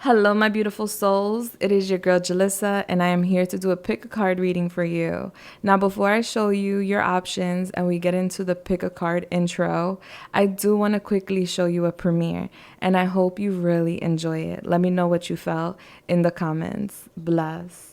Hello, my beautiful souls. It is your girl Julissa, and I am here to do a pick a card reading for you. Now, before I show you your options and we get into the pick a card intro, I do want to quickly show you a premiere, and I hope you really enjoy it. Let me know what you felt in the comments. Bless.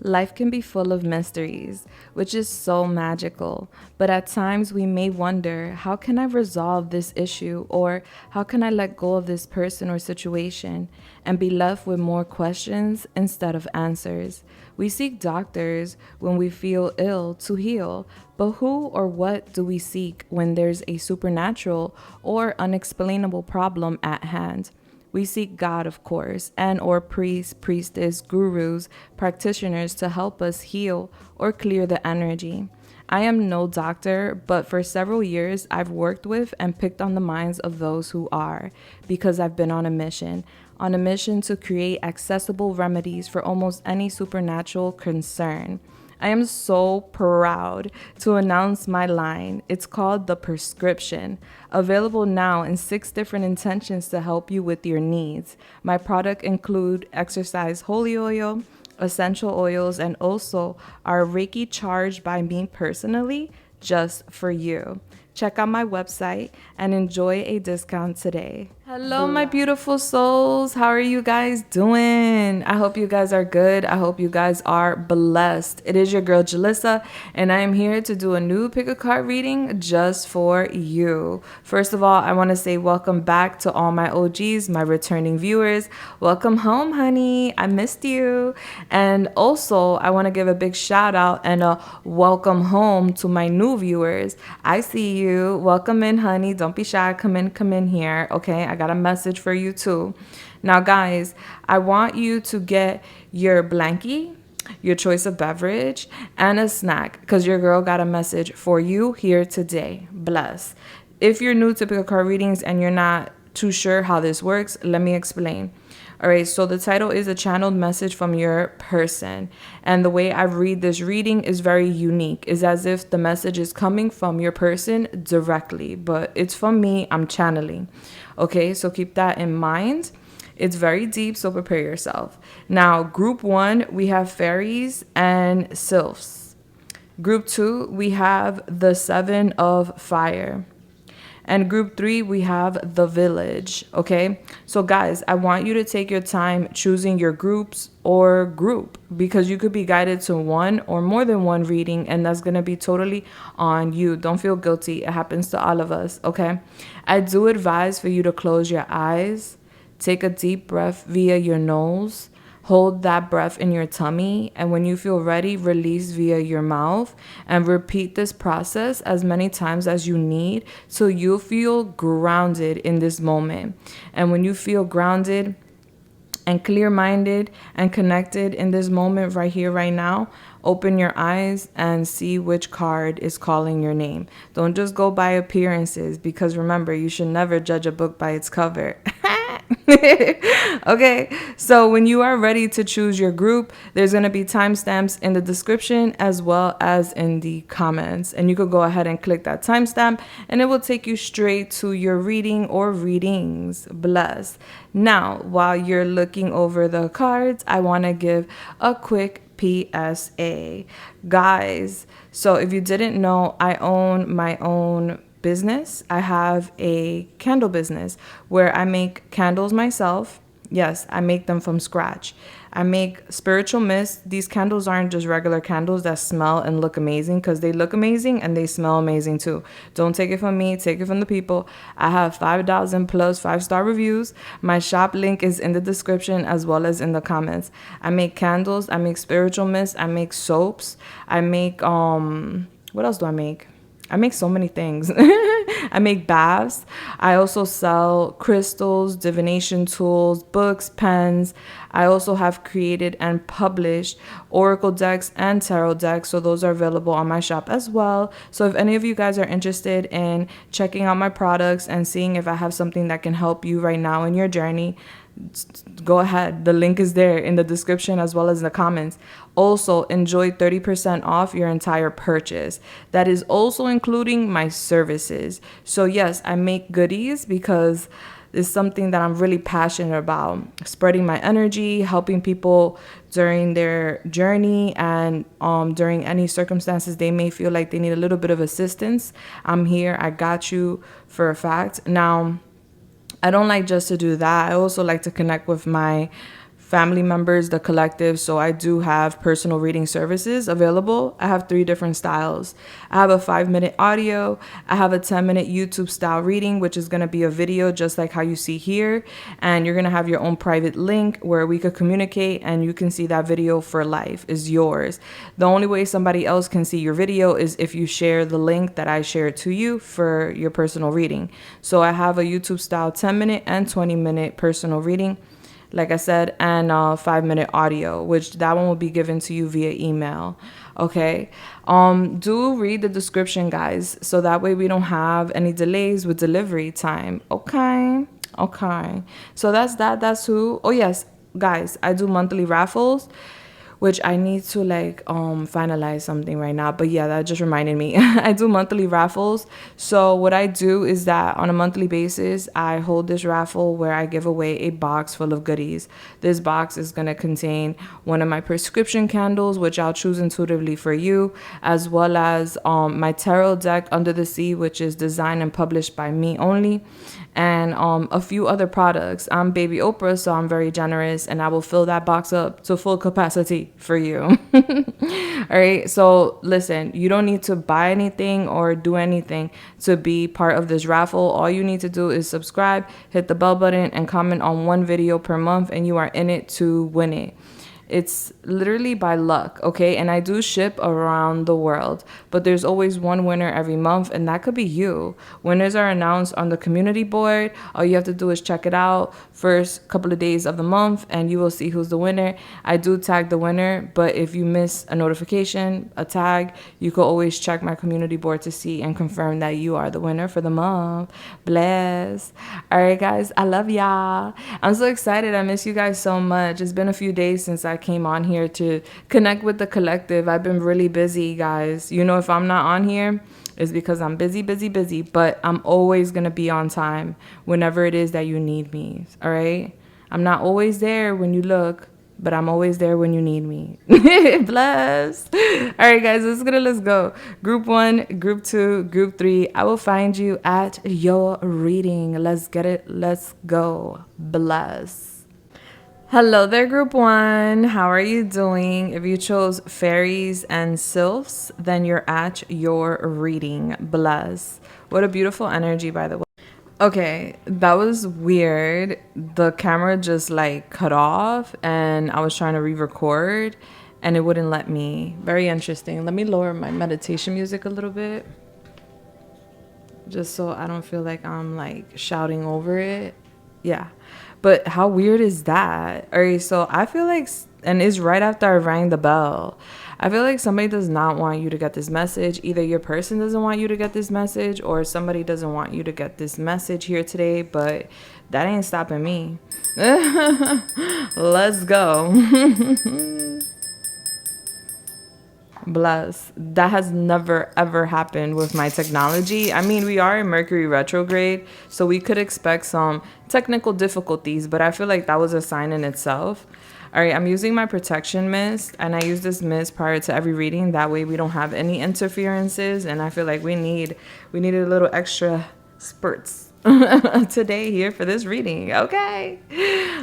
Life can be full of mysteries, which is so magical, but at times we may wonder, how can I resolve this issue, or how can I let go of this person or situation and be left with more questions instead of answers? We seek doctors when we feel ill to heal, but who or what do we seek when there's a supernatural or unexplainable problem at hand? We seek God, of course, and or priests, priestess, gurus, practitioners to help us heal or clear the energy. I am no doctor, but for several years I've worked with and picked on the minds of those who are, because I've been on a mission to create accessible remedies for almost any supernatural concern. I am so proud to announce my line. It's called The Prescription, available now in 6 different intentions to help you with your needs. My product include exercise holy oil, essential oils, and also our Reiki charged by me personally just for you. Check out my website and enjoy a discount today. Hello, my beautiful souls. How are you guys doing? I hope you guys are good. I hope you guys are blessed. It is your girl Julissa, and I am here to do a new pick a card reading just for you. First of all, I want to say welcome back to all my OGs, my returning viewers. Welcome home, honey. I missed you. And also, I want to give a big shout out and a welcome home to my new viewers. I see you. Welcome in, honey. Don't be shy. Come in here. Okay, I got a message for you too. Now, guys, I want you to get your blankie, your choice of beverage, and a snack, because your girl got a message for you here today. Bless. If you're new to pick a card readings and you're not too sure how this works, let me explain. All right, so the title is a channeled message from your person. And the way I read this reading is very unique. It's as if the message is coming from your person directly, but it's from me. I'm channeling. Okay, so keep that in mind. It's very deep, so prepare yourself. Now, group 1, we have fairies and sylphs. Group 2, we have the 7 of fire. And group 3, we have the village. Okay, so guys, I want you to take your time choosing your groups or group, because you could be guided to one or more than one reading, and that's going to be totally on you. Don't feel guilty. It happens to all of us. Okay, I do advise for you to close your eyes, take a deep breath via your nose. Hold that breath in your tummy, and when you feel ready, release via your mouth, and repeat this process as many times as you need so you feel grounded in this moment. And when you feel grounded and clear-minded and connected in this moment right here, right now, open your eyes and see which card is calling your name. Don't just go by appearances, because remember, you should never judge a book by its cover. Okay, so when you are ready to choose your group, there's going to be timestamps in the description as well as in the comments, and you could go ahead and click that timestamp and it will take you straight to your reading or readings. Bless. Now, while you're looking over the cards, I want to give a quick PSA. Guys, so if you didn't know, I own my own business. I have a candle business where I make candles myself. Yes, I make them from scratch. I make spiritual mist. These candles aren't just regular candles that smell and look amazing, because they look amazing and they smell amazing too. Don't take it from me, take it from the people. I have 5,000 plus 5-star reviews. My shop link is in the description as well as in the comments. I make candles, I make spiritual mist, I make soaps, I make what else do I make? I make so many things. I make baths. I also sell crystals, divination tools, books, pens. I also have created and published oracle decks and tarot decks. So those are available on my shop as well. So if any of you guys are interested in checking out my products and seeing if I have something that can help you right now in your journey, go ahead. The link is there in the description as well as in the comments. Also, enjoy 30% off your entire purchase. That is also including my services. So yes, I make goodies because is something that I'm really passionate about, spreading my energy, helping people during their journey, and during any circumstances they may feel like they need a little bit of assistance. I'm here. I got you for a fact. Now, I don't like just to do that. I also like to connect with my family members, the collective. So I do have personal reading services available. I have 3 different styles. I have a 5-minute audio. I have a 10-minute YouTube style reading, which is going to be a video just like how you see here. And you're going to have your own private link where we could communicate, and you can see that video for life. Is yours. The only way somebody else can see your video is if you share the link that I shared to you for your personal reading. So I have a YouTube style 10-minute and 20-minute personal reading, like I said, and 5-minute audio, which that one will be given to you via email. Okay. Do read the description, guys, so that way we don't have any delays with delivery time. Okay. So that's who. Oh yes, guys, I do monthly raffles, which I need to finalize something right now. But yeah, that just reminded me. I do monthly raffles. So what I do is that on a monthly basis, I hold this raffle where I give away a box full of goodies. This box is going to contain one of my prescription candles, which I'll choose intuitively for you, as well as my tarot deck Under the Sea, which is designed and published by me only, and a few other products. I'm Baby Oprah, so I'm very generous, and I will fill that box up to full capacity for you. All right. So listen, you don't need to buy anything or do anything to be part of this raffle. All you need to do is subscribe, hit the bell button, and comment on 1 video per month, and you are in it to win it. It's literally by luck, okay? And I do ship around the world, but there's always one winner every month, and that could be you. Winners are announced on the community board. All you have to do is check it out first couple of days of the month, and you will see who's the winner. I do tag the winner, but if you miss a notification, a tag, you can always check my community board to see and confirm that you are the winner for the month. Bless. All right, guys, I love y'all. I'm so excited. I miss you guys so much. It's been a few days since I came on here to connect with the collective. I've been really busy, guys. You know, if I'm not on here, it's because I'm busy, but I'm always going to be on time whenever it is that you need me. All right. I'm not always there when you look, but I'm always there when you need me. Bless. All right, guys, let's go. Group 1, group 2, group 3. I will find you at your reading. Let's get it. Let's go. Bless. Hello there, group 1. How are you doing? If you chose fairies and sylphs, then you're at your reading. Bless. What a beautiful energy, by the way. Okay, that was weird. The camera just cut off, and I was trying to re-record and it wouldn't let me. Very interesting. Let me lower my meditation music a little bit, just so I don't feel like I'm shouting over it. Yeah. But how weird is that? All right, so I feel like, and it's right after I rang the bell, I feel like somebody does not want you to get this message. Either your person doesn't want you to get this message, or somebody doesn't want you to get this message here today, but that ain't stopping me. Let's go. Bless. That has never ever happened with my technology. I mean, we are in Mercury retrograde, so we could expect some technical difficulties, but I feel like that was a sign in itself. All right, I'm using my protection mist, and I use this mist prior to every reading. That way we don't have any interferences, and I feel like we needed a little extra spurts today here for this reading. Okay,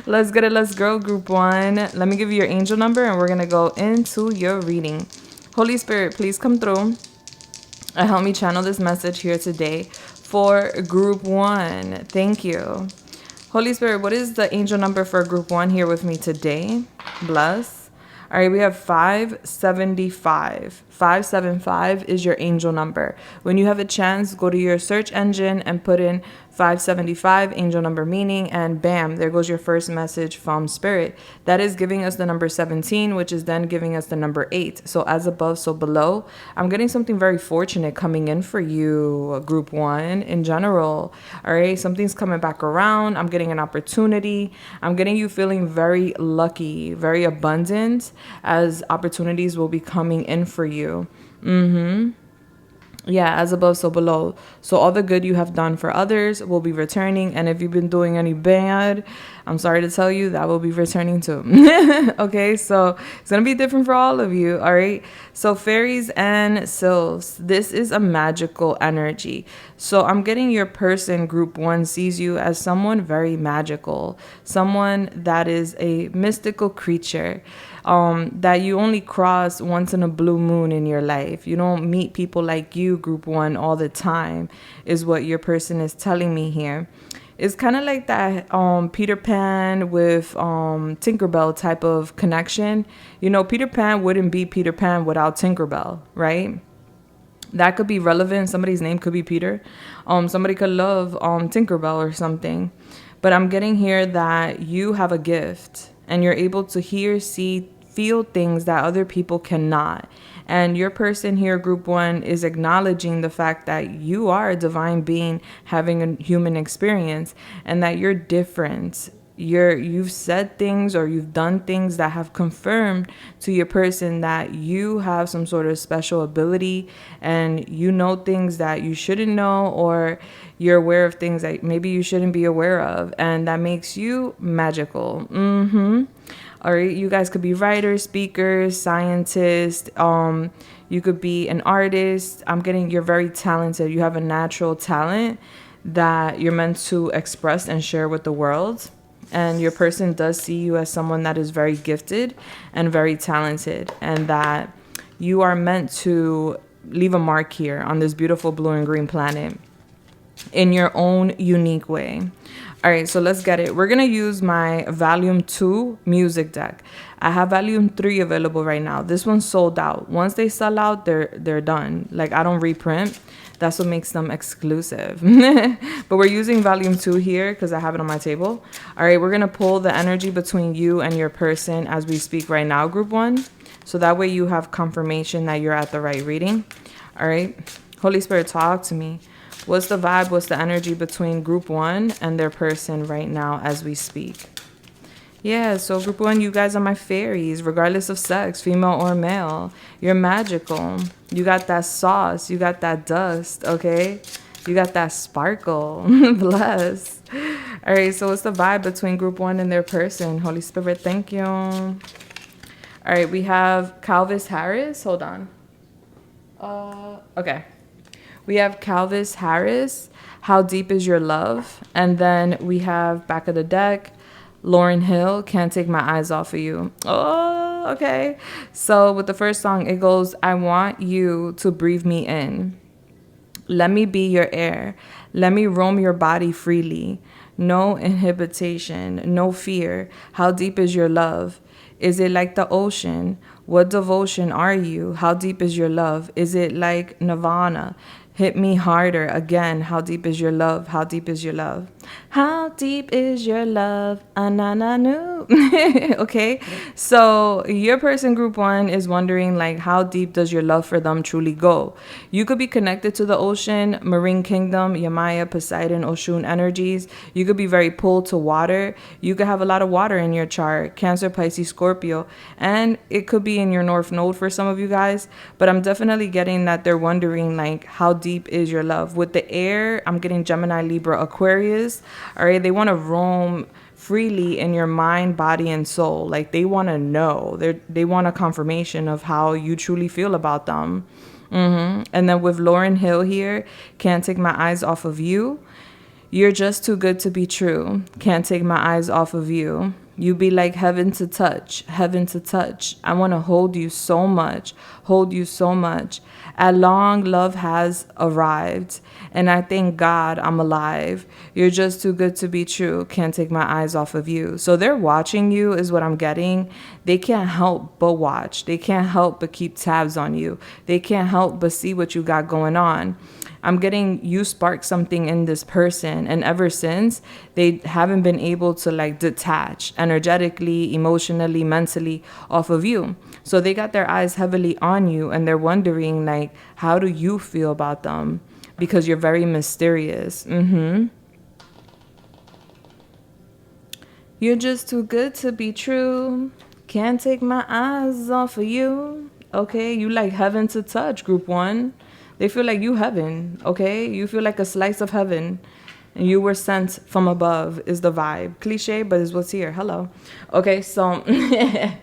let's get it. Let's go, group 1. Let me give you your angel number, and we're gonna go into your reading. Holy Spirit, please come through and help me channel this message here today for group 1. Thank you. Holy Spirit, what is the angel number for group 1 here with me today? Bless. All right, we have 575. 575 is your angel number. When you have a chance, go to your search engine and put in 575, angel number meaning, and bam, there goes your first message from Spirit. That is giving us the number 17, which is then giving us the number 8. So as above, so below. I'm getting something very fortunate coming in for you, group 1 in general. All right, something's coming back around. I'm getting an opportunity. I'm getting you feeling very lucky, very abundant, as opportunities will be coming in for you. Yeah, as above, so below. So all the good you have done for others will be returning. And if you've been doing any bad, I'm sorry to tell you, that will be returning too. Okay, so it's going to be different for all of you. All right. So fairies and sylphs, this is a magical energy. So I'm getting your person, group one, sees you as someone very magical, someone that is a mystical creature. That you only cross once in a blue moon in your life. You don't meet people like you, group one, all the time, is what your person is telling me here. It's kind of like that Peter Pan with Tinkerbell type of connection. You know, Peter Pan wouldn't be Peter Pan without Tinkerbell, right? That could be relevant. Somebody's name could be Peter. Somebody could love Tinkerbell or something. But I'm getting here that you have a gift and you're able to hear, see, feel things that other people cannot. And your person here, group one, is acknowledging the fact that you are a divine being having a human experience and that you're different. You've said things or you've done things that have confirmed to your person that you have some sort of special ability and you know things that you shouldn't know, or you're aware of things that maybe you shouldn't be aware of, and that makes you magical. All right, you guys could be writers, speakers, scientists. You could be an artist. I'm getting you're very talented. You have a natural talent that you're meant to express and share with the world. And your person does see you as someone that is very gifted and very talented, and that you are meant to leave a mark here on this beautiful blue and green planet in your own unique way. All right, so let's get it. We're going to use my volume 2 music deck. I have volume 3 available right now. This one's sold out. Once they sell out, they're done. Like, I don't reprint. That's what makes them exclusive. But we're using volume 2 here because I have it on my table. All right, we're going to pull the energy between you and your person as we speak right now, group 1. So that way you have confirmation that you're at the right reading. All right, Holy Spirit, talk to me. What's the vibe? What's the energy between group 1 and their person right now as we speak? Yeah, so group 1, you guys are my fairies, regardless of sex, female or male. You're magical. You got that sauce. You got that dust, okay? You got that sparkle. Bless. All right, so what's the vibe between group 1 and their person? Holy Spirit, thank you. All right, we have Calvis Harris. Hold on. Okay. We have Calvis Harris. How deep is your love? And then we have back of the deck, Lauryn Hill, Can't Take My Eyes Off of You. Oh, okay. So with the first song, it goes, I want you to breathe me in. Let me be your air. Let me roam your body freely. No inhibition, no fear. How deep is your love? Is it like the ocean? What devotion are you? How deep is your love? Is it like Nirvana? Hit me harder again. How deep is your love? How deep is your love? How deep is your love? Anananu. Okay. So your person, group 1, is wondering, like, how deep does your love for them truly go? You could be connected to the ocean, marine kingdom, Yamaya, Poseidon, Oshun energies. You could be very pulled to water. You could have a lot of water in your chart, Cancer, Pisces, Scorpio, and it could be in your North Node for some of you guys. But I'm definitely getting that they're wondering, like, how deep is your love? With the air, I'm getting Gemini, Libra, Aquarius. All right, they want to roam freely in your mind, body, and soul. Like, they want to know. They want a confirmation of how you truly feel about them. And then with Lauryn Hill here, Can't Take My Eyes Off of You. You're just too good to be true. Can't take my eyes off of you. You be like heaven to touch, heaven to touch. I want to hold you so much, hold you so much. At long, love has arrived, and I thank God I'm alive. You're just too good to be true. Can't take my eyes off of you. So they're watching you is what I'm getting. They can't help but watch. They can't help but keep tabs on you. They can't help but see what you got going on. I'm getting you spark something in this person, and ever since, they haven't been able to, like, detach energetically, emotionally, mentally off of you. So they got their eyes heavily on you, and they're wondering, like, how do you feel about them? Because you're very mysterious. You're just too good to be true. Can't take my eyes off of you. Okay, you like heaven to touch, group 1. They feel like you heaven, okay? You feel like a slice of heaven. And you were sent from above is the vibe. Cliche, but is what's here. Hello. Okay, so let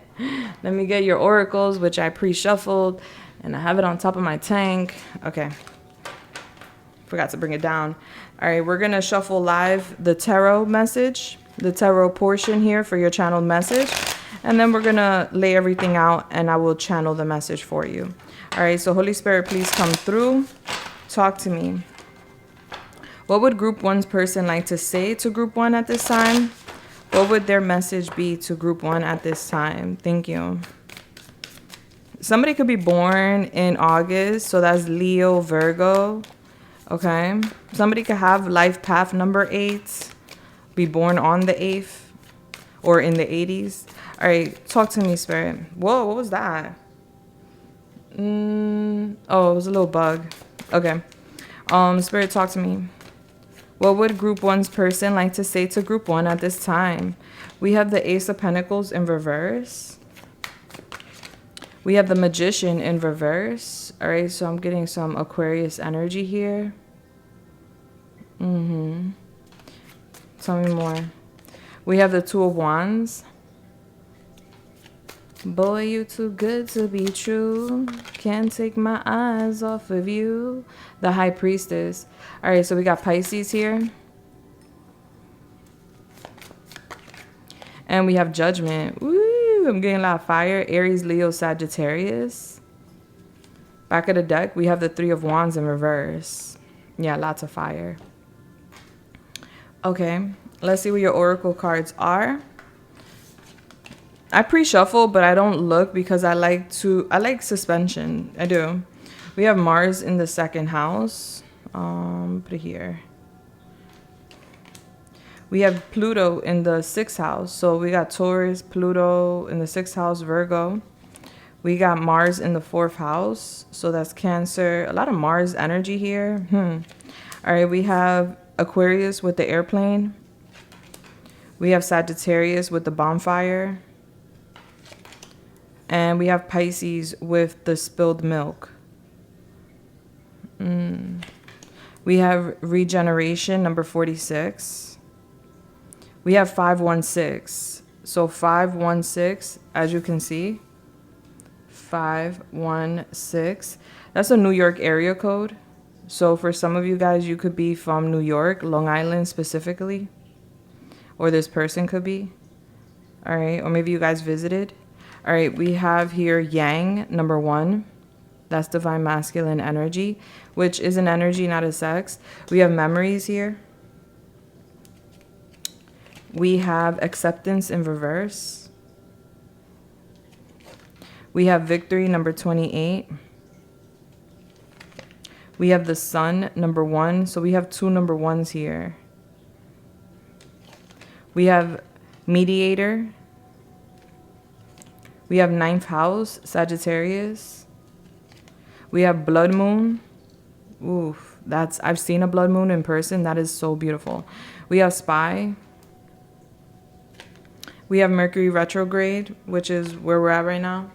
me get your oracles, which I pre-shuffled. And I have it on top of my tank. Okay. Forgot to bring it down. All right, we're going to shuffle live the tarot message, the tarot portion here for your channeled message. And then we're going to lay everything out and I will channel the message for you. All right, so Holy Spirit, please come through. Talk to me. What would group one's person like to say to group one at this time? What would their message be to group one at this time? Thank you. Somebody could be born in August, so that's Leo, Virgo. Okay. Somebody could have life path number 8, be born on the 8th or in the 80s. All right, talk to me, Spirit. Whoa, what was that? Oh, it was a little bug. Okay. Spirit, talk to me. What would group one's person like to say to group one at this time? We have the Ace of Pentacles in reverse. We have the Magician in reverse. All right, so I'm getting some Aquarius energy here. Tell me more. We have the Two of Wands. Boy, you too good to be true. Can't take my eyes off of you. The High Priestess. All right, so we got Pisces here. And we have Judgment. Woo, I'm getting a lot of fire. Aries, Leo, Sagittarius. Back of the deck, we have the Three of Wands in reverse. Yeah, lots of fire. Okay, let's see what your oracle cards are. I pre-shuffle, but I don't look because I like suspension. I do. We have Mars in the 2nd house. Put it here. We have Pluto in the 6th house. So we got Taurus, Pluto in the 6th house, Virgo. We got Mars in the 4th house. So that's Cancer. A lot of Mars energy here. All right, we have Aquarius with the airplane. We have Sagittarius with the bonfire. And we have Pisces with the spilled milk. We have regeneration, number 46. We have 516. So 516, as you can see. 516. That's a New York area code. So for some of you guys, you could be from New York, Long Island specifically. Or this person could be. All right. Or maybe you guys visited. All right, we have here Yang, number 1. That's divine masculine energy, which is an energy, not a sex. We have memories here. We have acceptance in reverse. We have victory, number 28. We have the sun, number 1. So we have 2 number 1s here. We have mediator. We have 9th house, Sagittarius. We have blood moon. Oof, I've seen a blood moon in person. That is so beautiful. We have spy. We have Mercury retrograde, which is where we're at right now.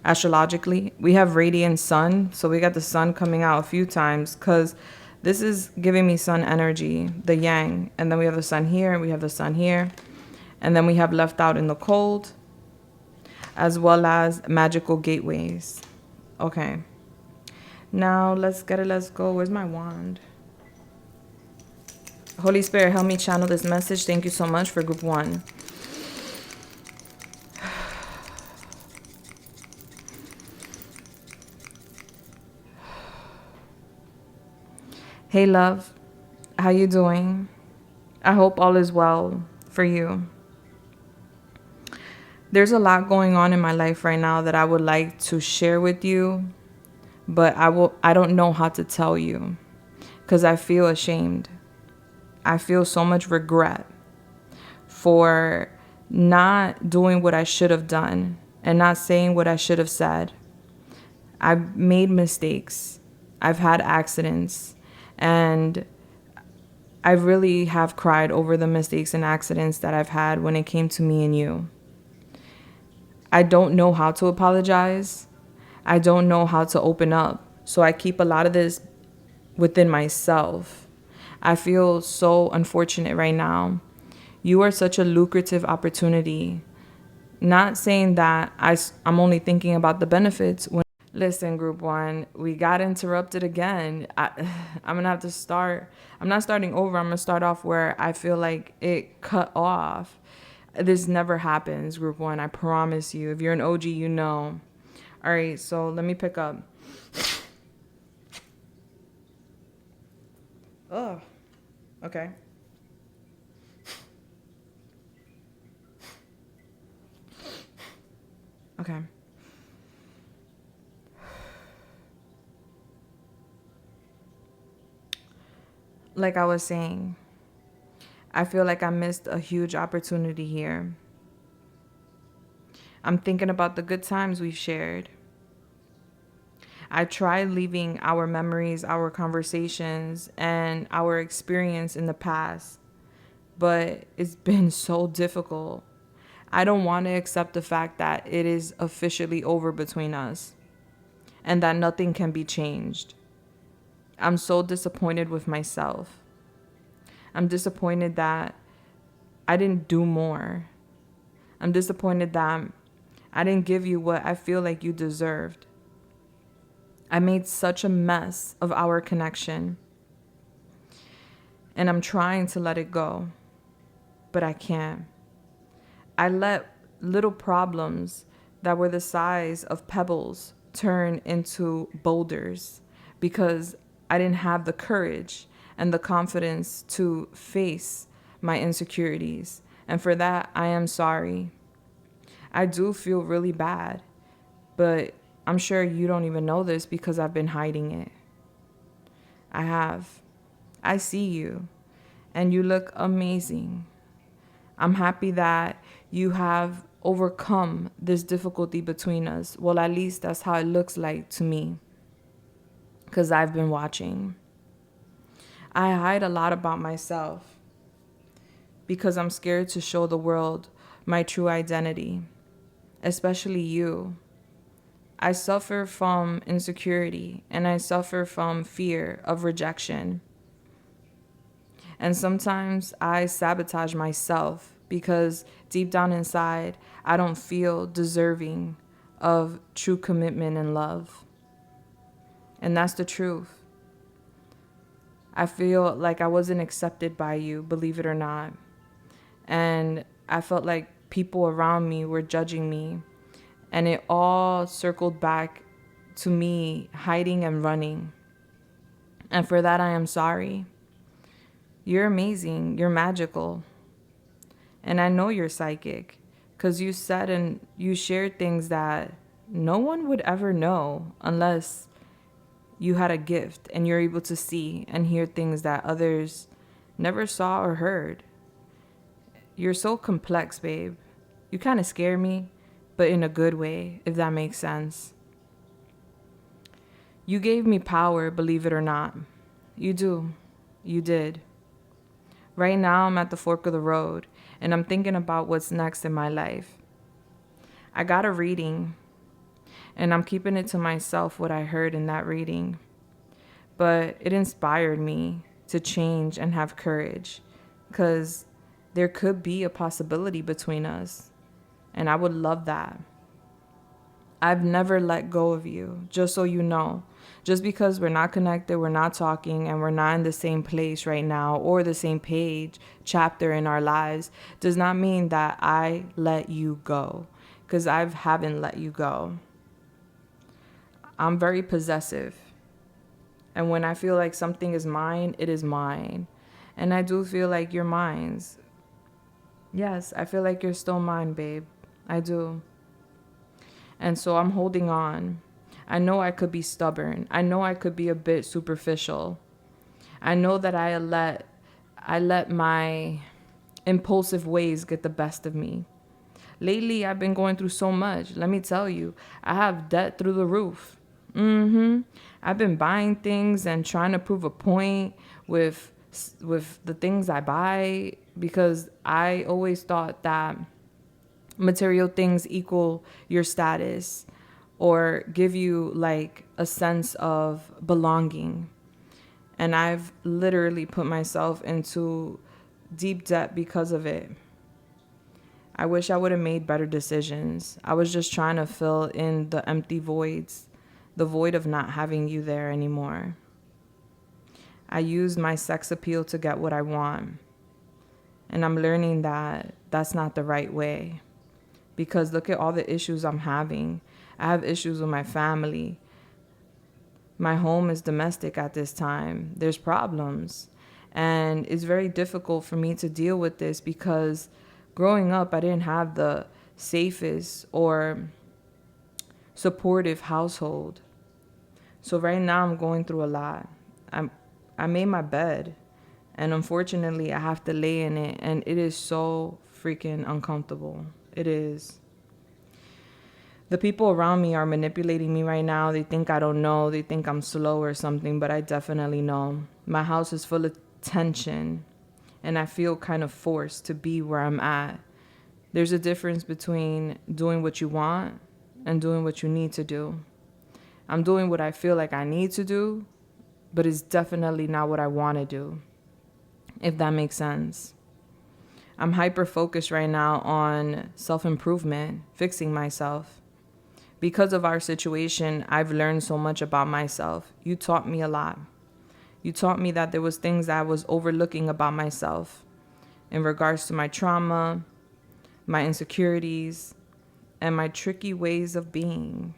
Astrologically, we have radiant sun. So we got the sun coming out a few times because this is giving me sun energy, the yang. And then we have the sun here and we have the sun here. And then we have left out in the cold, as well as magical gateways. Okay. Now let's get it. Let's go. Where's my wand? Holy Spirit, help me channel this message. Thank you so much for group 1. Hey, love. How you doing? I hope all is well for you. There's a lot going on in my life right now that I would like to share with you, but I don't know how to tell you because I feel ashamed. I feel so much regret for not doing what I should have done and not saying what I should have said. I've made mistakes. I've had accidents, and I really have cried over the mistakes and accidents that I've had when it came to me and you. I don't know how to apologize. I don't know how to open up. So I keep a lot of this within myself. I feel so unfortunate right now. You are such a lucrative opportunity. Not saying that I'm only thinking about the benefits. Listen, group one, we got interrupted again. I'm going to have to start. I'm not starting over. I'm going to start off where I feel like it cut off. This never happens, group one. I promise you. If you're an OG, you know. All right, so let me pick up. Oh, okay. Okay. Like I was saying, I feel like I missed a huge opportunity here. I'm thinking about the good times we've shared. I tried leaving our memories, our conversations, and our experience in the past, but it's been so difficult. I don't want to accept the fact that it is officially over between us and that nothing can be changed. I'm so disappointed with myself. I'm disappointed that I didn't do more. I'm disappointed that I didn't give you what I feel like you deserved. I made such a mess of our connection, and I'm trying to let it go, but I can't. I let little problems that were the size of pebbles turn into boulders because I didn't have the courage and the confidence to face my insecurities. And for that, I am sorry. I do feel really bad, but I'm sure you don't even know this because I've been hiding it. I have. I see you, and you look amazing. I'm happy that you have overcome this difficulty between us. Well, at least that's how it looks like to me, because I've been watching. I hide a lot about myself because I'm scared to show the world my true identity, especially you. I suffer from insecurity and I suffer from fear of rejection. And sometimes I sabotage myself because deep down inside, I don't feel deserving of true commitment and love. And that's the truth. I feel like I wasn't accepted by you, believe it or not. And I felt like people around me were judging me. And it all circled back to me hiding and running. And for that, I am sorry. You're amazing. You're magical. And I know you're psychic because you said and you shared things that no one would ever know unless you had a gift and you're able to see and hear things that others never saw or heard. You're so complex, babe. You kind of scare me, but in a good way, if that makes sense. You gave me power, believe it or not. You do. You did. Right now, I'm at the fork of the road, and I'm thinking about what's next in my life. I got a reading, and I'm keeping it to myself what I heard in that reading. But it inspired me to change and have courage, because there could be a possibility between us, and I would love that. I've never let go of you, just so you know. Just because we're not connected, we're not talking, and we're not in the same place right now or the same page, chapter in our lives, does not mean that I let you go, because I haven't let you go. I'm very possessive. And when I feel like something is mine, it is mine. And I do feel like you're mine. Yes, I feel like you're still mine, babe. I do. And so I'm holding on. I know I could be stubborn. I know I could be a bit superficial. I know that I let my impulsive ways get the best of me. Lately, I've been going through so much. Let me tell you, I have debt through the roof. I've been buying things and trying to prove a point with the things I buy because I always thought that material things equal your status. or give you like a sense of belonging. And I've literally put myself into deep debt because of it. I wish I would have made better decisions. I was just trying to fill in the empty voids, the void of not having you there anymore. I used my sex appeal to get what I want. And I'm learning that that's not the right way. Because look at all the issues I'm having. I have issues with my family. My home is domestic at this time. There's problems. And it's very difficult for me to deal with this because growing up, I didn't have the safest or supportive household. So right now I'm going through a lot. I made my bed, and unfortunately I have to lay in it, and it is so freaking uncomfortable. It is. The people around me are manipulating me right now. They think I don't know. They think I'm slow or something, but I definitely know. My house is full of tension, and I feel kind of forced to be where I'm at. There's a difference between doing what you want and doing what you need to do. I'm doing what I feel like I need to do, but it's definitely not what I want to do, if that makes sense. I'm hyper focused right now on self-improvement, fixing myself. Because of our situation, I've learned so much about myself. You taught me a lot. You taught me that there was things I was overlooking about myself in regards to my trauma, my insecurities, and my tricky ways of being.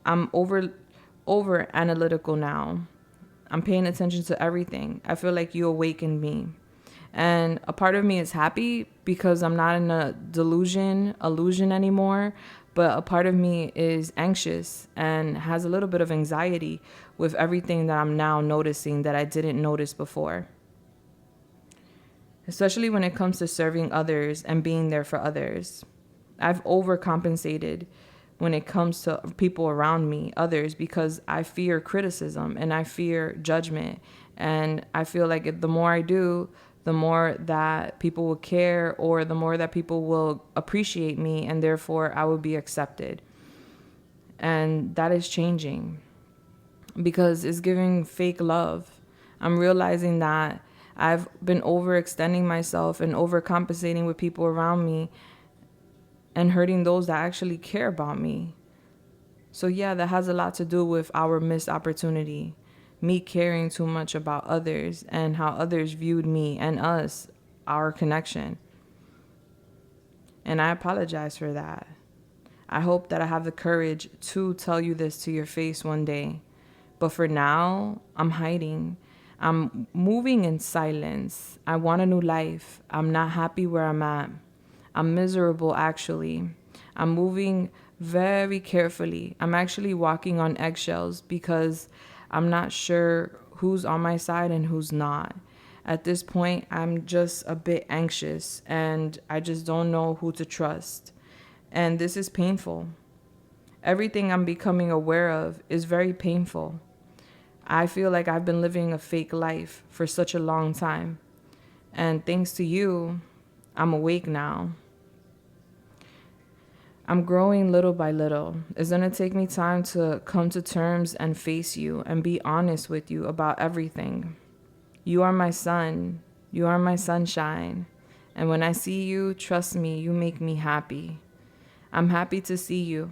I'm over analytical now. I'm paying attention to everything. I feel like you awakened me. And a part of me is happy because I'm not in a illusion anymore. But a part of me is anxious and has a little bit of anxiety with everything that I'm now noticing that I didn't notice before. Especially when it comes to serving others and being there for others. I've overcompensated when it comes to people around me, others, because I fear criticism and I fear judgment. And I feel like the more I do, the more that people will care, or the more that people will appreciate me, and therefore I will be accepted. And that is changing because it's giving fake love. I'm realizing that I've been overextending myself and overcompensating with people around me and hurting those that actually care about me. So yeah, that has a lot to do with our missed opportunity. Me caring too much about others and how others viewed me and us, our connection. And I apologize for that. I hope that I have the courage to tell you this to your face one day. But for now, I'm hiding. I'm moving in silence. I want a new life. I'm not happy where I'm at. I'm miserable, actually. I'm moving very carefully. I'm actually walking on eggshells because I'm not sure who's on my side and who's not. At this point, I'm just a bit anxious and I just don't know who to trust. And this is painful. Everything I'm becoming aware of is very painful. I feel like I've been living a fake life for such a long time. And thanks to you, I'm awake now. I'm growing little by little. It's going to take me time to come to terms and face you and be honest with you about everything. You are my sun. You are my sunshine. And when I see you, trust me, you make me happy. I'm happy to see you.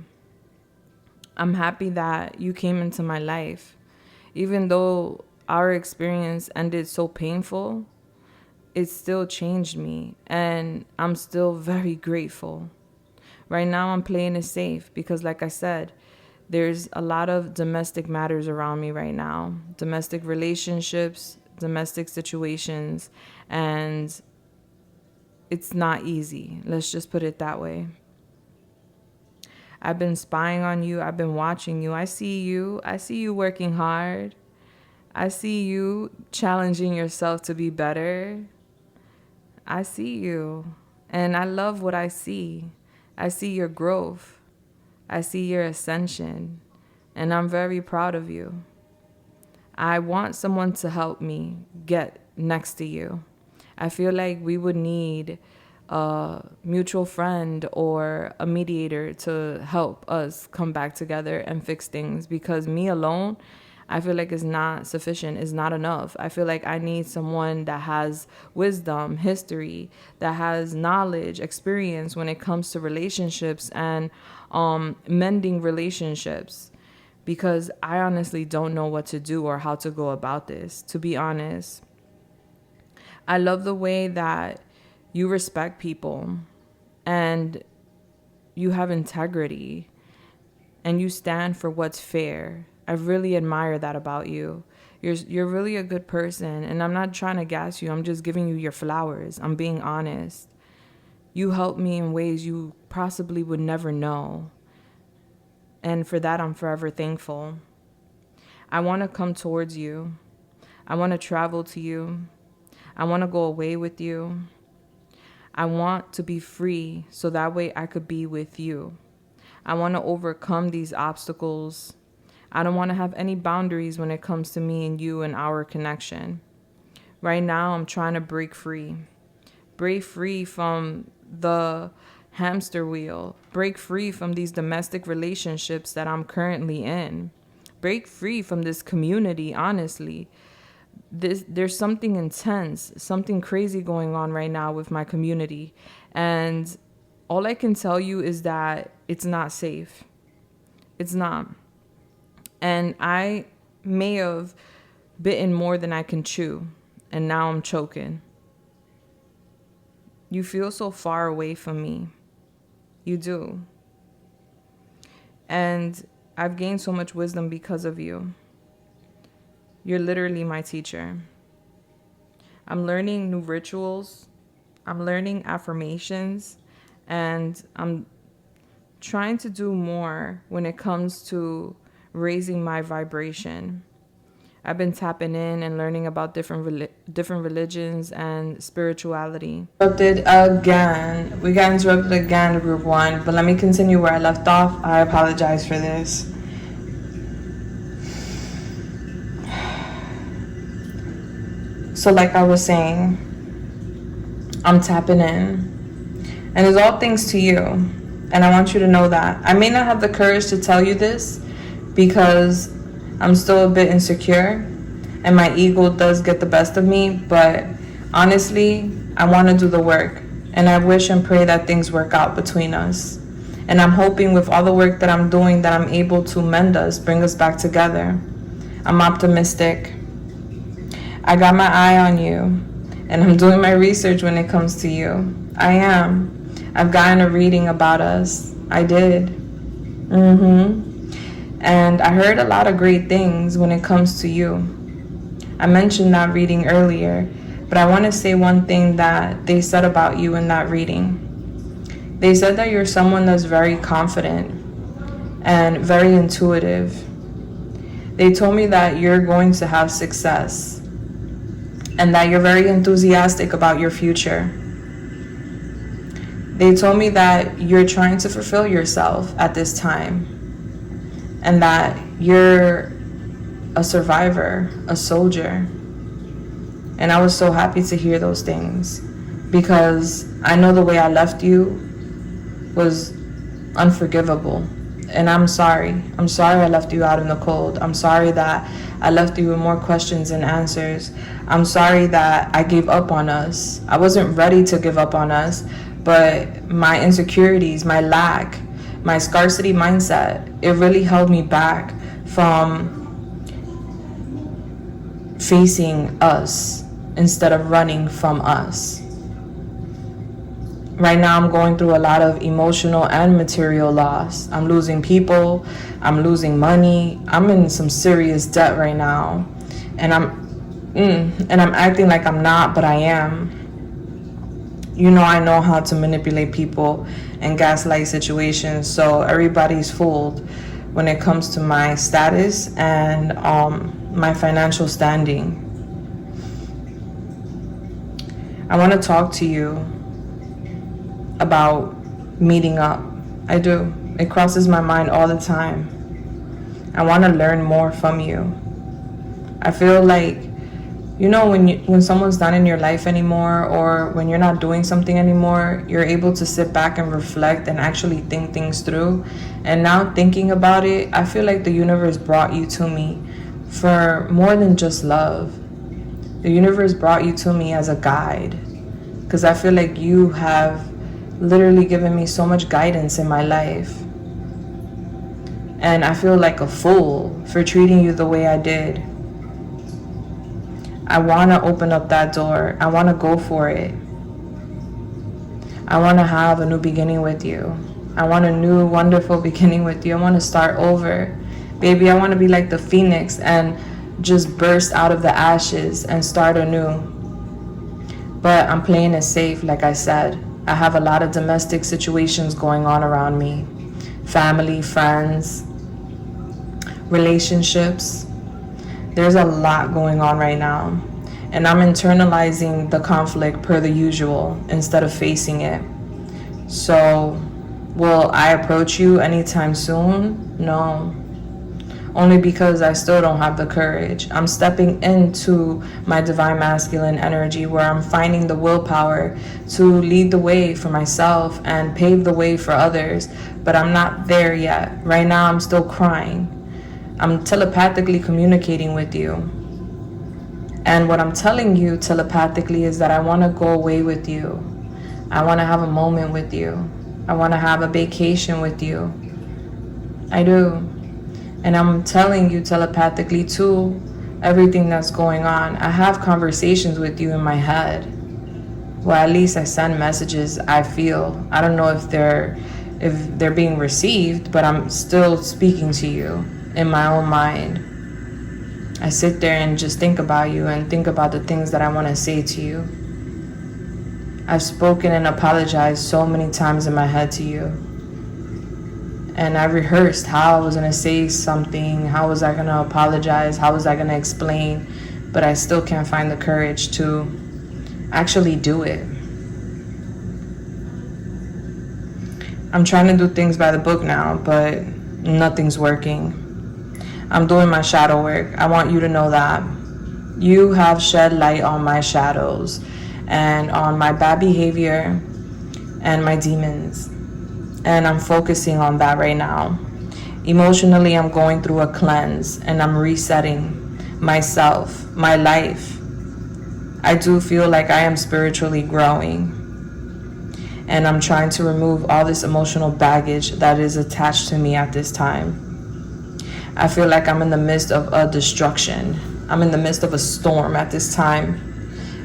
I'm happy that you came into my life. Even though our experience ended so painful, it still changed me. And I'm still very grateful. Right now, I'm playing it safe because, like I said, there's a lot of domestic matters around me right now. Domestic relationships, domestic situations, and it's not easy. Let's just put it that way. I've been spying on you. I've been watching you. I see you. I see you working hard. I see you challenging yourself to be better. I see you. And I love what I see. I see your growth. I see your ascension. And I'm very proud of you. I want someone to help me get next to you. I feel like we would need a mutual friend or a mediator to help us come back together and fix things, because me alone, I feel like it's not sufficient. It's not enough. I feel like I need someone that has wisdom, history, that has knowledge, experience when it comes to relationships and mending relationships, because I honestly don't know what to do or how to go about this, to be honest. I love the way that you respect people and you have integrity and you stand for what's fair. I really admire that about you. You're really a good person, and I'm not trying to gas you. I'm just giving you your flowers. I'm being honest. You help me in ways you possibly would never know. And for that, I'm forever thankful. I want to come towards you. I want to travel to you. I want to go away with you. I want to be free so that way I could be with you. I want to overcome these obstacles. I don't want to have any boundaries when it comes to me and you and our connection. Right now, I'm trying to break free. Break free from the hamster wheel. Break free from these domestic relationships that I'm currently in. Break free from this community, honestly. There's something intense, something crazy going on right now with my community. And all I can tell you is that it's not safe. It's not. And I may have bitten more than I can chew, and now I'm choking. You feel so far away from me. You do. And I've gained so much wisdom because of you. You're literally my teacher. I'm learning new rituals. I'm learning affirmations. And I'm trying to do more when it comes to raising my vibration. I've been tapping in and learning about different religions and spirituality. Interrupted again. We got interrupted again, group one. But let me continue where I left off. I apologize for this. So like I was saying, I'm tapping in. And it's all thanks to you. And I want you to know that. I may not have the courage to tell you this because I'm still a bit insecure and my ego does get the best of me. But honestly, I want to do the work. And I wish and pray that things work out between us. And I'm hoping with all the work that I'm doing that I'm able to mend us, bring us back together. I'm optimistic. I got my eye on you, and I'm doing my research when it comes to you. I am. I've gotten a reading about us. I did. And I heard a lot of great things when it comes to you. I mentioned that reading earlier, but I want to say one thing that they said about you in that reading. They said that you're someone that's very confident and very intuitive. They told me that you're going to have success and that you're very enthusiastic about your future. They told me that you're trying to fulfill yourself at this time and that you're a survivor, a soldier. And I was so happy to hear those things because I know the way I left you was unforgivable. And I'm sorry. I'm sorry I left you out in the cold. I'm sorry that I left you with more questions than answers. I'm sorry that I gave up on us. I wasn't ready to give up on us, but my insecurities, my lack, my scarcity mindset, it really held me back from facing us instead of running from us. Right now, I'm going through a lot of emotional and material loss. I'm losing people. I'm losing money. I'm in some serious debt right now. And I'm acting like I'm not, but I am. You know, I know how to manipulate people and gaslight situations. So everybody's fooled when it comes to my status and my financial standing. I want to talk to you about meeting up. I do. It crosses my mind all the time. I want to learn more from you. I feel like You know, when someone's not in your life anymore, or when you're not doing something anymore, you're able to sit back and reflect and actually think things through. And now thinking about it, I feel like the universe brought you to me for more than just love. The universe brought you to me as a guide, because I feel like you have literally given me so much guidance in my life. And I feel like a fool for treating you the way I did. I want to open up that door. I want to go for it. I want to have a new beginning with you. I want a new wonderful beginning with you. I want to start over. Baby, I want to be like the phoenix and just burst out of the ashes and start anew. But I'm playing it safe, like I said. I have a lot of domestic situations going on around me. Family, friends, relationships. There's a lot going on right now, and I'm internalizing the conflict per the usual instead of facing it. So, will I approach you anytime soon? No. Only because I still don't have the courage. I'm stepping into my divine masculine energy, where I'm finding the willpower to lead the way for myself and pave the way for others, but I'm not there yet. Right now, I'm still crying. I'm telepathically communicating with you. And what I'm telling you telepathically is that I want to go away with you. I want to have a moment with you. I want to have a vacation with you. I do. And I'm telling you telepathically too, everything that's going on. I have conversations with you in my head. Well, at least I send messages, I feel. I don't know if they're being received, but I'm still speaking to you in my own mind. I sit there and just think about you and think about the things that I want to say to you. I've spoken and apologized so many times in my head to you. And I rehearsed how I was going to say something, how was I going to apologize, how was I going to explain, but I still can't find the courage to actually do it. I'm trying to do things by the book now, but nothing's working. I'm doing my shadow work. I want you to know that. You have shed light on my shadows and on my bad behavior and my demons. And I'm focusing on that right now. Emotionally, I'm going through a cleanse and I'm resetting myself, my life. I do feel like I am spiritually growing. And I'm trying to remove all this emotional baggage that is attached to me at this time. I feel like I'm in the midst of a destruction. I'm in the midst of a storm at this time.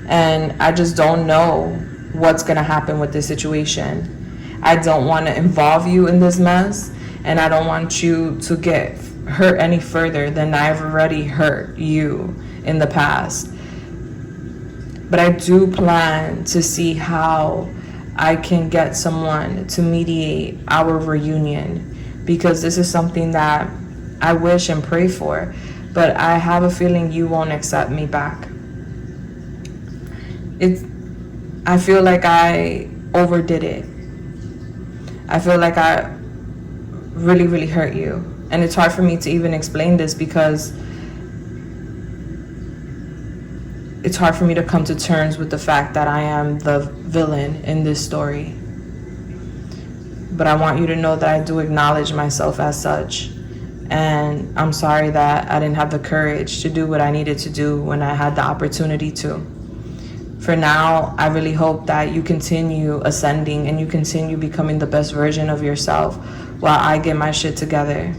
And I just don't know what's going to happen with this situation. I don't want to involve you in this mess. And I don't want you to get hurt any further than I've already hurt you in the past. But I do plan to see how I can get someone to mediate our reunion, because this is something that I wish and pray for, but I have a feeling you won't accept me back. I feel like I overdid it. I feel like I really, really hurt you. And it's hard for me to even explain this, because it's hard for me to come to terms with the fact that I am the villain in this story. But I want you to know that I do acknowledge myself as such. And I'm sorry that I didn't have the courage to do what I needed to do when I had the opportunity to. For now, I really hope that you continue ascending and you continue becoming the best version of yourself while I get my shit together.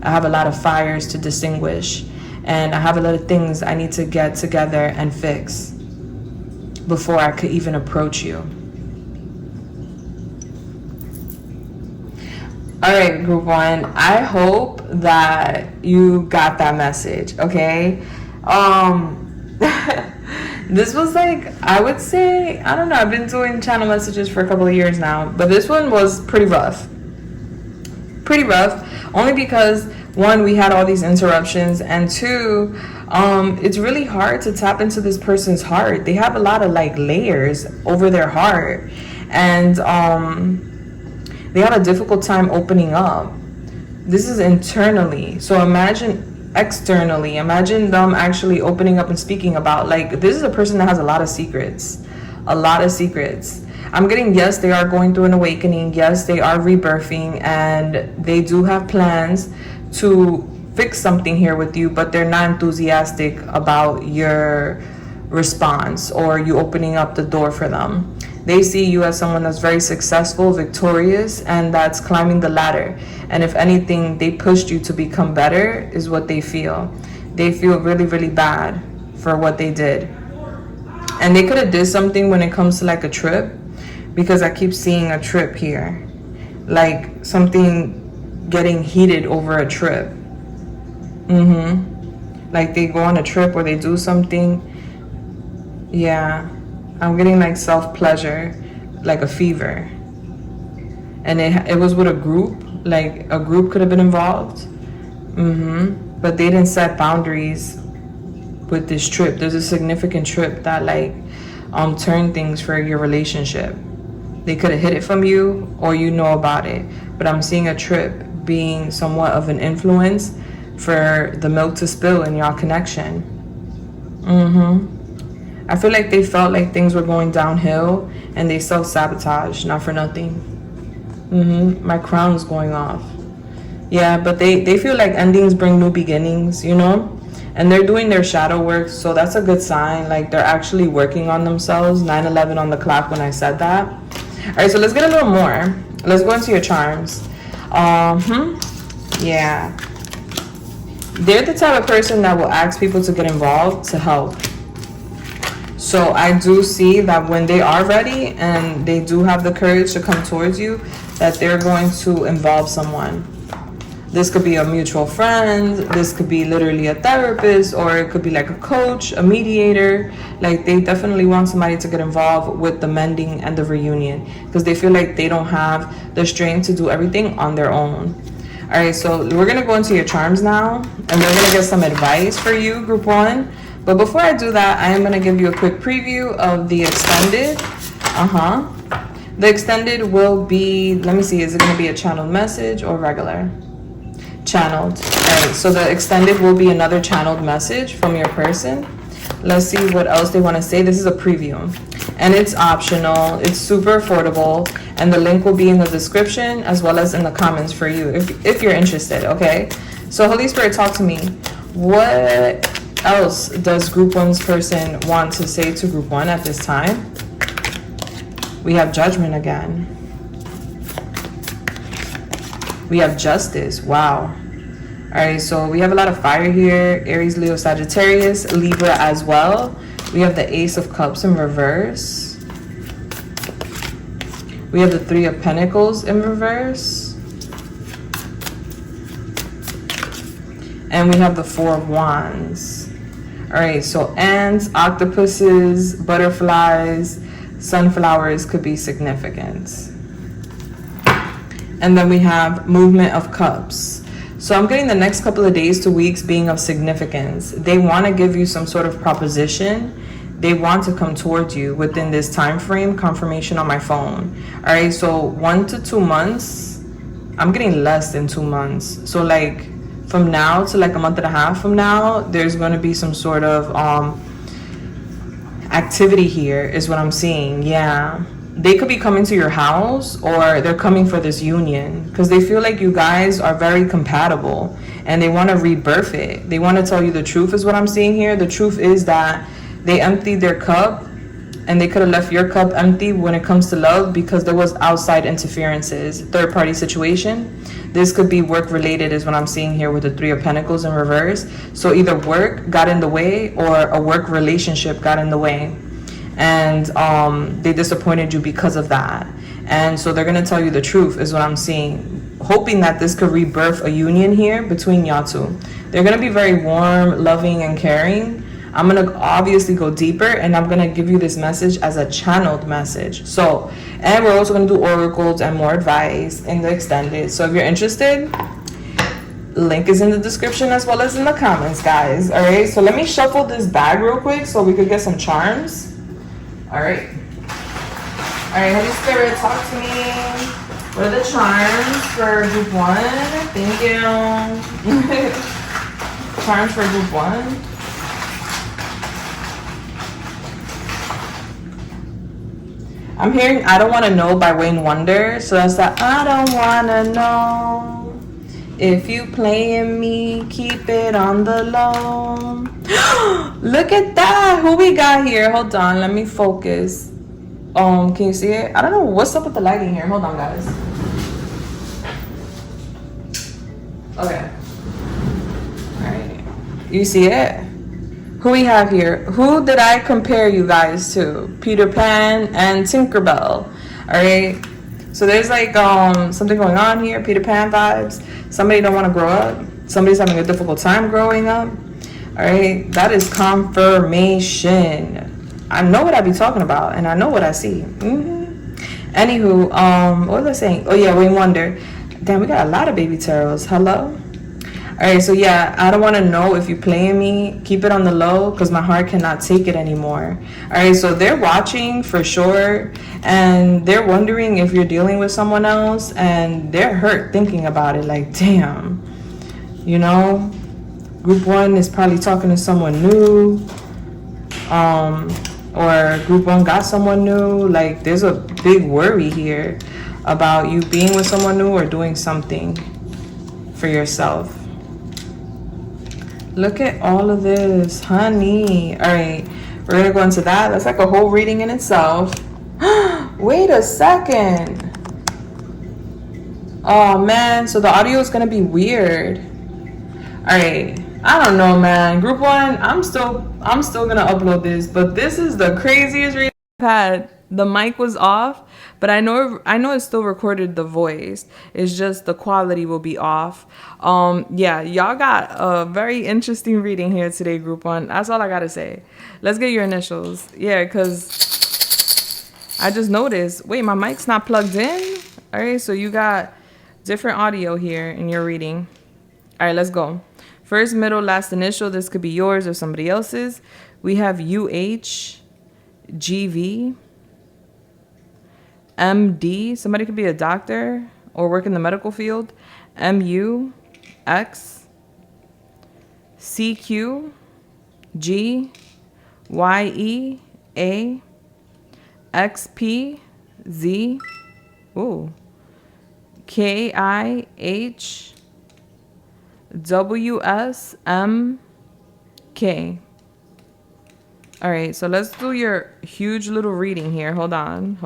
I have a lot of fires to distinguish, and I have a lot of things I need to get together and fix before I could even approach you. All right, group one, I hope that you got that message, okay? This was like, I would say, I don't know, I've been doing channel messages for a couple of years now, but this one was pretty rough. Pretty rough, only because, one, we had all these interruptions, and two, it's really hard to tap into this person's heart. They have a lot of like layers over their heart, and they have a difficult time opening up. This is internally. So imagine externally. Imagine them actually opening up and speaking about, like, this is a person that has a lot of secrets. A lot of secrets. I'm getting, yes, they are going through an awakening. Yes, they are rebirthing, and they do have plans to fix something here with you, but they're not enthusiastic about your response or you opening up the door for them. They see you as someone that's very successful, victorious, and that's climbing the ladder. And if anything, they pushed you to become better, is what they feel. They feel really, really bad for what they did. And they could have did something when it comes to like a trip, because I keep seeing a trip here. Like something getting heated over a trip. Like they go on a trip or they do something. Yeah. I'm getting like self-pleasure, like a fever. And it was with a group, like a group could have been involved. But they didn't set boundaries with this trip. There's a significant trip that like turned things for your relationship. They could have hid it from you or you know about it. But I'm seeing a trip being somewhat of an influence for the milk to spill in y'all connection. I feel like they felt like things were going downhill and they self-sabotaged, not for nothing. My crown's going off. Yeah, but they feel like endings bring new beginnings, you know? And they're doing their shadow work, so that's a good sign. Like they're actually working on themselves. 9/11 on the clock when I said that. All right, so let's get a little more. Let's go into your charms. Yeah. They're the type of person that will ask people to get involved to help. So I do see that when they are ready and they do have the courage to come towards you, that they're going to involve someone. This could be a mutual friend, this could be literally a therapist, or it could be like a coach, a mediator. Like they definitely want somebody to get involved with the mending and the reunion, because they feel like they don't have the strength to do everything on their own. All right, so we're gonna go into your charms now, and we're gonna get some advice for you, group one. But before I do that, I am gonna give you a quick preview of the extended. The extended will be, let me see, is it gonna be a channeled message or regular? Channeled. All right, so the extended will be another channeled message from your person. Let's see what else they want to say. This is a preview and it's optional. It's super affordable, and the link will be in the description as well as in the comments for you if you're interested. Okay, so Holy Spirit, talk to me. What else does group one's person want to say to group one at this time? We have judgment again. We have justice. Wow. All right, so we have a lot of fire here. Aries, Leo, Sagittarius, Libra as well. We have the Ace of Cups in reverse. We have the Three of Pentacles in reverse. And we have the Four of Wands. All right, so ants, octopuses, butterflies, sunflowers could be significant. And then we have Movement of Cups. So I'm getting the next couple of days to weeks being of significance. They want to give you some sort of proposition. They want to come towards you within this time frame. Confirmation on my phone. All right, so 1 to 2 months. I'm getting less than 2 months. So like from now to like a month and a half from now, there's going to be some sort of activity here is what I'm seeing. Yeah. They could be coming to your house, or they're coming for this union because they feel like you guys are very compatible and they want to rebirth it. They want to tell you the truth is what I'm seeing here. The truth is that they emptied their cup and they could have left your cup empty when it comes to love because there was outside interferences, third party situation. This could be work related is what I'm seeing here with the Three of Pentacles in reverse. So either work got in the way or a work relationship got in the way. And they disappointed you because of that. And so they're going to tell you the truth is what I'm seeing, hoping that this could rebirth a union here between y'all two. They're going to be very warm, loving, and caring. I'm going to obviously go deeper, and I'm going to give you this message as a channeled message. So, and we're also going to do oracles and more advice in the extended. So if you're interested, link is in the description as well as in the comments, guys. All right, so let me shuffle this bag real quick so we could get some charms. All right, Holy Spirit, talk to me. What are the charms for group one? Thank you. cards for group 1. I'm hearing I Don't Want to Know by Wayne Wonder. So that's that I don't want to know. If you playing me, keep it on the low. Look at that. Who we got here? Hold on. Let me focus. Can you see it? I don't know what's up with the lighting here. Hold on, guys. Okay. All right. You see it? Who we have here? Who did I compare you guys to? Peter Pan and Tinkerbell. All right. So there's like something going on here. Peter Pan vibes. Somebody don't want to grow up. Somebody's having a difficult time growing up. All right. That is confirmation. I know what I be talking about, and I know what I see. Anywho, what was I saying? Oh yeah, Wayne Wonder. Damn, we got a lot of baby tarots. Hello. All right, so yeah, I don't want to know if you're playing me. Keep it on the low because my heart cannot take it anymore. All right, so they're watching for sure, and they're wondering if you're dealing with someone else, and they're hurt thinking about it. Like, damn, you know, group 1 is probably talking to someone new, or group 1 got someone new. Like, there's a big worry here about you being with someone new or doing something for yourself. Look at all of this, honey. All right, we're gonna go into that. That's like a whole reading in itself. Wait a second. Oh man, so the audio is gonna be weird. All right, I don't know, man. Group 1, I'm still gonna upload this, but this is the craziest reading I've had. The mic was off, but I know it still recorded the voice. It's just the quality will be off. Yeah, y'all got a very interesting reading here today, group 1. That's all I gotta say. Let's get your initials. Yeah, because I just noticed, wait, my mic's not plugged in? All right, so you got different audio here in your reading. All right, let's go. First, middle, last initial. This could be yours or somebody else's. We have UH, GV, MD, somebody could be a doctor or work in the medical field. MU, X, CQ, G, YE, A, XP, Z, ooh, KIH, WS, MK. All right, so let's do your huge little reading here. Hold on.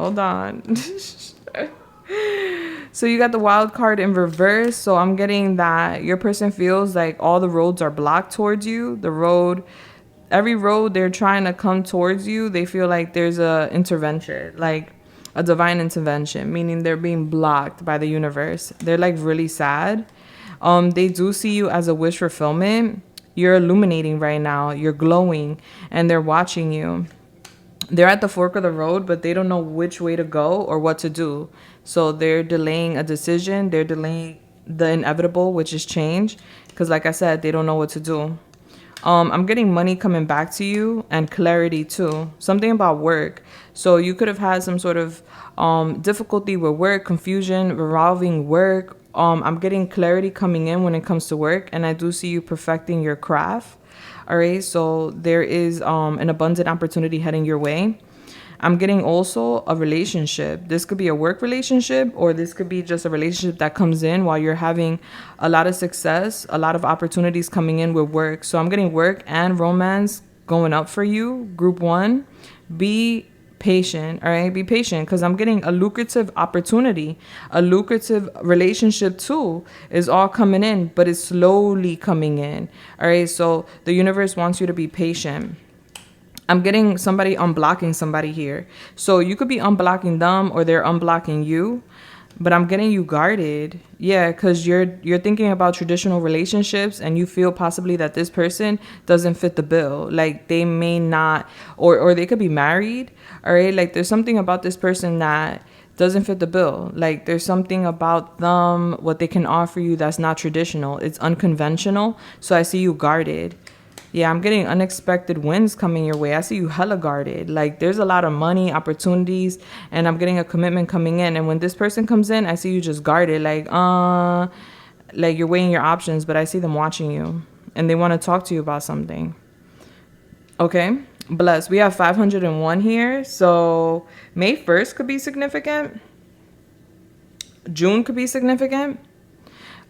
So you got the wild card in reverse. So I'm getting that your person feels like all the roads are blocked towards you. Every road they're trying to come towards you, they feel like there's a intervention, like a divine intervention, meaning they're being blocked by the universe. They're like really sad. They do see you as a wish fulfillment. You're illuminating right now. You're glowing, and they're watching you. They're at the fork of the road, but they don't know which way to go or what to do. So they're delaying a decision. They're delaying the inevitable, which is change. Because like I said, they don't know what to do. I'm getting money coming back to you and clarity too. Something about work. So you could have had some sort of difficulty with work, confusion, revolving work. I'm getting clarity coming in when it comes to work, and I do see you perfecting your craft. All right, so there is an abundant opportunity heading your way. I'm getting also a relationship. This could be a work relationship, or this could be just a relationship that comes in while you're having a lot of success, a lot of opportunities coming in with work. So I'm getting work and romance going up for you, group 1. Be patient, all right? Be patient, because I'm getting a lucrative opportunity. A lucrative relationship too is all coming in, but it's slowly coming in, all right? So the universe wants you to be patient. I'm getting somebody unblocking somebody here. So you could be unblocking them or they're unblocking you, but I'm getting you guarded. Yeah, because you're thinking about traditional relationships and you feel possibly that this person doesn't fit the bill. Like they may not, or they could be married, all right? Like there's something about this person that doesn't fit the bill. Like there's something about them, what they can offer you that's not traditional. It's unconventional. So I see you guarded. Yeah, I'm getting unexpected wins coming your way. I see you hella guarded. Like there's a lot of money, opportunities, and I'm getting a commitment coming in. And when this person comes in, I see you just guarded. Like you're weighing your options, but I see them watching you. and they want to talk to you about something. Okay, bless. We have 501 here. So May 1st could be significant. June could be significant.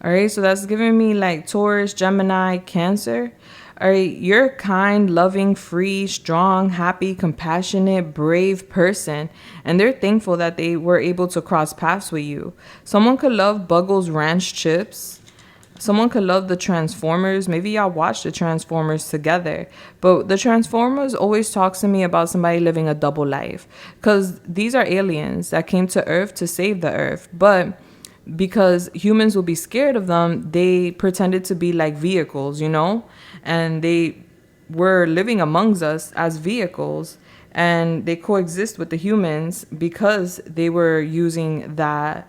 All right, so that's giving me like Taurus, Gemini, Cancer. All right, you're a kind, loving, free, strong, happy, compassionate, brave person, and they're thankful that they were able to cross paths with you. Someone could love Buggles Ranch chips. Someone could love the Transformers. Maybe y'all watch the Transformers together. But the Transformers always talks to me about somebody living a double life. Because these are aliens that came to Earth to save the Earth. But because humans will be scared of them, they pretended to be like vehicles, you know? And they were living amongst us as vehicles. And they coexist with the humans because they were using that...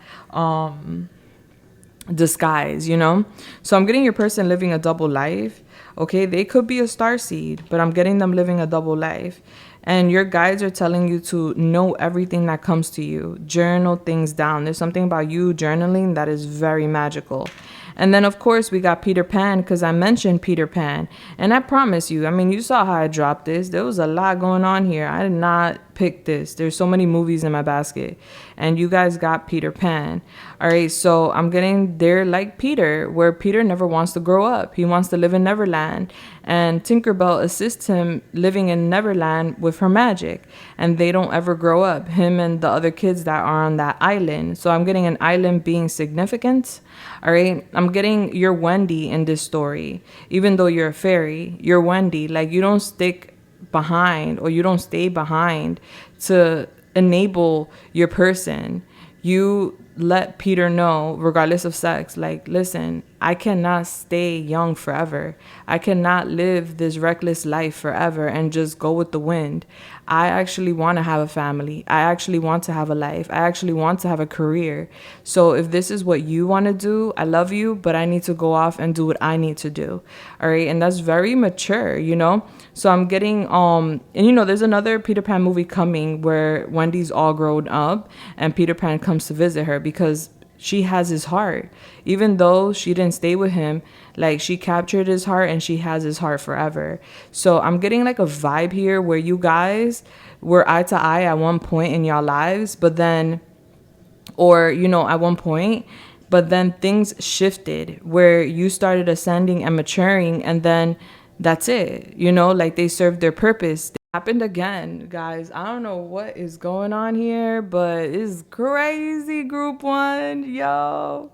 disguise, you know. So I'm getting your person living a double life. Okay, they could be a starseed, but I'm getting them living a double life. And your guides are telling you to know everything that comes to you. Journal things down. There's something about you journaling that is very magical. And then, of course, we got Peter Pan, because I mentioned Peter Pan. And I promise you, I mean, you saw how I dropped this. There was a lot going on here. I did not pick this. There's so many movies in my basket. And you guys got Peter Pan. All right, so I'm getting there like Peter, where Peter never wants to grow up. He wants to live in Neverland. And Tinkerbell assists him living in Neverland with her magic. And they don't ever grow up, him and the other kids that are on that island. So I'm getting an island being significant. All right, I'm getting you're Wendy in this story. Even though you're a fairy, you're Wendy. Like, you don't stick behind, or you don't stay behind to enable your person. You let Peter know, regardless of sex, like, listen, I cannot stay young forever. I cannot live this reckless life forever and just go with the wind. I actually want to have a family. I actually want to have a life. I actually want to have a career. So if this is what you want to do, I love you, but I need to go off and do what I need to do. All right. And that's very mature, you know? So I'm getting, and you know, there's another Peter Pan movie coming where Wendy's all grown up and Peter Pan comes to visit her because she has his heart. Even though she didn't stay with him, like, she captured his heart and she has his heart forever. So I'm getting like a vibe here where you guys were eye to eye at one point in your lives, but then, or, you know, at one point, but then things shifted where you started ascending and maturing, and then that's it, you know, like they served their purpose. It happened again, guys. I don't know what is going on here, but it's crazy, group one, yo.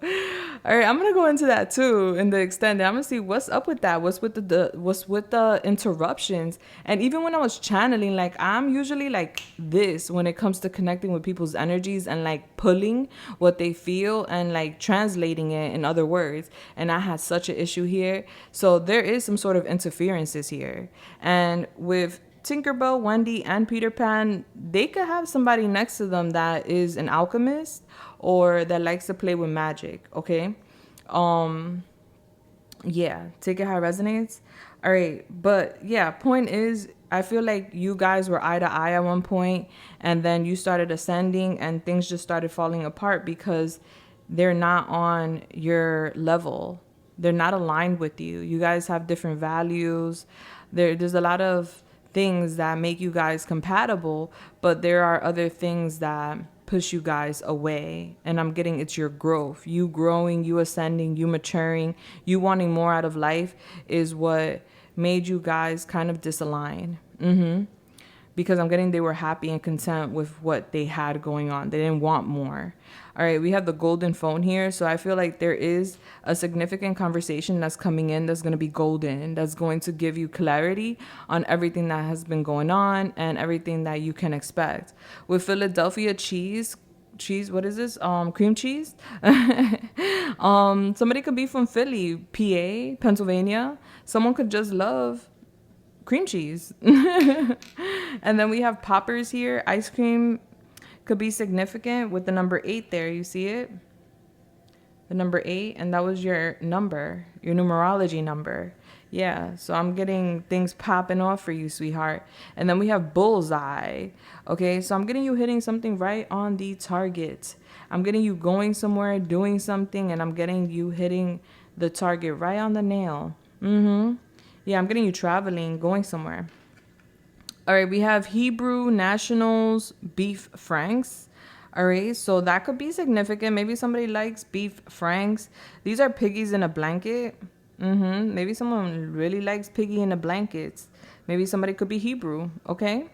All right, I'm gonna go into that too in the extended. I'm gonna see what's up with that. What's with the interruptions? And even when I was channeling, like, I'm usually like this when it comes to connecting with people's energies and like pulling what they feel and like translating it in other words. And I had such an issue here. So there is some sort of interferences here. And with Tinkerbell, Wendy, and Peter Pan, they could have somebody next to them that is an alchemist or that likes to play with magic, okay? Yeah, take it how it resonates. All right, but yeah, point is, I feel like you guys were eye to eye at one point, and then you started ascending and things just started falling apart because they're not on your level. They're not aligned with you. You guys have different values. There's a lot of things that make you guys compatible, but there are other things that push you guys away. And I'm getting it's your growth. You growing, you ascending, you maturing, you wanting more out of life is what made you guys kind of disalign. Because I'm getting they were happy and content with what they had going on. They didn't want more. All right, we have the golden phone here. So I feel like there is a significant conversation that's coming in that's going to be golden, that's going to give you clarity on everything that has been going on and everything that you can expect. With Philadelphia cheese, what is this? Cream cheese? Somebody could be from Philly, PA, Pennsylvania. Someone could just love cream cheese. And then we have poppers here. Ice cream could be significant with the number 8 there. You see it? The number 8, and that was your number, your numerology number. Yeah, so I'm getting things popping off for you, sweetheart. And then we have bullseye. Okay, so I'm getting you hitting something right on the target. I'm getting you going somewhere, doing something, and I'm getting you hitting the target right on the nail. Yeah, I'm getting you traveling, going somewhere. All right, we have Hebrew nationals beef franks. All right, so that could be significant. Maybe somebody likes beef franks. These are piggies in a blanket. Maybe someone really likes piggy in the blankets. Maybe somebody could be Hebrew. Okay,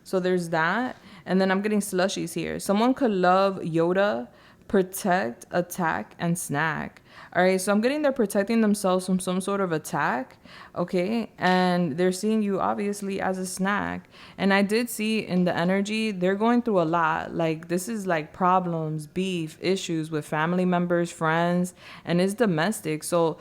so there's that. And then I'm getting slushies here. Someone could love Yoda, protect, attack, and snack. All right, so I'm getting they're protecting themselves from some sort of attack, okay? And they're seeing you obviously as a snack. And I did see in the energy, they're going through a lot. Like, this is like problems, beef, issues with family members, friends, and it's domestic. So,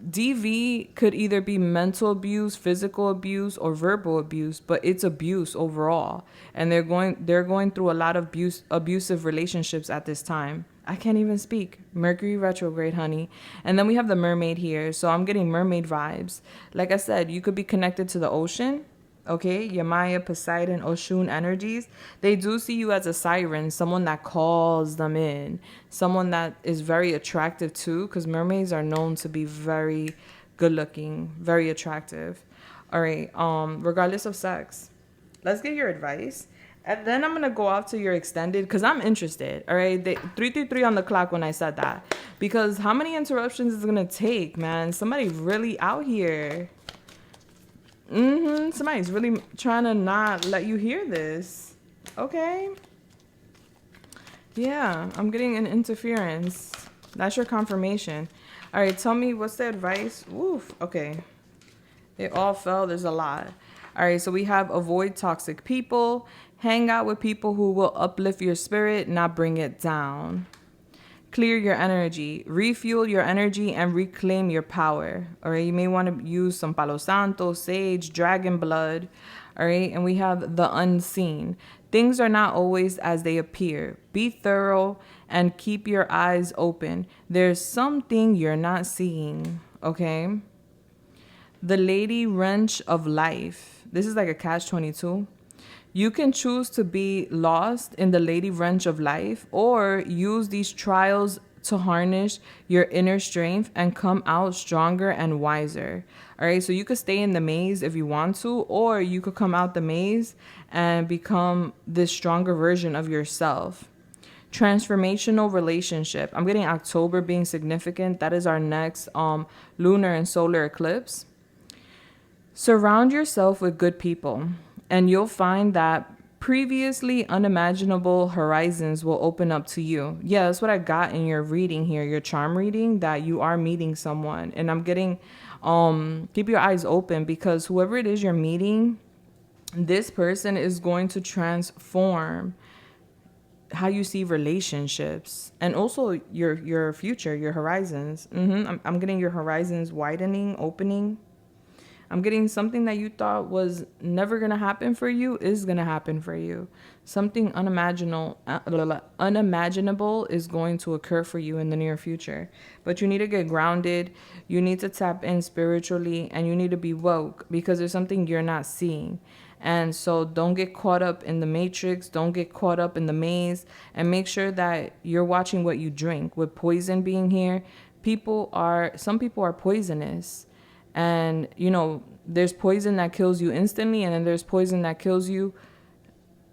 DV could either be mental abuse, physical abuse, or verbal abuse, but it's abuse overall. And they're going through a lot of abusive relationships at this time. I can't even speak. Mercury retrograde, honey. And then we have the mermaid here. So I'm getting mermaid vibes. Like I said, you could be connected to the ocean. Okay, Yamaya, Poseidon, Oshun energies. They do see you as a siren, someone that calls them in, someone that is very attractive too, because mermaids are known to be very good looking, very attractive. All right, regardless of sex. Let's get your advice. And then I'm going to go off to your extended because I'm interested. All right. 333 on the clock when I said that. Because how many interruptions is it going to take, man? Somebody really out here. Somebody's really trying to not let you hear this. Okay. Yeah. I'm getting an interference. That's your confirmation. All right. Tell me what's the advice? Oof. Okay. It all fell. There's a lot. All right. So we have avoid toxic people. Hang out with people who will uplift your spirit, not bring it down. Clear your energy. Refuel your energy and reclaim your power. All right. You may want to use some Palo Santo, sage, dragon blood. All right. And we have the unseen. Things are not always as they appear. Be thorough and keep your eyes open. There's something you're not seeing. Okay. The lady wrench of life. This is like a catch-22. You can choose to be lost in the lady wrench of life or use these trials to harness your inner strength and come out stronger and wiser. All right, so you could stay in the maze if you want to, or you could come out the maze and become this stronger version of yourself. Transformational relationship. I'm getting October being significant. That is our next lunar and solar eclipse. Surround yourself with good people, and you'll find that previously unimaginable horizons will open up to you. Yeah, that's what I got in your reading here, your charm reading, that you are meeting someone. And I'm getting, keep your eyes open, because whoever it is you're meeting, this person is going to transform how you see relationships and also your future, your horizons. I'm getting your horizons widening, opening. I'm getting something that you thought was never going to happen for you is going to happen for you. Something unimaginable is going to occur for you in the near future. But you need to get grounded. You need to tap in spiritually, and you need to be woke, because there's something you're not seeing. And so don't get caught up in the matrix. Don't get caught up in the maze, and make sure that you're watching what you drink. With poison being here, some people are poisonous. And, there's poison that kills you instantly, and then there's poison that kills you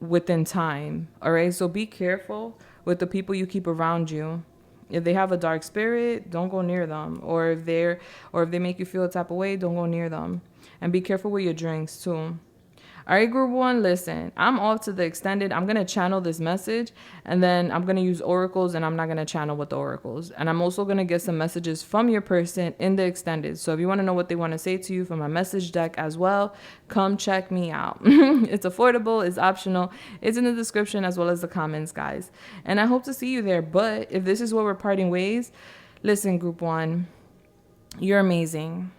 within time. All right. So be careful with the people you keep around you. If they have a dark spirit, don't go near them. Or if they make you feel a type of way, don't go near them. And be careful with your drinks too. All right, group one, listen, I'm off to the extended. I'm going to channel this message, and then I'm going to use oracles, and I'm not going to channel with the oracles. And I'm also going to get some messages from your person in the extended. So if you want to know what they want to say to you from my message deck as well, come check me out. It's affordable. It's optional. It's in the description as well as the comments, guys. And I hope to see you there. But if this is where we're parting ways, listen, group one, you're amazing.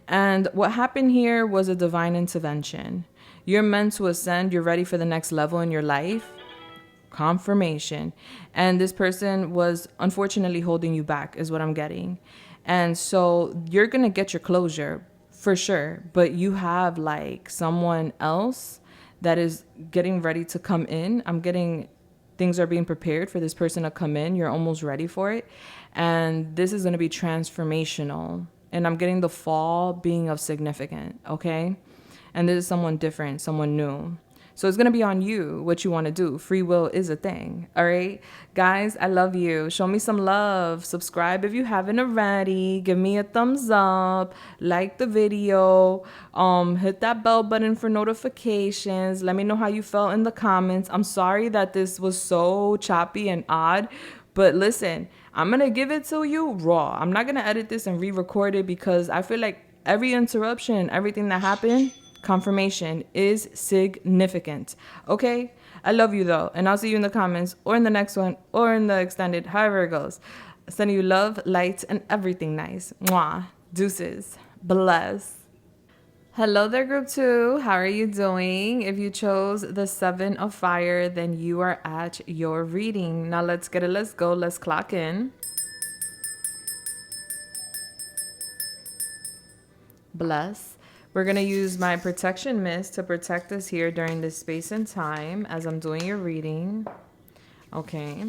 And what happened here was a divine intervention. You're meant to ascend. You're ready for the next level in your life. Confirmation. And this person was unfortunately holding you back is what I'm getting. And so you're going to get your closure for sure. But you have like someone else that is getting ready to come in. I'm getting things are being prepared for this person to come in. You're almost ready for it. And this is going to be transformational. And I'm getting the fall being of significant, okay? And this is someone different, someone new. So it's going to be on you what you want to do. Free will is a thing. All right. Guys, I love you. Show me some love. Subscribe if you haven't already. Give me a thumbs up. Like the video. Hit that bell button for notifications. Let me know how you felt in the comments. I'm sorry that this was so choppy and odd. But listen, I'm going to give it to you raw. I'm not going to edit this and re-record it because I feel like every interruption, everything that happened, confirmation is significant. Okay? I love you though. And I'll see you in the comments or in the next one or in the extended, however it goes. Sending you love, light, and everything nice. Mwah. Deuces. Bless. Hello there, group 2. How are you doing? If you chose the 7 of fire, then you are at your reading. Now let's get it. Let's go. Let's clock in. Bless. We're going to use my protection mist to protect us here during this space and time as I'm doing your reading. Okay.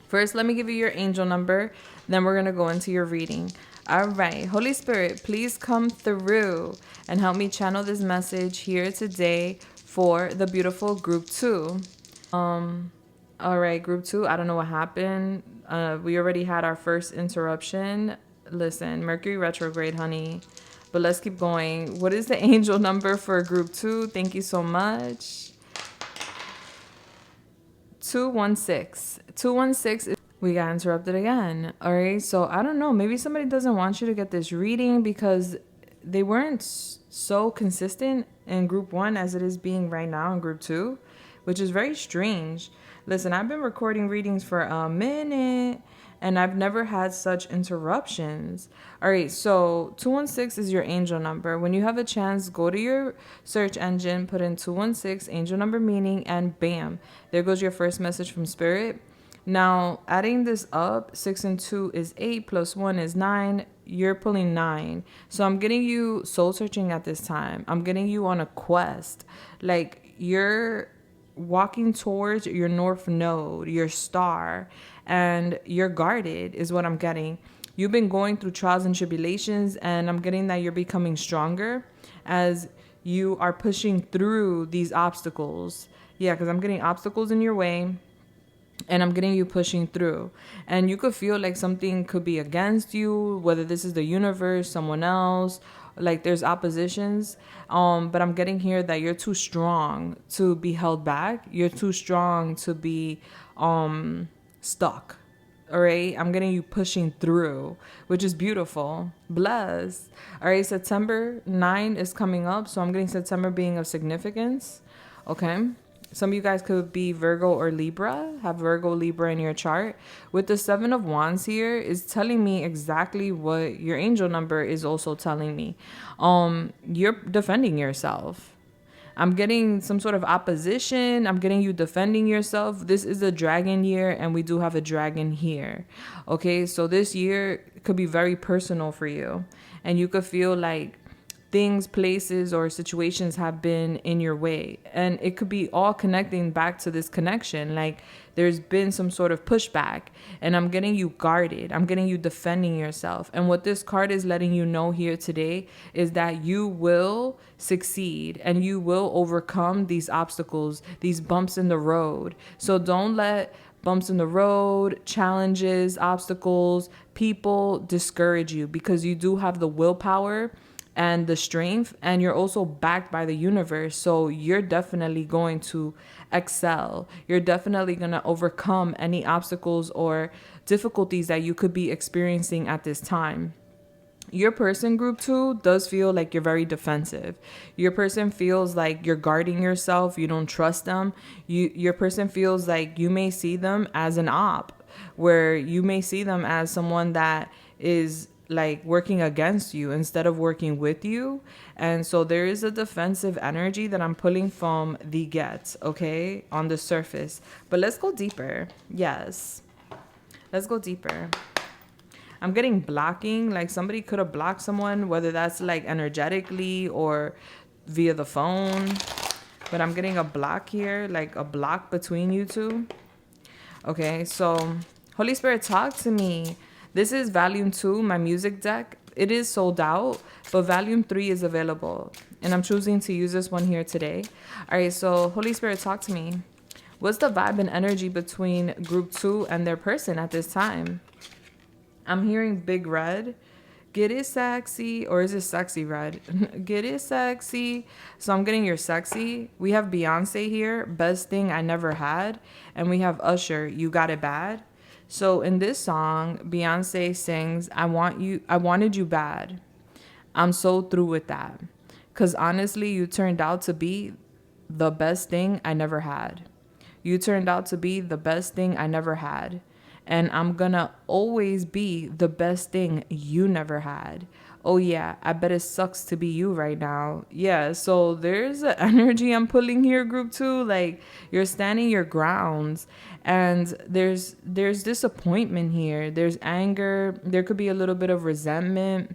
First, let me give you your angel number. Then we're going to go into your reading. All right. Holy Spirit, please come through and help me channel this message here today for the beautiful group 2. All right, group 2. I don't know what happened. We already had our first interruption. Listen, Mercury retrograde, honey. But let's keep going. What is the angel number for group 2? Thank you so much. 216. 216. We got interrupted again. All right. So I don't know. Maybe somebody doesn't want you to get this reading because they weren't so consistent in group 1 as it is being right now in group 2, which is very strange. Listen, I've been recording readings for a minute and I've never had such interruptions. All right, so 216 is your angel number. When you have a chance, go to your search engine, put in 216, angel number meaning, and bam, there goes your first message from Spirit. Now, adding this up, 6 and 2 is 8, plus 1 is 9. You're pulling 9. So I'm getting you soul searching at this time. I'm getting you on a quest. Like, you're walking towards your north node, your star, and you're guarded is what I'm getting. You've been going through trials and tribulations, and I'm getting that you're becoming stronger as you are pushing through these obstacles. Yeah, because I'm getting obstacles in your way. And I'm getting you pushing through. And you could feel like something could be against you, whether this is the universe, someone else, like there's oppositions. But I'm getting here that you're too strong to be held back. You're too strong to be stuck. All right. I'm getting you pushing through, which is beautiful. Bless. All right. September 9 is coming up. So I'm getting September being of significance. Okay. Some of you guys could be Virgo or Libra, have Virgo, Libra in your chart. With the 7 of Wands here is telling me exactly what your angel number is also telling me. You're defending yourself. I'm getting some sort of opposition. I'm getting you defending yourself. This is a dragon year, and we do have a dragon here. Okay, so this year could be very personal for you. And you could feel like things, places, or situations have been in your way. And it could be all connecting back to this connection. Like there's been some sort of pushback, and I'm getting you guarded. I'm getting you defending yourself. And what this card is letting you know here today is that you will succeed and you will overcome these obstacles, these bumps in the road. So don't let bumps in the road, challenges, obstacles, people discourage you, because you do have the willpower and the strength, and you're also backed by the universe. So you're definitely going to excel. You're definitely going to overcome any obstacles or difficulties that you could be experiencing at this time. Your person, group 2, does feel like you're very defensive. Your person feels like you're guarding yourself. You don't trust them. Your person feels like you may see them as an op, where you may see them as someone that is like working against you instead of working with you. And so there is a defensive energy that I'm pulling from the get, okay, on the surface. But let's go deeper. Yes, let's go deeper. I'm getting blocking, like somebody could have blocked someone, whether that's like energetically or via the phone. But I'm getting a block here, like a block between you two. Okay, so Holy Spirit, talk to me. This is volume 2, my music deck. it is sold out, but volume 3 is available. And I'm choosing to use this one here today. All right, so Holy Spirit, talk to me. What's the vibe and energy between group 2 and their person at this time? I'm hearing big red. Get it sexy, or is it sexy red? Get it sexy. So I'm getting your sexy. We have Beyonce here, best thing I never had. And we have Usher, you got it bad. So in this song, Beyonce sings, I wanted you bad. I'm so through with that. Because honestly, you turned out to be the best thing I never had. You turned out to be the best thing I never had. And I'm gonna always be the best thing you never had. Oh yeah, I bet it sucks to be you right now. Yeah, so there's an energy I'm pulling here, group 2. Like, you're standing your grounds, and there's disappointment here. There's anger. There could be a little bit of resentment.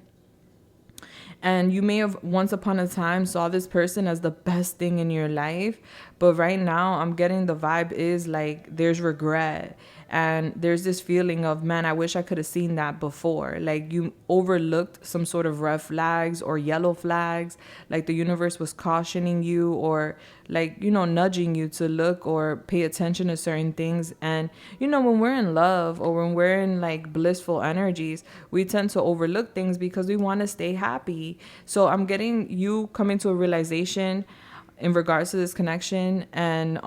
And you may have once upon a time saw this person as the best thing in your life. But right now, I'm getting the vibe is like there's regret. And there's this feeling of, man, I wish I could have seen that before. Like you overlooked some sort of red flags or yellow flags. Like the universe was cautioning you, or like, you know, nudging you to look or pay attention to certain things. And, you know, when we're in love or when we're in like blissful energies, we tend to overlook things because we want to stay happy. So I'm getting you coming to a realization in regards to this connection and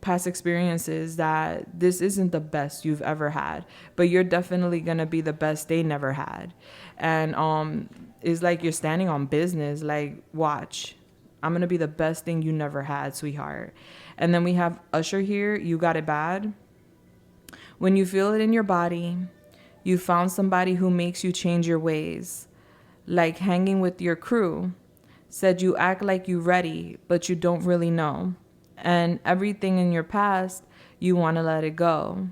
past experiences that this isn't the best you've ever had, but you're definitely gonna be the best they never had. And it's like you're standing on business, like, watch, I'm gonna be the best thing you never had, sweetheart. And then we have Usher here, you got it bad. When you feel it in your body, you found somebody who makes you change your ways, like hanging with your crew. Said you act like you ready, but you don't really know. And everything in your past, you want to let it go.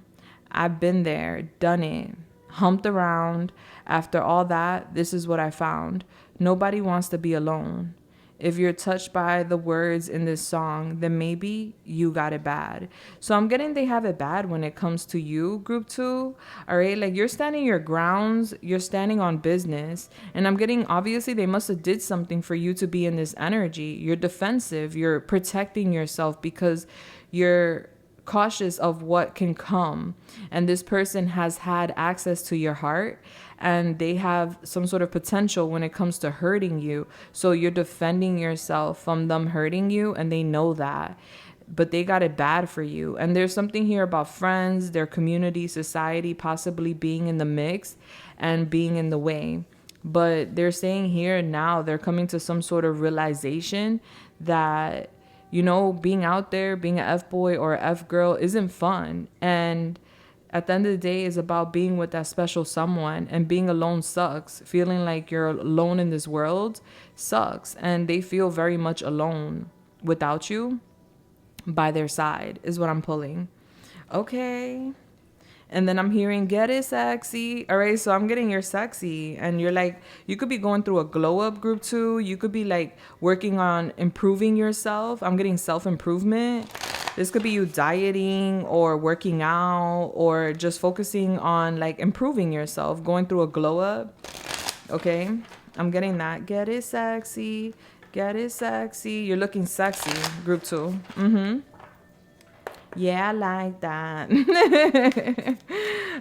I've been there, done it, humped around. After all that, this is what I found. Nobody wants to be alone. If you're touched by the words in this song, then maybe you got it bad. So I'm getting they have it bad when it comes to you, group 2. All right, like you're standing your grounds, you're standing on business. And I'm getting, obviously, they must have did something for you to be in this energy. You're defensive, you're protecting yourself because you're cautious of what can come. And this person has had access to your heart, and they have some sort of potential when it comes to hurting you. So you're defending yourself from them hurting you, and they know that. But they got it bad for you. And there's something here about friends, their community, society, possibly being in the mix and being in the way. But they're saying here now, they're coming to some sort of realization that, you know, being out there, being an F-boy or a F-girl isn't fun. And at the end of the day, it's about being with that special someone, and being alone sucks. Feeling like you're alone in this world sucks. And they feel very much alone without you by their side is what I'm pulling. Okay. And then I'm hearing get it sexy. All right, so I'm getting your sexy. And you're like, you could be going through a glow up, group 2. You could be like working on improving yourself. I'm getting self-improvement. This could be you dieting or working out or just focusing on like improving yourself, going through a glow up. Okay, I'm getting that. Get it sexy. Get it sexy. You're looking sexy, group 2. Yeah, I like that.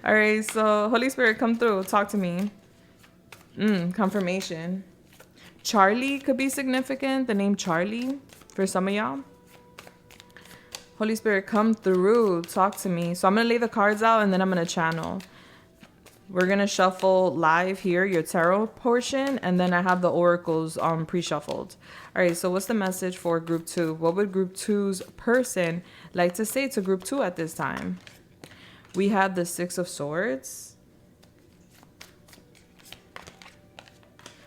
All right, so Holy Spirit, come through. Talk to me. Confirmation. Charlie could be significant. The name Charlie for some of y'all. Holy Spirit, come through. Talk to me. So I'm going to lay the cards out, and then I'm going to channel. We're going to shuffle live here, your tarot portion, and then I have the oracles pre-shuffled. All right, so what's the message for group 2? What would group 2's person like to say to group 2 at this time? We have the 6 of Swords.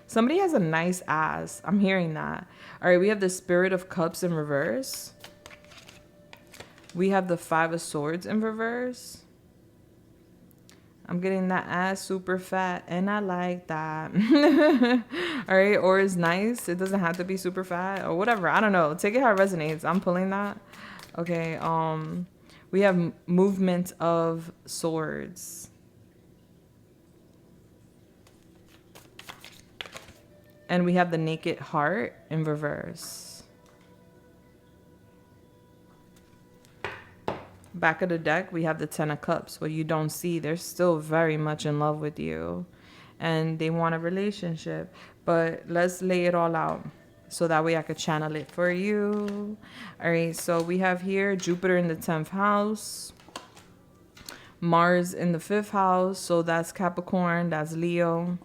Somebody has a nice ass. I'm hearing that. All right, we have the Spirit of Cups in reverse. We have the 5 of Swords in reverse. I'm getting that ass super fat, and I like that. All right, or it's nice. It doesn't have to be super fat or whatever. I don't know. Take it how it resonates. I'm pulling that. Okay, we have movement of swords. And we have the Naked Heart in reverse. Back of the deck, we have the Ten of Cups. What you don't see, they're still very much in love with you. And they want a relationship. But let's lay it all out, so that way I could channel it for you. All right, so we have here Jupiter in the 10th house. Mars in the 5th house. So that's Capricorn, that's Leo.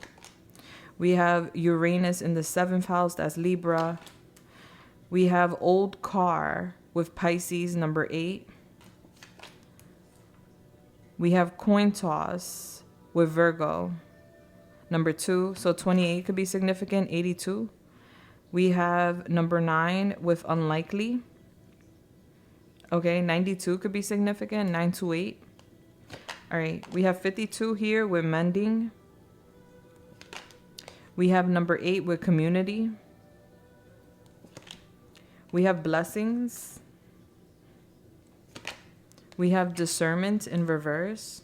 We have Uranus in the 7th house, that's Libra. We have Old Car with Pisces, number 8. We have Coin Toss with Virgo, number 2. So 28 could be significant, 82. We have number 9 with Unlikely. Okay, 92 could be significant, 928. All right, we have 52 here with Mending. We have number 8 with Community. We have Blessings. We have Discernment in reverse.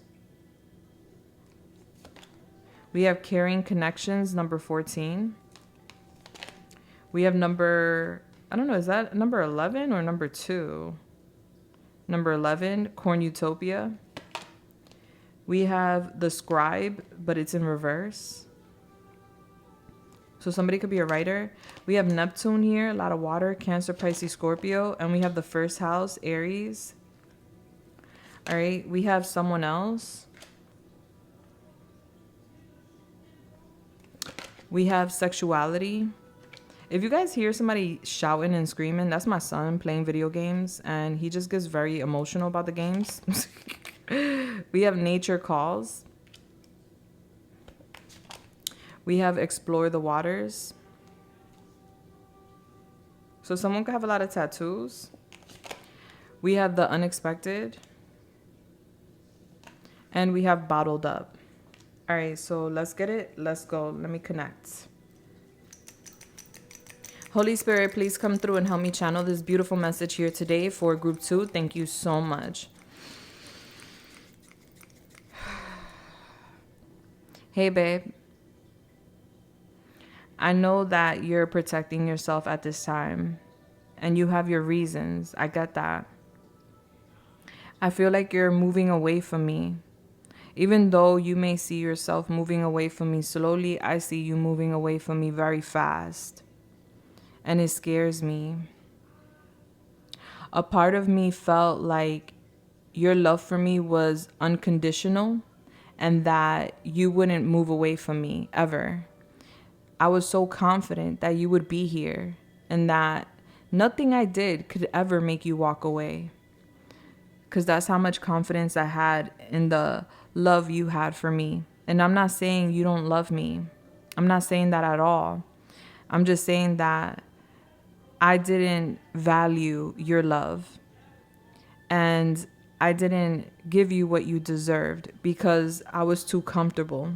We have Caring Connections, number 14. We have number, I don't know, is that number 11 or number 2? Number 11, Corn Utopia. We have The Scribe, but it's in reverse. So somebody could be a writer. We have Neptune here, a lot of water, Cancer, Pisces, Scorpio. And we have the 1st house, Aries. All right, we have someone else. We have Sexuality. If you guys hear somebody shouting and screaming, that's my son playing video games. And he just gets very emotional about the games. We have Nature Calls. We have Explore the Waters. So someone could have a lot of tattoos. We have The Unexpected. And we have Bottled Up. All right, so let's get it. Let's go. Let me connect. Holy Spirit, please come through and help me channel this beautiful message here today for group 2. Thank you so much. Hey, babe. I know that you're protecting yourself at this time, and you have your reasons. I get that. I feel like you're moving away from me. Even though you may see yourself moving away from me slowly, I see you moving away from me very fast. And it scares me. A part of me felt like your love for me was unconditional and that you wouldn't move away from me ever. I was so confident that you would be here and that nothing I did could ever make you walk away. Because that's how much confidence I had in the love you had for me. And I'm not saying you don't love me. I'm not saying that at all. I'm just saying that I didn't value your love. And I didn't give you what you deserved because I was too comfortable.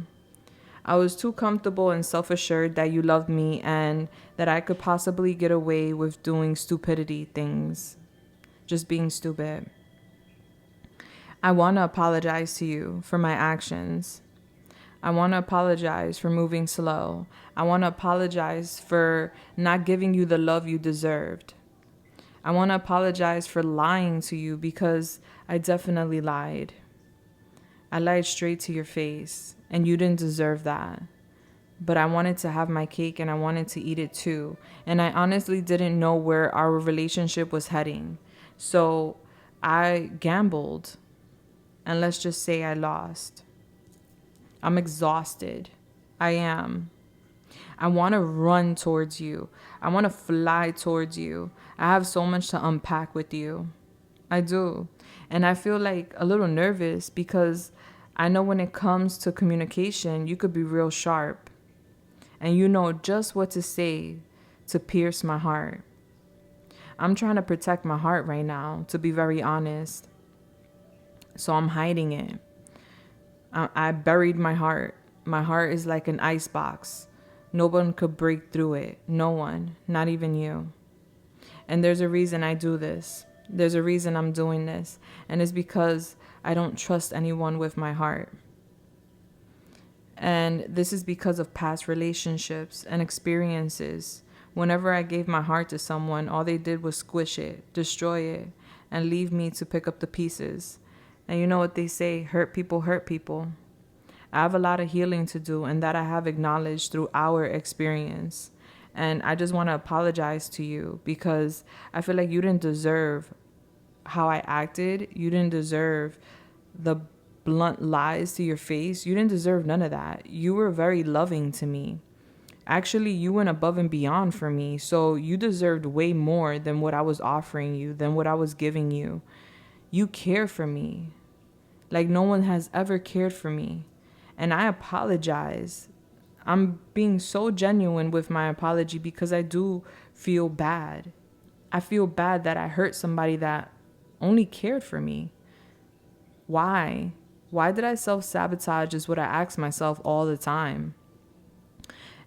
I was too comfortable and self-assured that you loved me and that I could possibly get away with doing stupidity things. Just being stupid. I want to apologize to you for my actions. I want to apologize for moving slow. I want to apologize for not giving you the love you deserved. I want to apologize for lying to you because I definitely lied. I lied straight to your face, and you didn't deserve that. But I wanted to have my cake and I wanted to eat it too. And I honestly didn't know where our relationship was heading. So I gambled. And let's just say I lost. I'm exhausted. I am. I want to run towards you. I want to fly towards you. I have so much to unpack with you. I do. And I feel like a little nervous because I know when it comes to communication, you could be real sharp. And you know just what to say to pierce my heart. I'm trying to protect my heart right now, to be very honest. So I'm hiding it. I buried my heart. My heart is like an ice box. No one could break through it. No one, not even you. And there's a reason I do this. There's a reason I'm doing this. And it's because I don't trust anyone with my heart. And this is because of past relationships and experiences. Whenever I gave my heart to someone, all they did was squish it, destroy it, and leave me to pick up the pieces. And you know what they say, hurt people hurt people. I have a lot of healing to do, and that I have acknowledged through our experience. And I just want to apologize to you because I feel like you didn't deserve how I acted. You didn't deserve the blunt lies to your face. You didn't deserve none of that. You were very loving to me. Actually, you went above and beyond for me. So you deserved way more than what I was offering you, than what I was giving you. You care for me like no one has ever cared for me. And I apologize. I'm being so genuine with my apology because I do feel bad. I feel bad that I hurt somebody that only cared for me. Why? Why did I self-sabotage is what I ask myself all the time.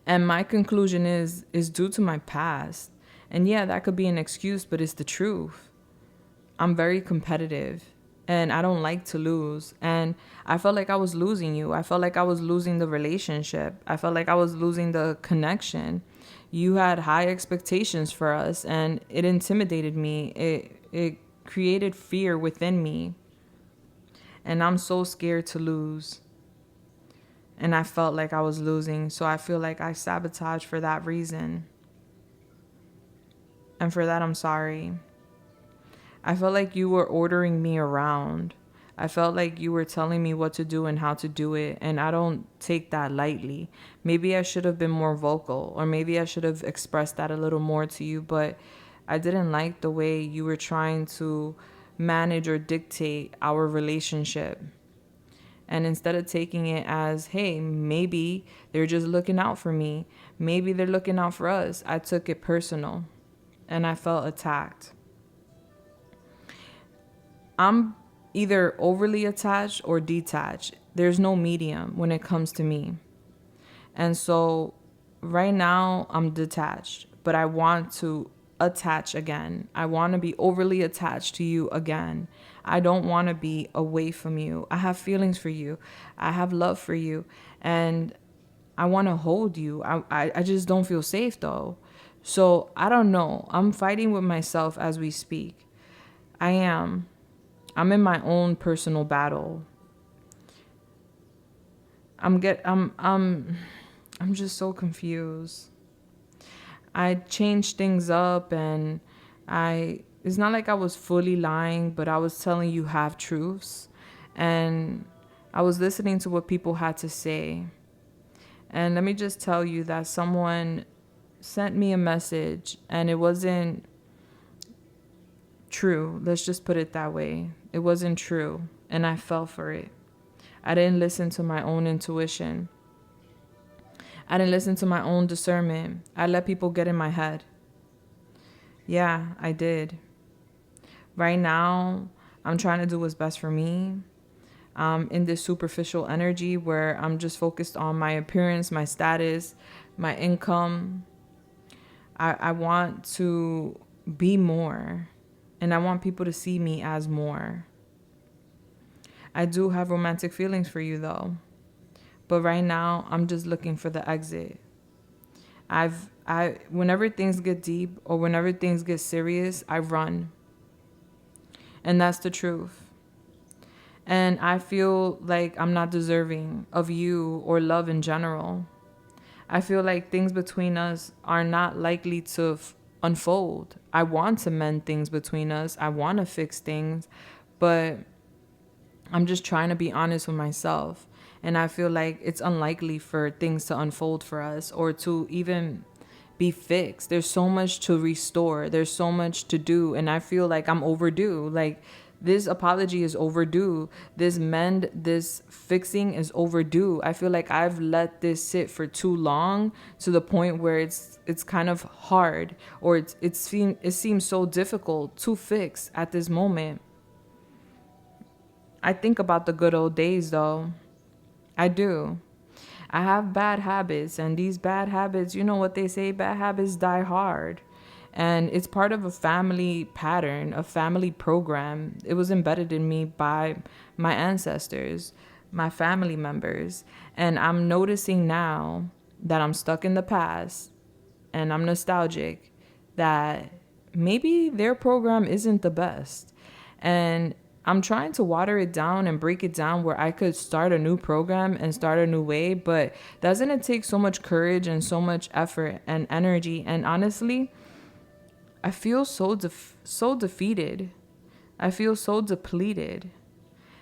And my conclusion is due to my past. And yeah, that could be an excuse, but it's the truth. I'm very competitive and I don't like to lose. And I felt like I was losing you. I felt like I was losing the relationship. I felt like I was losing the connection. You had high expectations for us and it intimidated me. It created fear within me. And I'm so scared to lose. And I felt like I was losing. So I feel like I sabotaged for that reason. And for that, I'm sorry. I felt like you were ordering me around. I felt like you were telling me what to do and how to do it. And I don't take that lightly. Maybe I should have been more vocal. Or maybe I should have expressed that a little more to you. But I didn't like the way you were trying to manage or dictate our relationship. And instead of taking it as, hey, maybe they're just looking out for me. Maybe they're looking out for us. I took it personal and I felt attacked. I'm either overly attached or detached. There's no medium when it comes to me. And so right now I'm detached, but I want to attach again. I want to be overly attached to you again. I don't want to be away from you. I have feelings for you. I have love for you. And I want to hold you. I just don't feel safe though. So I don't know. I'm fighting with myself as we speak. I am. I'm in my own personal battle. I'm just so confused. I changed things up and it's not like I was fully lying, but I was telling you half truths and I was listening to what people had to say. And let me just tell you that someone sent me a message and it wasn't true. Let's just put it that way. It wasn't true and I fell for it. I didn't listen to my own intuition. I didn't listen to my own discernment. I let people get in my head. Yeah, I did. Right now, I'm trying to do what's best for me. In this superficial energy where I'm just focused on my appearance, my status, my income. I want to be more. And I want people to see me as more. I do have romantic feelings for you though. But right now, I'm just looking for the exit. Whenever things get deep or whenever things get serious, I run. And that's the truth. And I feel like I'm not deserving of you or love in general. I feel like things between us are not likely to unfold. I want to mend things between us. I want to fix things. But I'm just trying to be honest with myself. And I feel like it's unlikely for things to unfold for us or to even be fixed. There's so much to restore. There's so much to do. And I feel like I'm overdue. Like this apology is overdue. This fixing is overdue. I feel like I've let this sit for too long to the point where it's kind of hard or it seems so difficult to fix at this moment. I think about the good old days though. I do. I have bad habits and these bad habits, you know what they say, bad habits die hard. And it's part of a family pattern, a family program. It was embedded in me by my ancestors. my family members. And I'm noticing now that I'm stuck in the past and I'm nostalgic that maybe their program isn't the best. And I'm trying to water it down and break it down where I could start a new program and start a new way. But that's going to take so much courage and so much effort and energy. And honestly, I feel so defeated. I feel so depleted.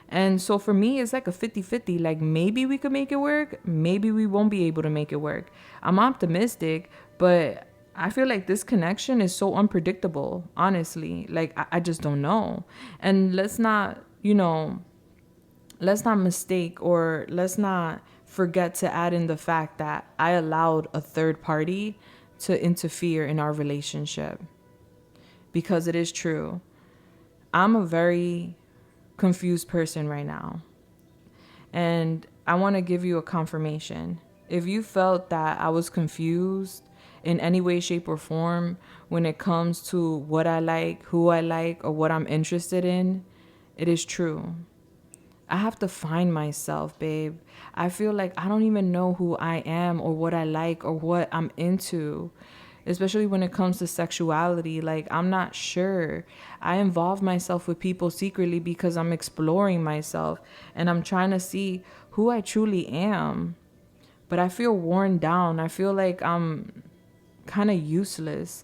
And so for me, it's like a 50-50. Like, maybe we could make it work. Maybe we won't be able to make it work. I'm optimistic, but I feel like this connection is so unpredictable, honestly. Like, I just don't know. And let's not mistake, or let's not forget to add in the fact that I allowed a third party to interfere in our relationship. Because it is true. I'm a very confused person right now. And I want to give you a confirmation. If you felt that I was confused in any way, shape, or form when it comes to what I like, who I like, or what I'm interested in, it is true. I have to find myself, babe. I feel like I don't even know who I am or what I like or what I'm into. Especially when it comes to sexuality, like, I'm not sure. I involve myself with people secretly because I'm exploring myself and I'm trying to see who I truly am. But I feel worn down. I feel like I'm kind of useless.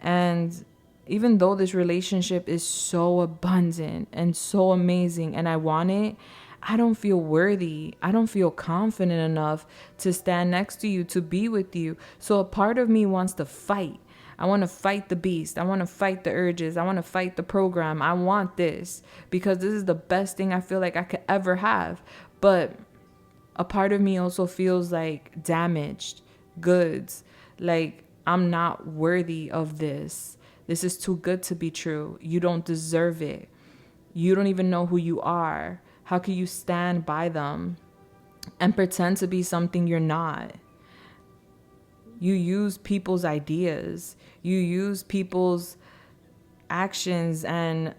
And even though this relationship is so abundant and so amazing and I want it, I don't feel worthy. I don't feel confident enough to stand next to you, to be with you. So a part of me wants to fight. I want to fight the beast. I want to fight the urges. I want to fight the program. I want this because this is the best thing I feel like I could ever have. But a part of me also feels like damaged goods. Like, I'm not worthy of this. This is too good to be true. You don't deserve it. You don't even know who you are. How can you stand by them and pretend to be something you're not? You use people's ideas. You use people's actions and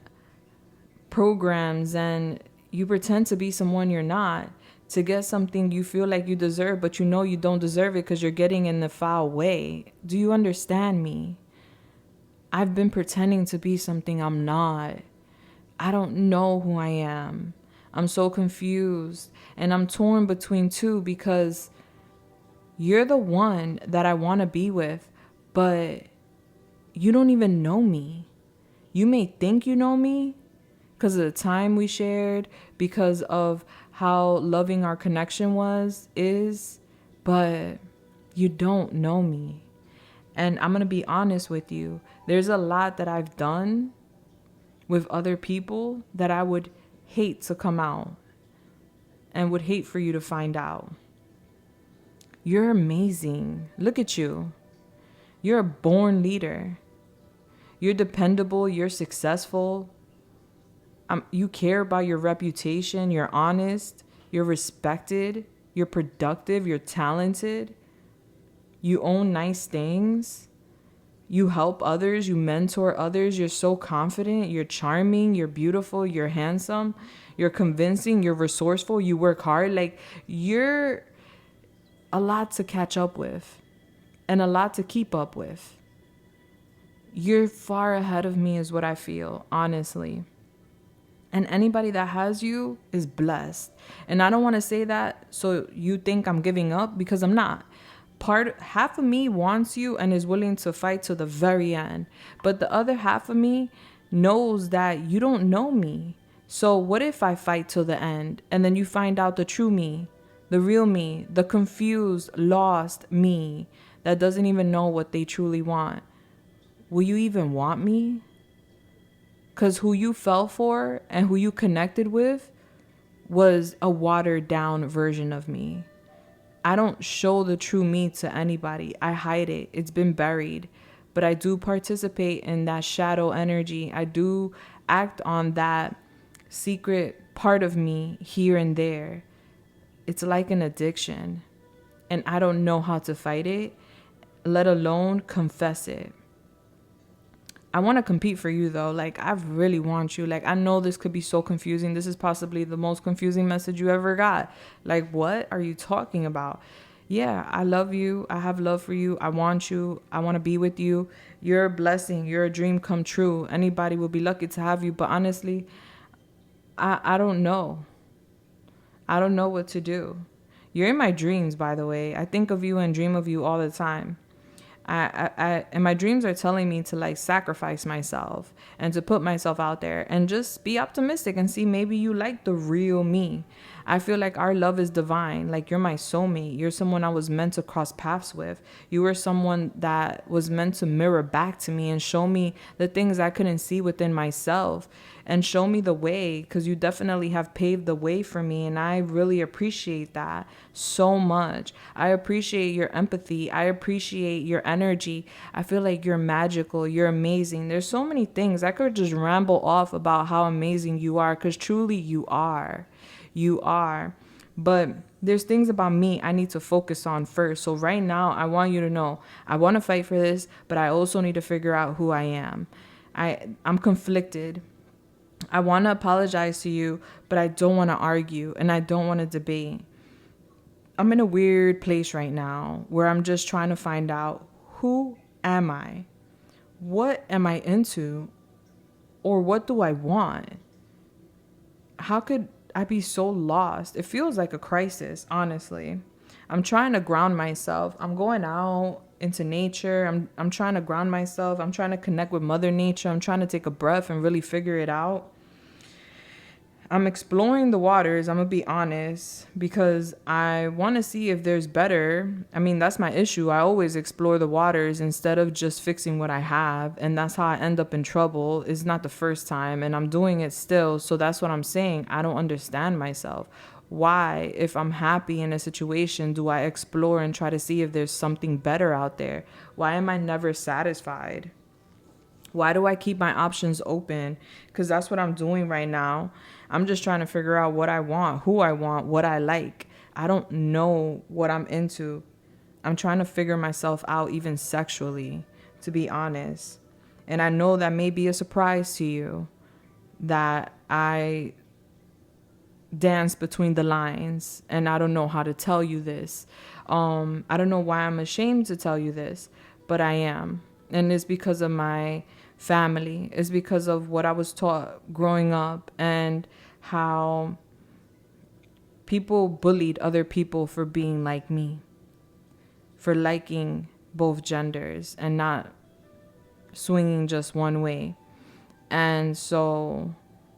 programs, and you pretend to be someone you're not to get something you feel like you deserve, but you know you don't deserve it because you're getting in the foul way. Do you understand me? I've been pretending to be something I'm not. I don't know who I am. I'm so confused and I'm torn between two because you're the one that I want to be with, but you don't even know me. You may think you know me because of the time we shared, because of how loving our connection is, but you don't know me. And I'm going to be honest with you. There's a lot that I've done with other people that I would hate to come out and would hate for you to find out. You're amazing. Look at you. You're a born leader. You're dependable. You're successful. You care about your reputation. You're honest. You're respected. You're productive. You're talented. You own nice things. You help others. You mentor others. You're so confident. You're charming. You're beautiful. You're handsome. You're convincing. You're resourceful. You work hard. Like, you're a lot to catch up with and a lot to keep up with. You're far ahead of me is what I feel, honestly. And anybody that has you is blessed. And I don't want to say that so you think I'm giving up, because I'm not. Half of me wants you and is willing to fight to the very end. But the other half of me knows that you don't know me. So what if I fight till the end and then you find out the true me, the real me, the confused, lost me that doesn't even know what they truly want? Will you even want me? Because who you fell for and who you connected with was a watered down version of me. I don't show the true me to anybody. I hide it. It's been buried. But I do participate in that shadow energy. I do act on that secret part of me here and there. It's like an addiction. And I don't know how to fight it, let alone confess it. I want to compete for you though. Like, I really want you. Like, I know this could be so confusing. This is possibly the most confusing message you ever got. Like, what are you talking about? Yeah, I love you. I have love for you. I want you. I want to be with you. You're a blessing. You're a dream come true. Anybody will be lucky to have you. But honestly, I don't know. I don't know what to do. You're in my dreams, by the way. I think of you and dream of you all the time. And my dreams are telling me to like sacrifice myself and to put myself out there and just be optimistic and see maybe you like the real me. I feel like our love is divine. Like, you're my soulmate. You're someone I was meant to cross paths with. You were someone that was meant to mirror back to me and show me the things I couldn't see within myself and show me the way, because you definitely have paved the way for me. And I really appreciate that so much. I appreciate your empathy. I appreciate your energy. I feel like you're magical. You're amazing. There's so many things. I could just ramble off about how amazing you are, because truly you are. You are. But there's things about me I need to focus on first. So right now, I want you to know I want to fight for this, but I also need to figure out who I am. I'm conflicted. I want to apologize to you, but I don't want to argue and I don't want to debate. I'm in a weird place right now where I'm just trying to find out, who am I? What am I into? Or what do I want? How could I be so lost? It feels like a crisis, honestly. I'm trying to ground myself. I'm going out into nature. I'm trying to ground myself. I'm trying to connect with Mother Nature. I'm trying to take a breath and really figure it out. I'm exploring the waters, I'm going to be honest, because I want to see if there's better. I mean, that's my issue. I always explore the waters instead of just fixing what I have. And that's how I end up in trouble. It's not the first time, and I'm doing it still. So that's what I'm saying. I don't understand myself. Why, if I'm happy in a situation, do I explore and try to see if there's something better out there? Why am I never satisfied? Why do I keep my options open? Because that's what I'm doing right now. I'm just trying to figure out what I want, who I want, what I like. I don't know what I'm into. I'm trying to figure myself out even sexually, to be honest. And I know that may be a surprise to you, that I dance between the lines and I don't know how to tell you this. I don't know why I'm ashamed to tell you this, but I am. And it's because of my family. It's because of what I was taught growing up and how people bullied other people for being like me, for liking both genders and not swinging just one way. And so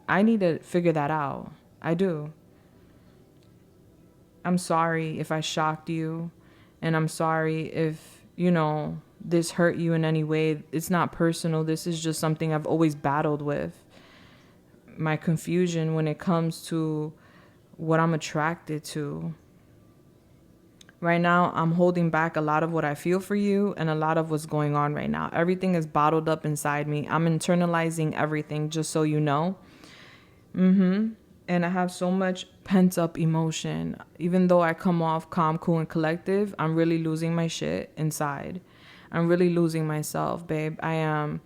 I need to figure that out. I do. I'm sorry if I shocked you, and I'm sorry if, this hurt you in any way. It's not personal. This is just something I've always battled with. My confusion when it comes to what I'm attracted to. Right now, I'm holding back a lot of what I feel for you and a lot of what's going on right now. Everything is bottled up inside me. I'm internalizing everything, just so you know. And I have so much pent up emotion. Even though I come off calm, cool, and collective, I'm really losing my shit inside. I'm really losing myself, babe. I am.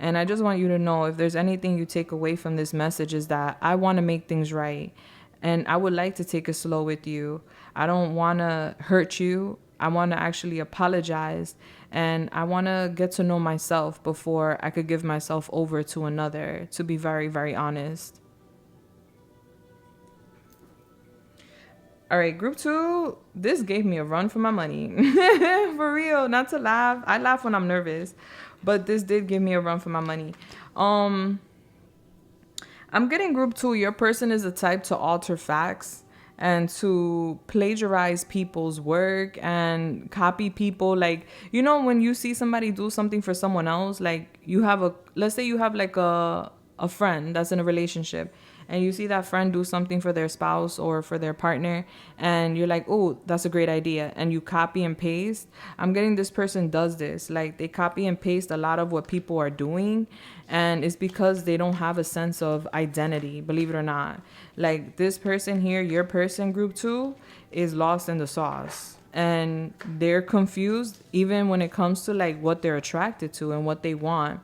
And I just want you to know, if there's anything you take away from this message, is that I want to make things right. And I would like to take it slow with you. I don't want to hurt you. I want to actually apologize. And I want to get to know myself before I could give myself over to another, to be very, very honest. All right, group 2, this gave me a run for my money. For real, not to laugh. I laugh when I'm nervous, but this did give me a run for my money. I'm getting group 2. Your person is the type to alter facts and to plagiarize people's work and copy people. Like, when you see somebody do something for someone else, like let's say you have like a friend that's in a relationship, and you see that friend do something for their spouse or for their partner, and you're like, oh, that's a great idea, and you copy and paste. I'm getting this person does this. Like, they copy and paste a lot of what people are doing, and it's because they don't have a sense of identity, believe it or not. Like, this person here, your person, group 2, is lost in the sauce, and they're confused even when it comes to like what they're attracted to and what they want.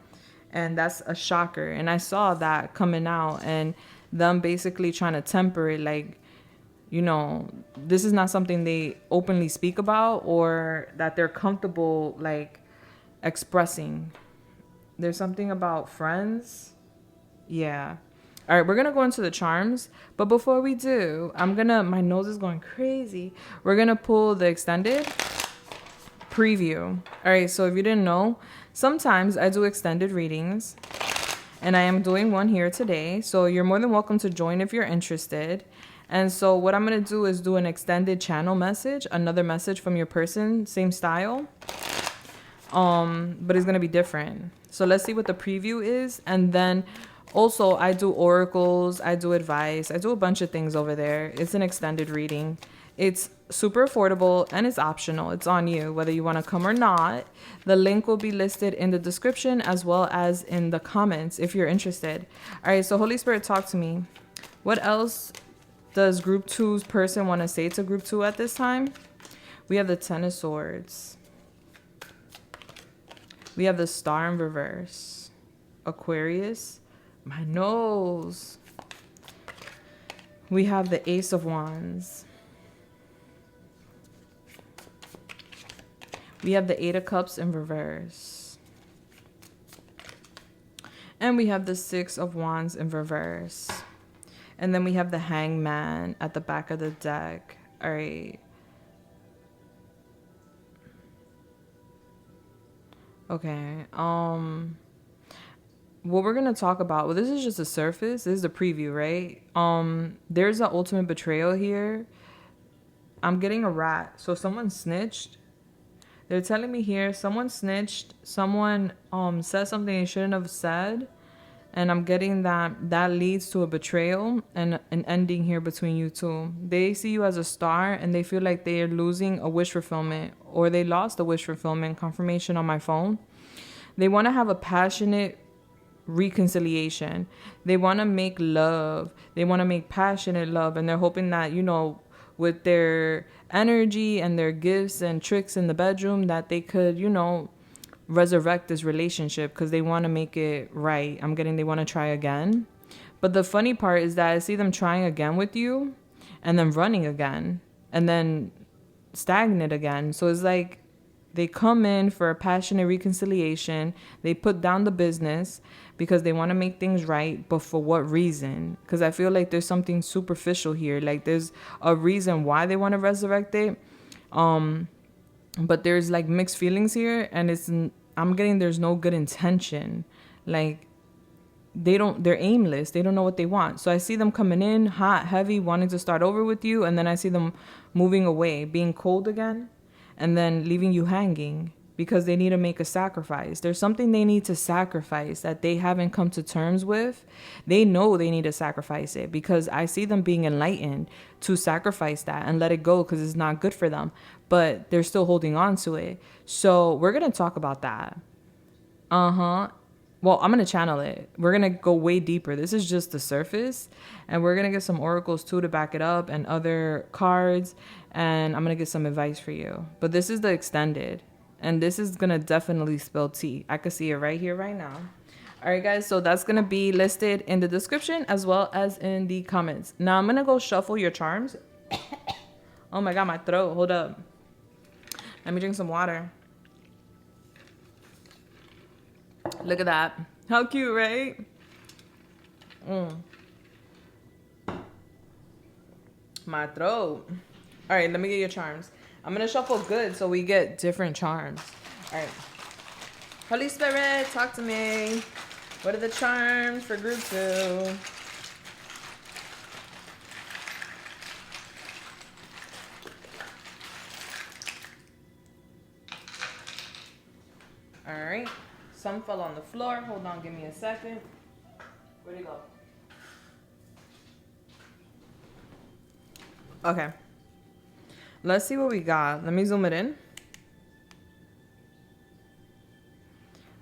And that's a shocker. And I saw that coming out and them basically trying to temper it, like, you know, this is not something they openly speak about or that they're comfortable like expressing. There's something about friends. Yeah. All right, we're going to go into the charms. But before we do, my nose is going crazy. We're going to pull the extended preview. All right, so if you didn't know, sometimes I do extended readings. And I am doing one here today. So you're more than welcome to join if you're interested. And so what I'm going to do is do an extended channel message, another message from your person, same style. But it's going to be different. So let's see what the preview is. And then also I do oracles, I do advice, I do a bunch of things over there. It's an extended reading. It's super affordable and it's optional. It's on you whether you want to come or not. The link will be listed in the description as well as in the comments if you're interested. All right, so Holy Spirit, talk to me. What else does group 2's person want to say to group 2 at this time? We have the Ten of Swords. We have the Star in reverse. Aquarius. My nose. We have the Ace of Wands. We have the Eight of Cups in reverse. And we have the Six of Wands in reverse. And then we have the Hangman at the back of the deck. All right. Okay. What we're going to talk about, well, this is just a surface. This is the preview, right? There's an ultimate betrayal here. I'm getting a rat. So someone snitched. They're telling me here someone snitched. Someone said something they shouldn't have said. And I'm getting that leads to a betrayal and an ending here between you two. They see you as a star and they feel like they are losing a wish fulfillment or they lost a wish fulfillment confirmation on my phone. They want to have a passionate reconciliation. They want to make love. They want to make passionate love. And they're hoping that, you know, with their energy and their gifts and tricks in the bedroom that they could, you know, resurrect this relationship because they want to make it right. I'm getting they want to try again. But the funny part is that I see them trying again with you and then running again and then stagnant again. So it's like they come in for a passionate reconciliation. They put down the business because they want to make things right. But for what reason? Because I feel like there's something superficial here. Like there's a reason why they want to resurrect it. But there's like mixed feelings here. And I'm getting there's no good intention. Like they're aimless. They don't know what they want. So I see them coming in hot, heavy, wanting to start over with you. And then I see them moving away, being cold again. And then leaving you hanging because they need to make a sacrifice. There's something they need to sacrifice that they haven't come to terms with. They know they need to sacrifice it because I see them being enlightened to sacrifice that and let it go because it's not good for them. But they're still holding on to it. So we're going to talk about that. Well, I'm going to channel it. We're going to go way deeper. This is just the surface. And we're going to get some oracles too to back it up and other cards. And I'm going to get some advice for you. But this is the extended. And this is going to definitely spill tea. I can see it right here, right now. All right, guys. So that's going to be listed in the description as well as in the comments. Now I'm going to go shuffle your charms. Oh my God, my throat. Hold up. Let me drink some water. Look at that. How cute, right? My throat. All right, let me get your charms. I'm going to shuffle good so we get different charms. All right. Holy Spirit, talk to me. What are the charms for group 2? All right. Some fell on the floor. Hold on, give me a second. Where'd it go? Okay. Let's see what we got. Let me zoom it in.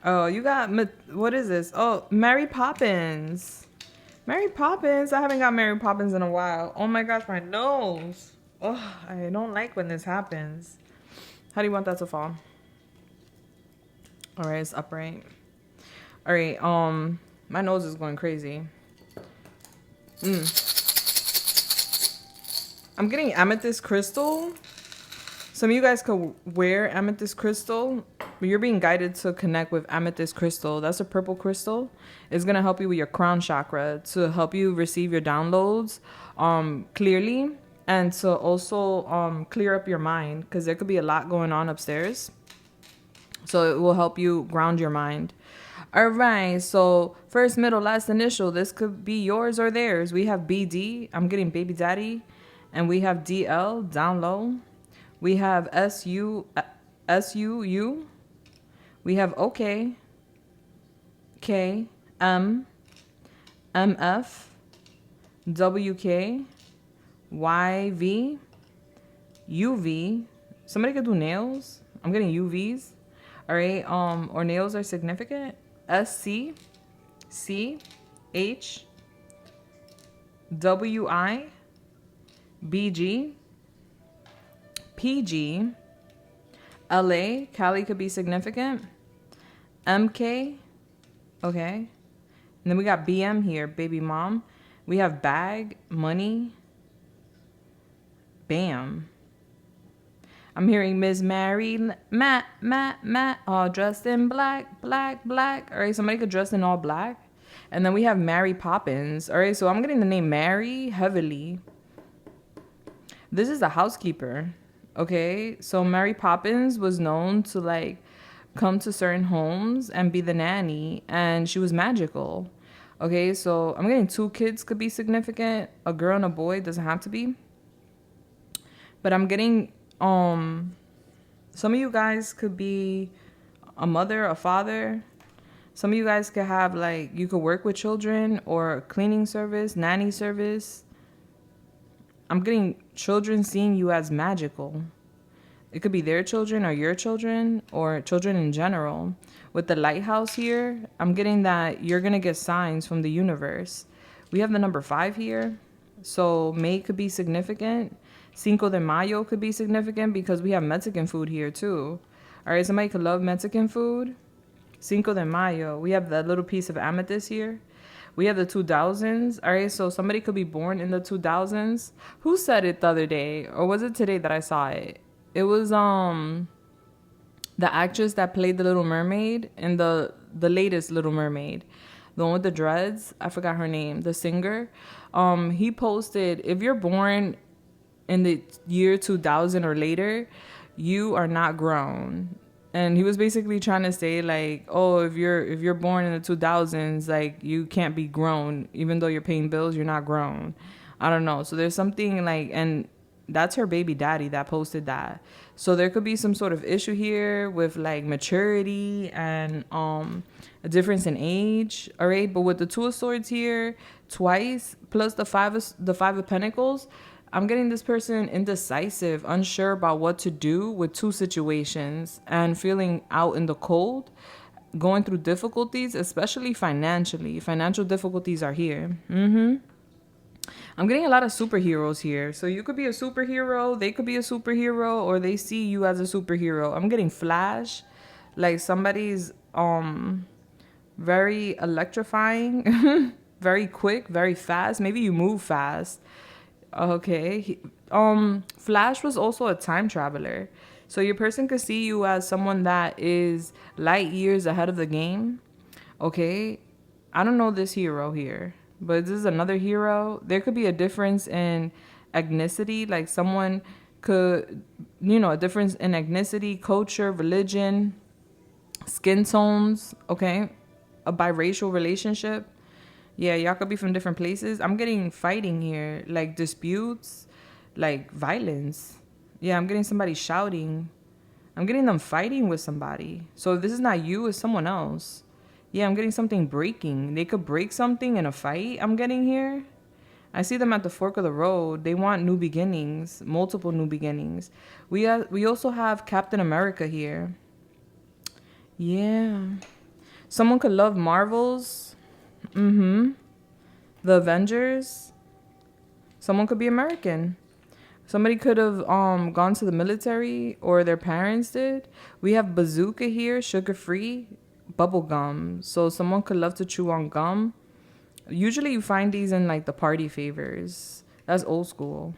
Oh, you got, what is this? Oh, Mary Poppins. Mary Poppins. I haven't got Mary Poppins in a while. Oh my gosh, my nose. Oh, I don't like when this happens. How do you want that to fall? All right, it's upright. All right. My nose is going crazy. I'm getting amethyst crystal. Some of you guys could wear amethyst crystal, but you're being guided to connect with amethyst crystal. That's a purple crystal. It's going to help you with your crown chakra, to help you receive your downloads clearly, and to also clear up your mind, because there could be a lot going on upstairs. So it will help you ground your mind. All right, so first, middle, last initial. This could be yours or theirs. We have BD. I'm getting baby daddy. And we have DL, down low. We have SUU. We have OK, K, M, MF, WK, YV, UV. Somebody could do nails. I'm getting UVs. All right, or nails are significant. SC, C, H, WI, BG, PG, LA, Cali could be significant. MK, okay. And then we got BM here, baby mom. We have bag, money, bam. I'm hearing Miss Mary, Matt, all dressed in black. All right, somebody could dress in all black. And then we have Mary Poppins. All right, so I'm getting the name Mary heavily. This is a housekeeper. Okay, so Mary Poppins was known to like come to certain homes and be the nanny, and she was magical. Okay, so I'm getting 2 kids could be significant. A girl and a boy, doesn't have to be. But I'm getting some of you guys could be a mother, a father. Some of you guys could have like, you could work with children or cleaning service, nanny service. I'm getting children seeing you as magical. It could be their children or your children or children in general. With the lighthouse here, I'm getting that you're going to get signs from the universe. We have the number 5 here. So May could be significant. Cinco de Mayo could be significant because we have Mexican food here too. All right, somebody could love Mexican food. Cinco de Mayo. We have that little piece of amethyst here. We have the 2000s. All right, so somebody could be born in the 2000s. Who said it the other day? Or was it today that I saw it? It was the actress that played the Little Mermaid in the latest Little Mermaid. The one with the dreads. I forgot her name. The singer. He posted, if you're born in the year 2000 or later, you are not grown. And he was basically trying to say like, oh, if you're born in the 2000s, like you can't be grown. Even though you're paying bills, you're not grown. I don't know. So there's something like, and that's her baby daddy that posted that. So there could be some sort of issue here with like maturity and a difference in age. All right. But with the 2 of Swords here twice, plus the 5 of Pentacles, I'm getting this person indecisive, unsure about what to do with 2 situations, and feeling out in the cold, going through difficulties, especially financially. Financial difficulties are here. I'm getting a lot of superheroes here. So you could be a superhero, they could be a superhero, or they see you as a superhero. I'm getting Flash, like somebody's very electrifying, very quick, very fast. Maybe you move fast. Okay. Flash was also a time traveler. So your person could see you as someone that is light years ahead of the game. Okay. I don't know this hero here, but this is another hero. There could be a difference in ethnicity. Like someone could, a difference in ethnicity, culture, religion, skin tones. Okay. A biracial relationship. Yeah, y'all could be from different places. I'm getting fighting here, like disputes, like violence. Yeah, I'm getting somebody shouting. I'm getting them fighting with somebody. So if this is not you, it's someone else. Yeah, I'm getting something breaking. They could break something in a fight I'm getting here. I see them at the fork of the road. They want new beginnings, multiple new beginnings. We also have Captain America here. Yeah. Someone could love Marvels. The Avengers. Someone could be American. Somebody could have gone to the military, or their parents did. We have Bazooka here, sugar free, bubble gum. So someone could love to chew on gum. Usually you find these in like the party favors. That's old school.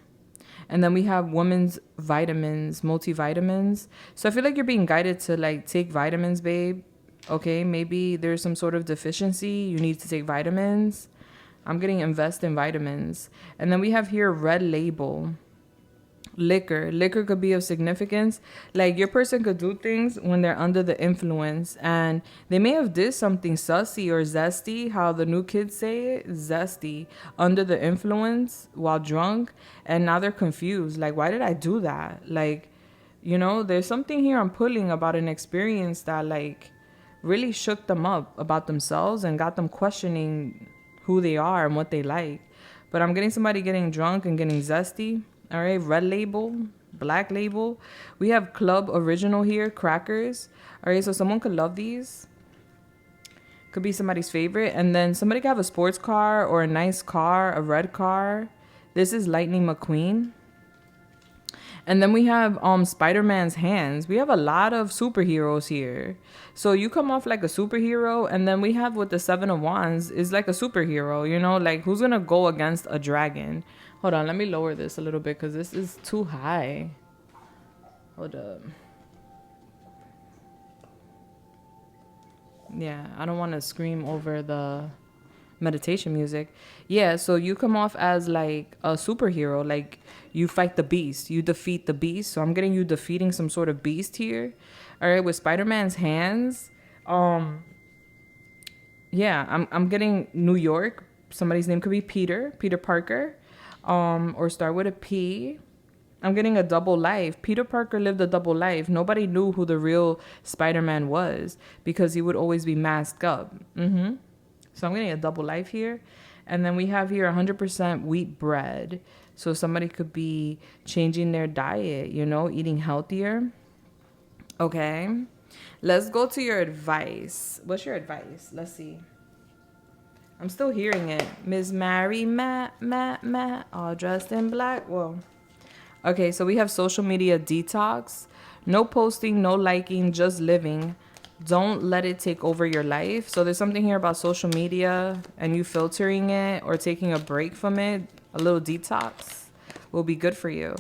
And then we have women's vitamins, multivitamins. So I feel like you're being guided to like take vitamins, babe. Okay, maybe there's some sort of deficiency. You need to take vitamins. I'm getting invest in vitamins. And then we have here red label. Liquor could be of significance. Like your person could do things when they're under the influence, and they may have did something sussy or zesty, how the new kids say it, zesty, under the influence while drunk, and now they're confused, like, why did I do that? Like, you know, there's something here I'm pulling about an experience that like really shook them up about themselves and got them questioning who they are and what they like. But I'm getting somebody getting drunk and getting zesty. All right, red label, black label. We have Club Original here, crackers. All right, so someone could love these. Could be somebody's favorite. And then somebody could have a sports car or a nice car, a red car. This is Lightning McQueen. And then we have Spider-Man's hands. We have a lot of superheroes here. So you come off like a superhero, and then we have with the Seven of Wands is like a superhero, you know, like who's gonna go against a dragon? Hold on, let me lower this a little bit because this is too high. Hold up. Yeah, I don't want to scream over the meditation music. Yeah, so you come off as like a superhero, like you fight the beast, you defeat the beast. So I'm getting you defeating some sort of beast here. All right, with Spider-Man's hands. Yeah, I'm getting New York. Somebody's name could be Peter Parker. Or start with a P. I'm getting a double life. Peter Parker lived a double life. Nobody knew who the real Spider-Man was because he would always be masked up. So I'm getting a double life here. And then we have here 100% wheat bread. So somebody could be changing their diet, you know, eating healthier. Okay. Let's go to your advice. What's your advice? Let's see. I'm still hearing it. Miss Mary, Matt, all dressed in black. Whoa. Okay, so we have social media detox. No posting, no liking, just living. Don't let it take over your life. So there's something here about social media and you filtering it or taking a break from it. A little detox will be good for you.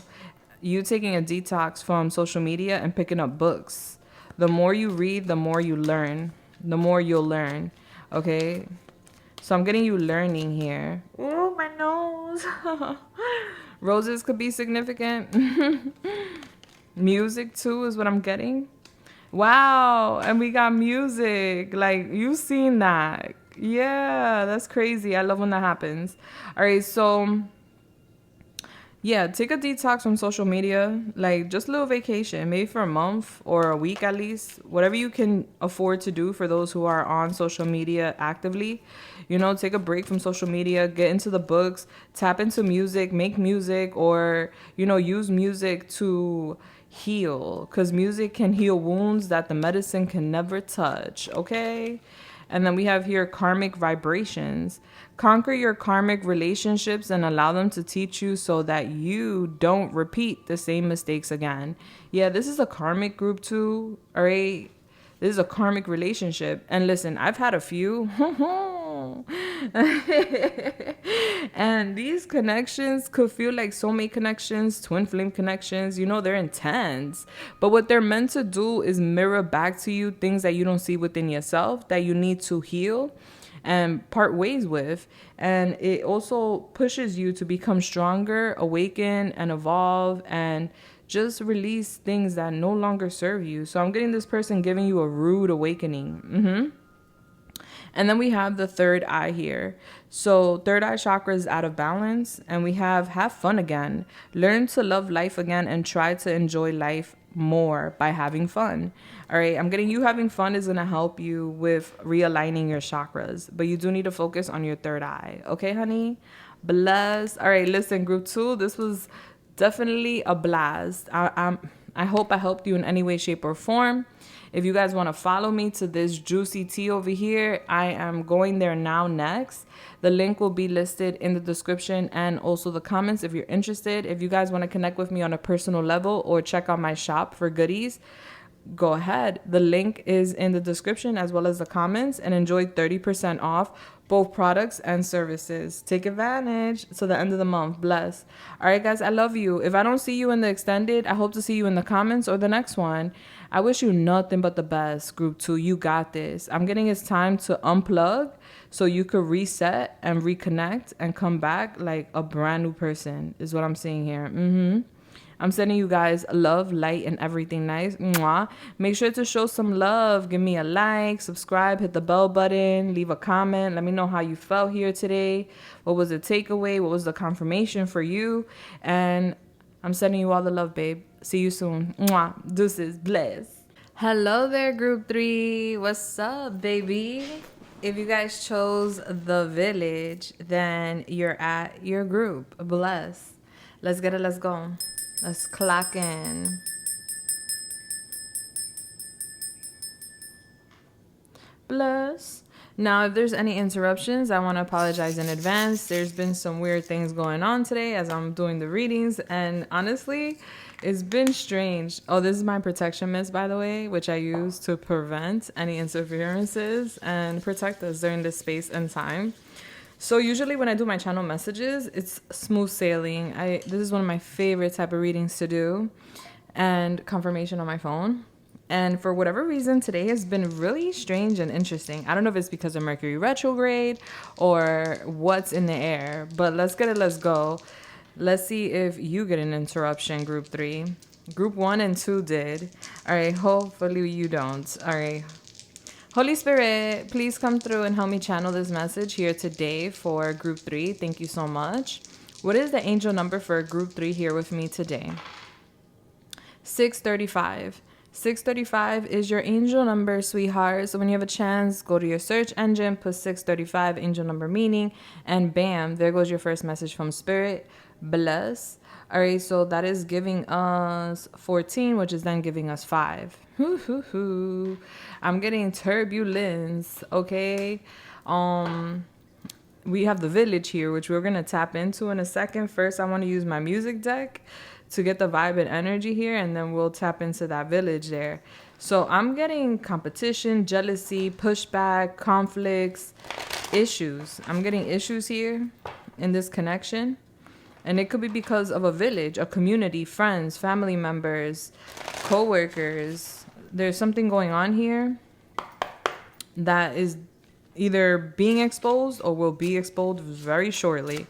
You taking a detox from social media and picking up books. The more you read, the more you learn. The more you'll learn. Okay? So I'm getting you learning here. Oh, my nose. Roses could be significant. Music too is what I'm getting. Wow. And we got music. Like, you've seen that. Yeah, that's crazy. I love when that happens. All right, so yeah, take a detox from social media, like just a little vacation, maybe for a month or a week at least, whatever you can afford to do for those who are on social media actively. You know, take a break from social media, get into the books, tap into music, make music, or, you know, use music to heal, because music can heal wounds that the medicine can never touch, okay? And then we have here karmic vibrations. Conquer your karmic relationships and allow them to teach you so that you don't repeat the same mistakes again. Yeah, this is a karmic group too, all right? This is a karmic relationship. And listen, I've had a few. And these connections could feel like soulmate connections, twin flame connections. You know, they're intense. But what they're meant to do is mirror back to you things that you don't see within yourself that you need to heal and part ways with. And it also pushes you to become stronger, awaken, and evolve, and just release things that no longer serve you. So I'm getting this person giving you a rude awakening. And then we have the third eye here. So third eye chakra is out of balance. And we have fun again. Learn to love life again and try to enjoy life more by having fun. All right, I'm getting you having fun is going to help you with realigning your chakras. But you do need to focus on your third eye. Okay, honey? Bless. All right, listen, group 2, this was definitely a blast. I hope I helped you in any way, shape, or form. If you guys want to follow me to this juicy tea over here, I am going there now next. The link will be listed in the description and also the comments if you're interested. If you guys want to connect with me on a personal level or check out my shop for goodies, go ahead. The link is in the description as well as the comments, and enjoy 30% off both products and services. Take advantage to the end of the month. Bless. All right, guys, I love you. If I don't see you in the extended, I hope to see you in the comments or the next one. I wish you nothing but the best, group 2. You got this. I'm getting it's time to unplug so you could reset and reconnect and come back like a brand new person is what I'm seeing here. I'm sending you guys love, light, and everything nice. Mwah. Make sure to show some love. Give me a like, subscribe, hit the bell button, leave a comment. Let me know how you felt here today. What was the takeaway? What was the confirmation for you? And I'm sending you all the love, babe. See you soon. Mwah. Deuces. Bless. Hello there, group 3. What's up, baby? If you guys chose the village, then you're at your group. Bless. Let's get it. Let's go. Let's clock in. Bless. Now, if there's any interruptions, I want to apologize in advance. There's been some weird things going on today as I'm doing the readings. And honestly, it's been strange. Oh, this is my protection mist, by the way, which I use to prevent any interferences and protect us during this space and time. So usually when I do my channel messages, it's smooth sailing. This is one of my favorite type of readings to do, and confirmation on my phone. And for whatever reason, today has been really strange and interesting. I don't know if it's because of Mercury retrograde or what's in the air, but let's get it. Let's go. Let's see if you get an interruption, group 3. Group 1 and 2 did. All right. Hopefully you don't. All right. Holy Spirit, please come through and help me channel this message here today for group 3. Thank you so much. What is the angel number for group 3 here with me today? 635. 635 is your angel number, sweetheart. So when you have a chance, go to your search engine, put 635 angel number meaning, and bam, there goes your first message from Spirit. Bless. All right, so that is giving us 14, which is then giving us 5. I'm getting turbulence, okay? We have the village here, which we're going to tap into in a second. First, I want to use my music deck to get the vibe and energy here, and then we'll tap into that village there. So I'm getting competition, jealousy, pushback, conflicts, issues. I'm getting issues here in this connection. And it could be because of a village, a community, friends, family members, co-workers. There's something going on here that is either being exposed or will be exposed very shortly.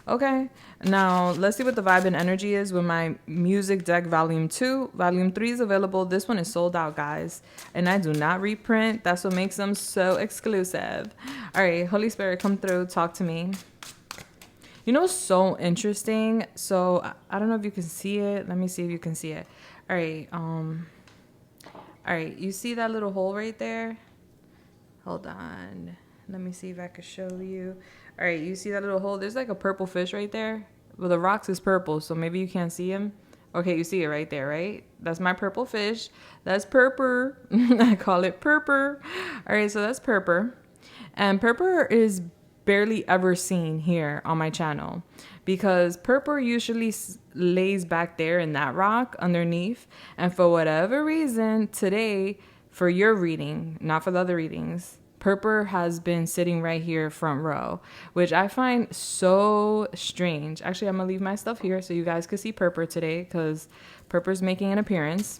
Okay, now let's see what the vibe and energy is with my music deck volume 2. Volume 3 is available. This one is sold out, guys. And I do not reprint. That's what makes them so exclusive. All right, Holy Spirit, come through. Talk to me. You know, so interesting. So I don't know if you can see it. Let me see if you can see it. All right. All right. You see that little hole right there? Hold on. Let me see if I can show you. All right. You see that little hole? There's like a purple fish right there. Well, the rocks is purple, so maybe you can't see him. Okay, you see it right there, right? That's my purple fish. That's purpur. I call it purpur. All right, so that's purpur. And purpur is barely ever seen here on my channel because purple usually lays back there in that rock underneath, and for whatever reason today, for your reading, not for the other readings, purple has been sitting right here front row, which I find so strange. Actually, I'm gonna leave my stuff here so you guys can see purple today because purple's making an appearance.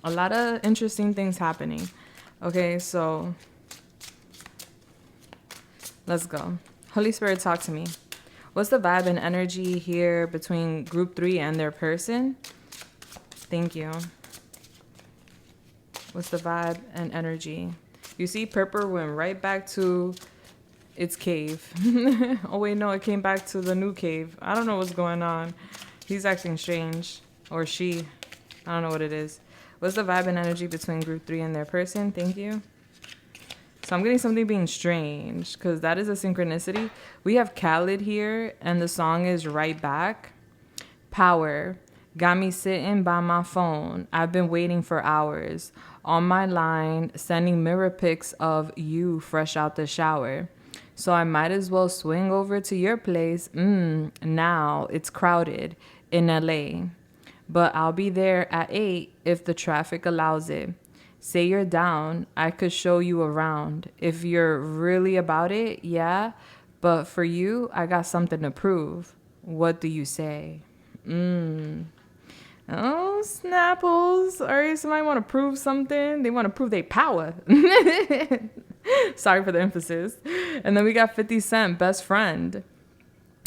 A lot of interesting things happening. Okay, so let's go. Holy Spirit, talk to me. What's the vibe and energy here between group 3 and their person? Thank you. What's the vibe and energy? You see, purple went right back to its cave. Oh, wait, no, it came back to the new cave. I don't know what's going on. He's acting strange. Or she. I don't know what it is. What's the vibe and energy between group 3 and their person? Thank you. So I'm getting something being strange because that is a synchronicity. We have Khaled here and the song is Right Back. Power. Got me sitting by my phone. I've been waiting for hours. On my line, sending mirror pics of you fresh out the shower. So I might as well swing over to your place. Now it's crowded in LA. but I'll be there at 8 if the traffic allows it. Say you're down, I could show you around. If you're really about it, yeah, but for you, I got something to prove. What do you say? Oh, Snapples. All right, somebody want to prove something. They want to prove their power. Sorry for the emphasis. And then we got 50 Cent, best friend.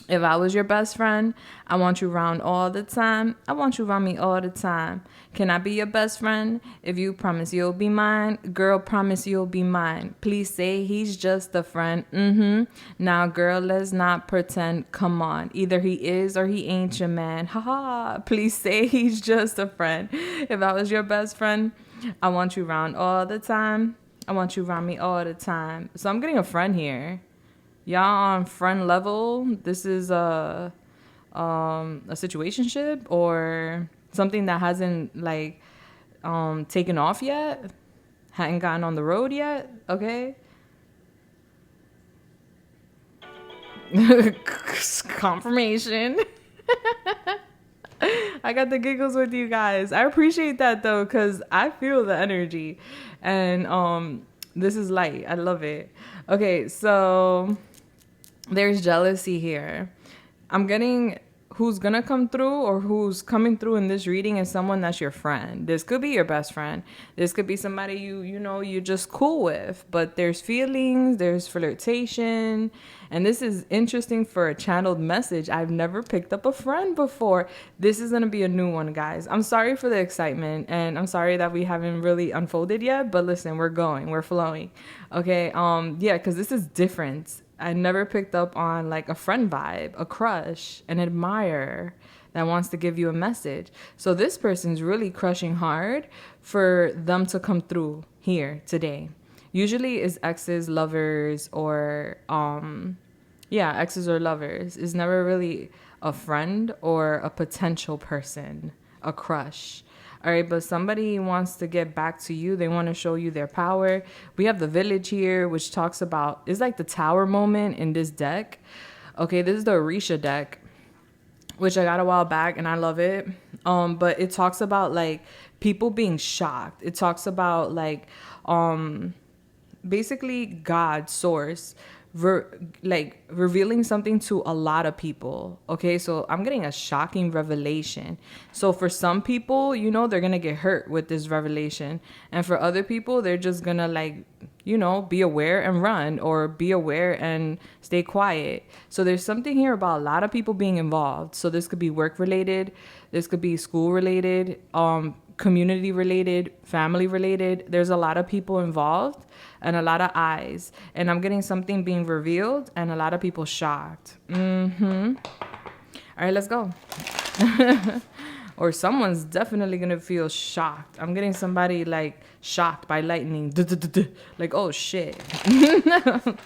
If I was your best friend, I want you around all the time. I want you around me all the time. Can I be your best friend? If you promise you'll be mine, girl, promise you'll be mine. Please say he's just a friend. Now, girl, let's not pretend. Come on. Either he is or he ain't your man. Haha. Please say he's just a friend. If I was your best friend, I want you around all the time. I want you around me all the time. So I'm getting a friend here. Y'all on friend level. This is a situationship or something that hasn't like taken off yet, hadn't gotten on the road yet. Okay. Confirmation. I got the giggles with you guys. I appreciate that though, because I feel the energy, and this is light. I love it. Okay, so there's jealousy here. I'm getting who's gonna come through or who's coming through in this reading is someone that's your friend. This could be your best friend. This could be somebody you know you're just cool with, but there's feelings, there's flirtation, and this is interesting for a channeled message. I've never picked up a friend before. This is gonna be a new one, guys. I'm sorry for the excitement, and I'm sorry that we haven't really unfolded yet, but listen, we're flowing. Okay, yeah, because this is different. I never picked up on like a friend vibe, a crush, an admirer that wants to give you a message. So this person's really crushing hard for them to come through here today. Usually is exes, lovers, or exes or lovers. Is never really a friend or a potential person, a crush. All right, but somebody wants to get back to you. They want to show you their power. We have the Village here, which talks about, it's like the tower moment in this deck. Okay, this is the Orisha deck, which I got a while back, and I love it. But it talks about, like, people being shocked. It talks about, like, basically God, source, revealing something to a lot of people. Okay, so I'm getting a shocking revelation. So for some people, you know, they're gonna get hurt with this revelation, and for other people, they're just gonna, like, you know, be aware and run, or be aware and stay quiet. So there's something here about a lot of people being involved. So this could be work related, this could be school related, community related, family related. There's a lot of people involved and a lot of eyes, and I'm getting something being revealed and a lot of people shocked. All right, let's go. Or someone's definitely gonna feel shocked. I'm getting somebody like shocked by lightning. Like, oh shit.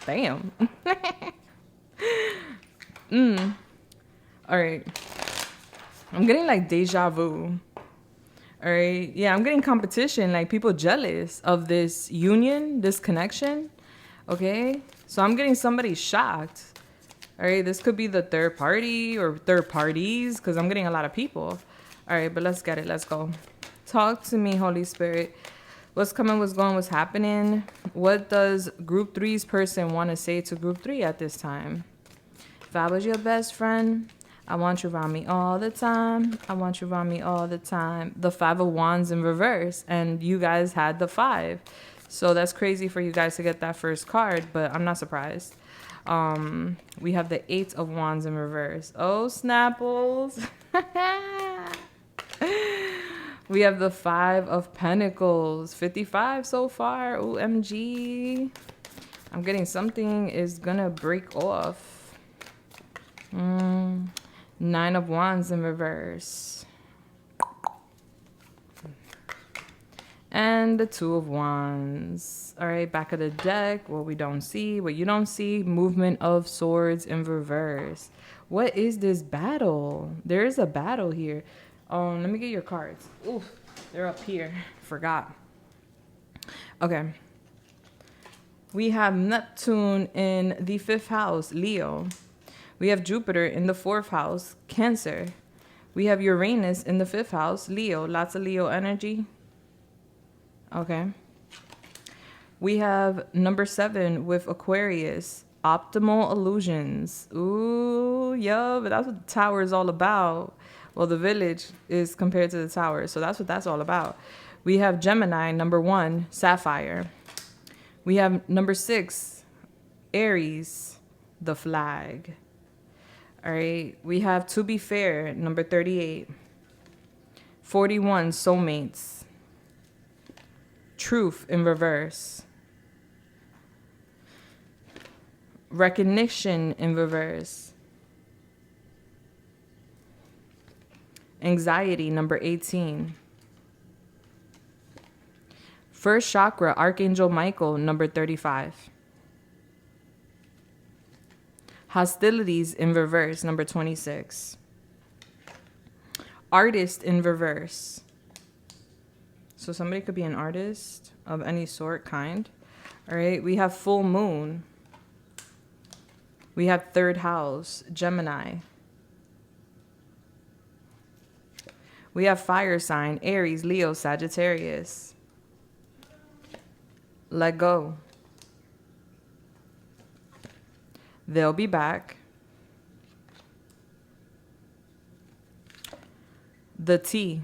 Damn. All right, I'm getting like deja vu. All right. Yeah, I'm getting competition, like people jealous of this union, this connection. Okay. So I'm getting somebody shocked. All right. This could be the third party or third parties, because I'm getting a lot of people. All right. But let's get it. Let's go. Talk to me, Holy Spirit. What's coming, what's going, what's happening? What does group 3's person want to say to group 3 at this time? If I was your best friend, I want you around me all the time. I want you around me all the time. The 5 of Wands in reverse, and you guys had the 5. So that's crazy for you guys to get that first card, but I'm not surprised. We have the 8 of Wands in reverse. Oh, Snapples. We have the 5 of Pentacles. 55 so far. OMG. I'm getting something is gonna break off. 9 of Wands in reverse. And the 2 of Wands. All right, back of the deck. What we don't see, what you don't see. Movement of Swords in reverse. What is this battle? There is a battle here. Let me get your cards. Ooh, they're up here. Forgot. Okay. We have Neptune in the 5th house, Leo. We have Jupiter in the 4th house, Cancer. We have Uranus in the 5th house, Leo, lots of Leo energy. Okay. We have number 7 with Aquarius, optimal illusions. Ooh, yeah, but that's what the tower is all about. Well, the village is compared to the tower, so that's what that's all about. We have Gemini, number 1, Sapphire. We have number 6, Aries, the flag. All right, we have To Be Fair, number 38. 41, Soulmates. Truth in reverse. Recognition in reverse. Anxiety, number 18. First chakra, Archangel Michael, number 35. Hostilities in reverse, number 26. Artist in reverse. So somebody could be an artist of any sort, kind. All right, we have full moon. We have 3rd house, Gemini. We have fire sign, Aries, Leo, Sagittarius. Let go. They'll be back. The T.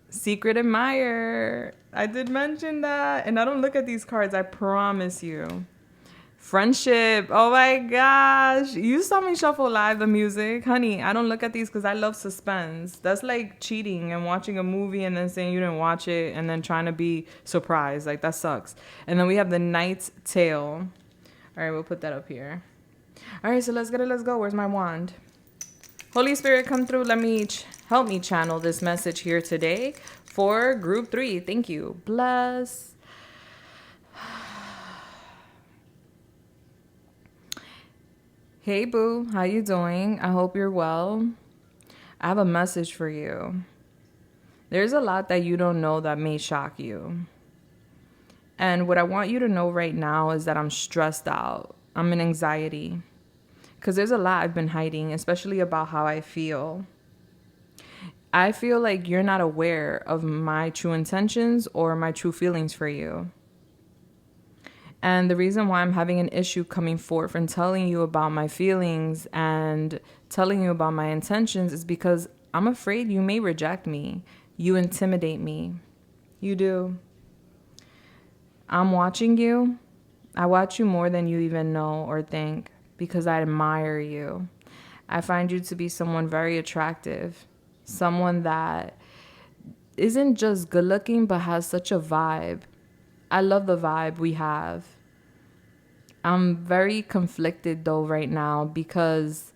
Secret admirer. I did mention that. And I don't look at these cards, I promise you. Friendship. Oh my gosh. You saw me shuffle live the music. Honey, I don't look at these because I love suspense. That's like cheating and watching a movie and then saying you didn't watch it and then trying to be surprised. Like, that sucks. And then we have the Knight's Tale. All right, we'll put that up here. All right, so let's get it. Let's go. Where's my wand? Holy Spirit, come through. Let me help me channel this message here today for group 3. Thank you. Bless. Hey, boo. How you doing? I hope you're well. I have a message for you. There's a lot that you don't know that may shock you. And what I want you to know right now is that I'm stressed out. I'm in anxiety. Because there's a lot I've been hiding, especially about how I feel. I feel like you're not aware of my true intentions or my true feelings for you. And the reason why I'm having an issue coming forth and telling you about my feelings and telling you about my intentions is because I'm afraid you may reject me. You intimidate me. You do. I'm watching you. I watch you more than you even know or think because I admire you. I find you to be someone very attractive. Someone that isn't just good looking but has such a vibe. I love the vibe we have. I'm very conflicted though right now because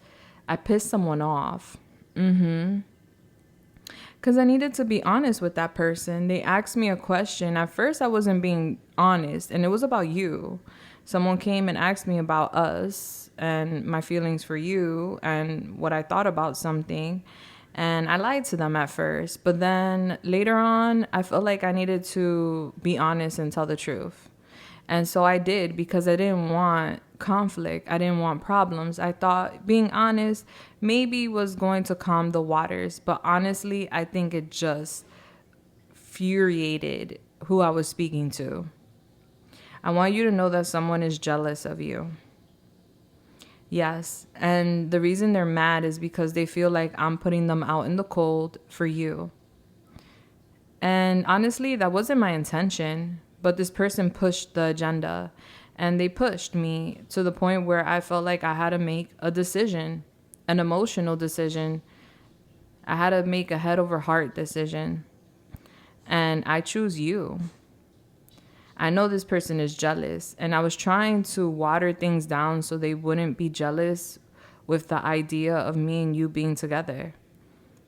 I pissed someone off. Because I needed to be honest with that person. They asked me a question. At first I wasn't being honest and it was about you. Someone came and asked me about us and my feelings for you and what I thought about something. And I lied to them at first. But then later on, I felt like I needed to be honest and tell the truth. And so I did because I didn't want conflict. I didn't want problems. I thought being honest maybe was going to calm the waters. But honestly, I think it just infuriated who I was speaking to. I want you to know that someone is jealous of you. Yes, and the reason they're mad is because they feel like I'm putting them out in the cold for you. And honestly, that wasn't my intention, but this person pushed the agenda, and they pushed me to the point where I felt like I had to make a decision, an emotional decision. I had to make a head over heart decision, and I choose you. I know this person is jealous, and I was trying to water things down so they wouldn't be jealous with the idea of me and you being together.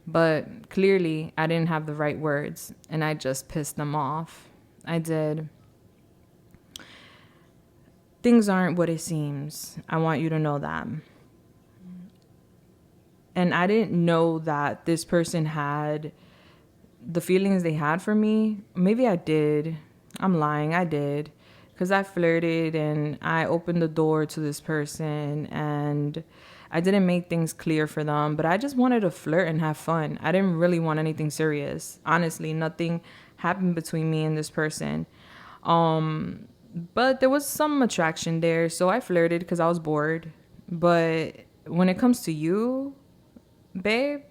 But clearly, I didn't have the right words, and I just pissed them off. I did. Things aren't what it seems. I want you to know that. And I didn't know that this person had the feelings they had for me. Maybe I did. I'm lying. I did. because I flirted and I opened the door to this person and I didn't make things clear for them, but I just wanted to flirt and have fun. I didn't really want anything serious. Honestly, nothing happened between me and this person. But there was some attraction there, so I flirted because I was bored. But when it comes to you, babe,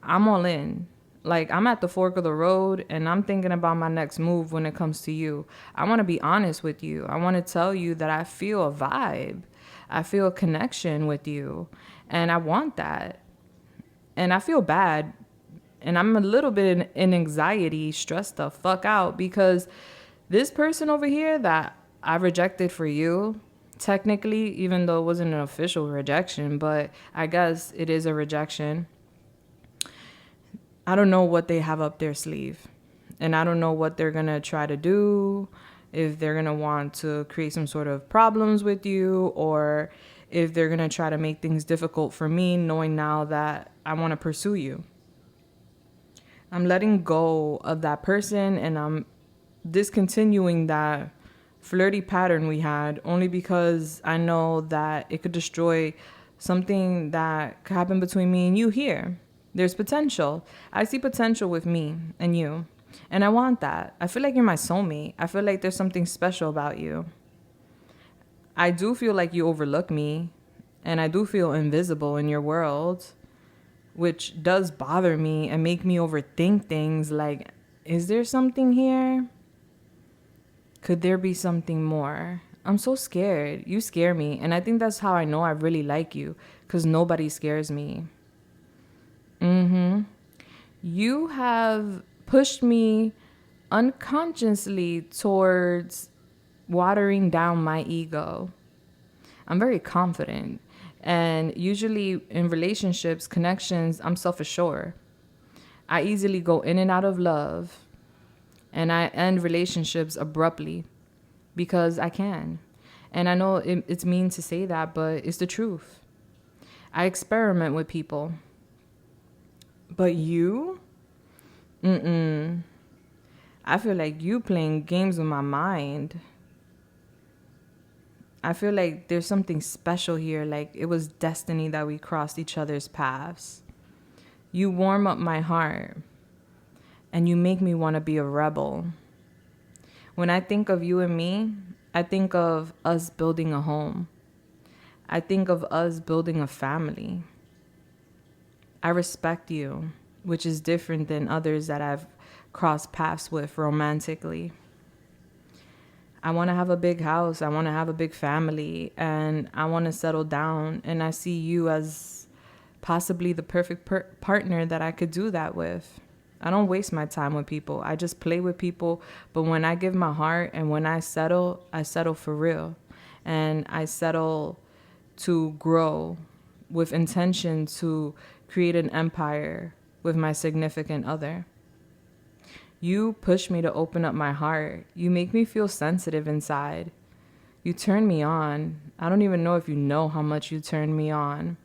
I'm all in. Like, I'm at the fork of the road and I'm thinking about my next move when it comes to you. I want to be honest with you. I want to tell you that I feel a vibe. I feel a connection with you. And I want that. And I feel bad. And I'm a little bit in anxiety, stressed the fuck out because this person over here that I rejected for you, technically, even though it wasn't an official rejection, but I guess it is a rejection. I don't know what they have up their sleeve. And I don't know what they're going to try to do, if they're going to want to create some sort of problems with you, or if they're going to try to make things difficult for me, knowing now that I want to pursue you. I'm letting go of that person and I'm discontinuing that flirty pattern we had only because I know that it could destroy something that could happen between me and you here. There's potential. I see potential with me and you. And I want that. I feel like you're my soulmate. I feel like there's something special about you. I do feel like you overlook me. And I do feel invisible in your world, which does bother me and make me overthink things like, is there something here? Could there be something more? I'm so scared. You scare me. And I think that's how I know I really like you, because nobody scares me. You have pushed me unconsciously towards watering down my ego. I'm very confident. And usually in relationships, connections, I'm self-assured. I easily go in and out of love. And I end relationships abruptly because I can. And I know it's mean to say that, but it's the truth. I experiment with people. But you? I feel like you playing games with my mind. I feel like there's something special here, like it was destiny that we crossed each other's paths. You warm up my heart, and you make me want to be a rebel. When I think of you and me, I think of us building a home. I think of us building a family. I respect you, which is different than others that I've crossed paths with romantically. I want to have a big house. I want to have a big family, and I want to settle down. And I see you as possibly the perfect partner that I could do that with. I don't waste my time with people. I just play with people. But when I give my heart and when I settle for real. And I settle to grow with intention to create an empire with my significant other. You push me to open up my heart. You make me feel sensitive inside. You turn me on. I don't even know if you know how much you turn me on.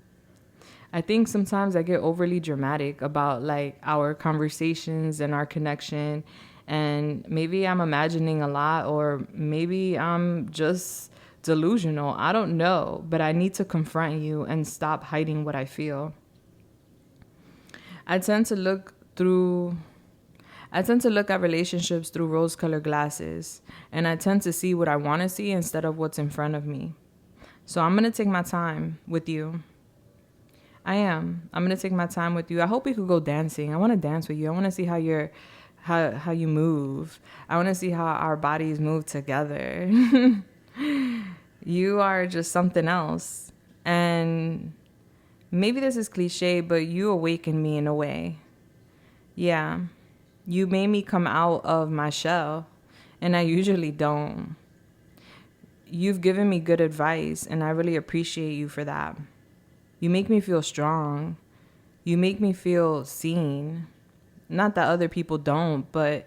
I think sometimes I get overly dramatic about like our conversations and our connection. And maybe I'm imagining a lot, or maybe I'm just delusional. I don't know, but I need to confront you and stop hiding what I feel. I tend to look at relationships through rose-colored glasses, and I tend to see what I want to see instead of what's in front of me. So I'm going to take my time with you. I'm going to take my time with you. I hope we could go dancing. I want to dance with you. I want to see how you move. I want to see how our bodies move together. You are just something else. And maybe this is cliche, but you awakened me in a way. Yeah. You made me come out of my shell, and I usually don't. You've given me good advice, and I really appreciate you for that. You make me feel strong. You make me feel seen. Not that other people don't, but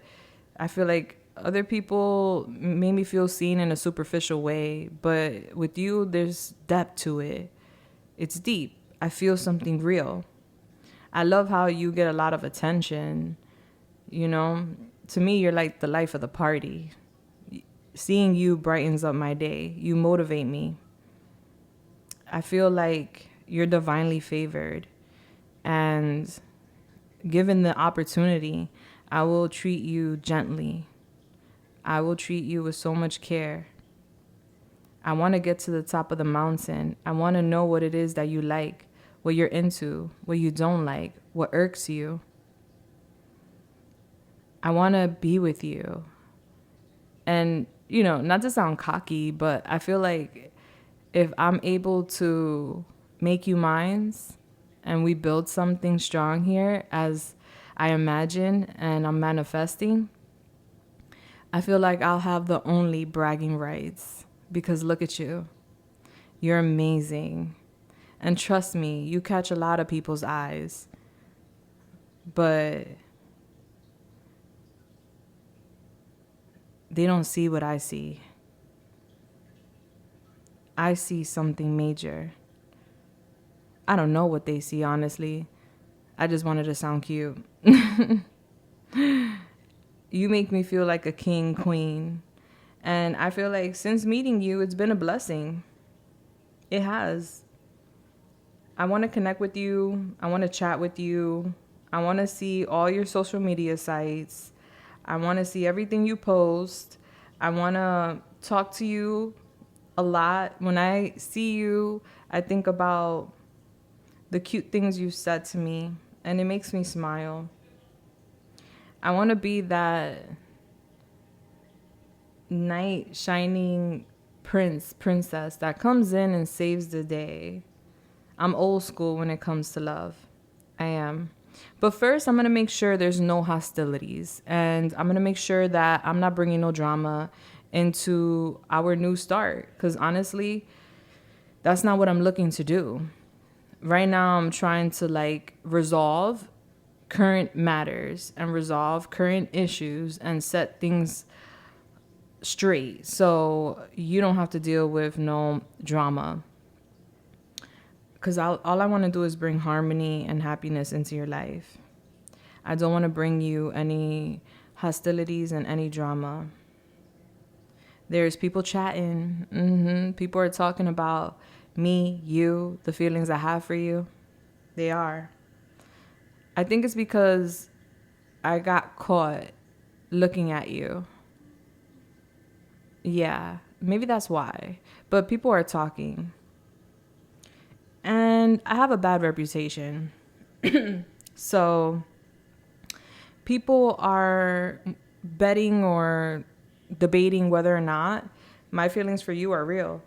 I feel like other people made me feel seen in a superficial way. But with you, there's depth to it. It's deep. I feel something real. I love how you get a lot of attention. You know, to me, you're like the life of the party. seeing you brightens up my day. You motivate me. I feel like you're divinely favored. And given the opportunity, I will treat you gently. I will treat you with so much care. I want to get to the top of the mountain. I want to know what it is that you like, what you're into, what you don't like, what irks you. I want to be with you. And, you know, not to sound cocky, but I feel like if I'm able to make you mine and we build something strong here as I imagine and I'm manifesting, I feel like I'll have the only bragging rights because look at you. You're amazing. And trust me, you catch a lot of people's eyes. But they don't see what I see. I see something major. I don't know what they see, honestly. I just wanted to sound cute. You make me feel like a king, queen. And I feel like since meeting you, it's been a blessing. It has. I want to connect with you. I want to chat with you. I want to see all your social media sites. I want to see everything you post. I want to talk to you a lot. When I see you, I think about the cute things you've said to me, and it makes me smile. I want to be that knight shining princess that comes in and saves the day. I'm old school when it comes to love. I am. But first, I'm going to make sure there's no hostilities. And I'm going to make sure that I'm not bringing no drama into our new start. Because honestly, that's not what I'm looking to do. Right now, I'm trying to resolve current matters and resolve current issues and set things straight. So you don't have to deal with no drama. Because all I want to do is bring harmony and happiness into your life. I don't want to bring you any hostilities and any drama. There's people chatting. People are talking about me, you, the feelings I have for you. They are. I think it's because I got caught looking at you. Yeah, maybe that's why. But people are talking. And I have a bad reputation. So people are betting or debating whether or not my feelings for you are real.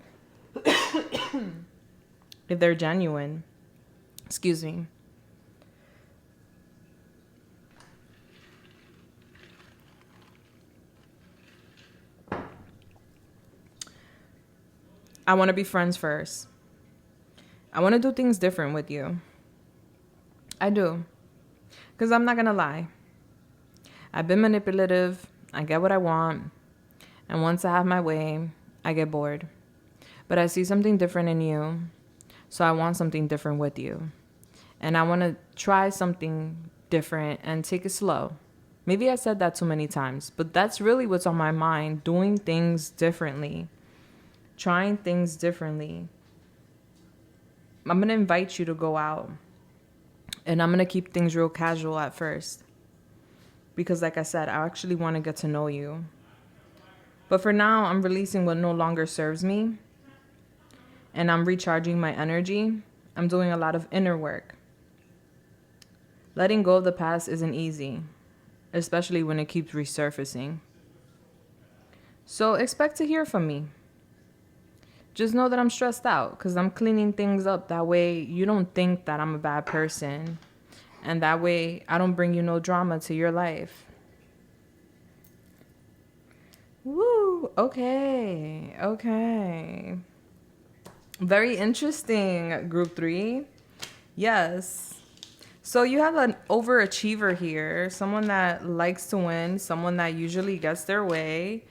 If they're genuine. Excuse me. I want to be friends first. I want to do things different with you. I do. Because I'm not going to lie. I've been manipulative. I get what I want. And once I have my way, I get bored. But I see something different in you. So I want something different with you. And I want to try something different and take it slow. Maybe I said that too many times. But that's really what's on my mind. Doing things differently. Trying things differently. I'm going to invite you to go out. And I'm going to keep things real casual at first. Because like I said, I actually want to get to know you. But for now, I'm releasing what no longer serves me. And I'm recharging my energy. I'm doing a lot of inner work. Letting go of the past isn't easy. Especially when it keeps resurfacing. So expect to hear from me. Just know that I'm stressed out because I'm cleaning things up. That way you don't think that I'm a bad person. And that way I don't bring you no drama to your life. Woo. Okay. Very interesting, group 3. Yes. So you have an overachiever here. Someone that likes to win. Someone that usually gets their way.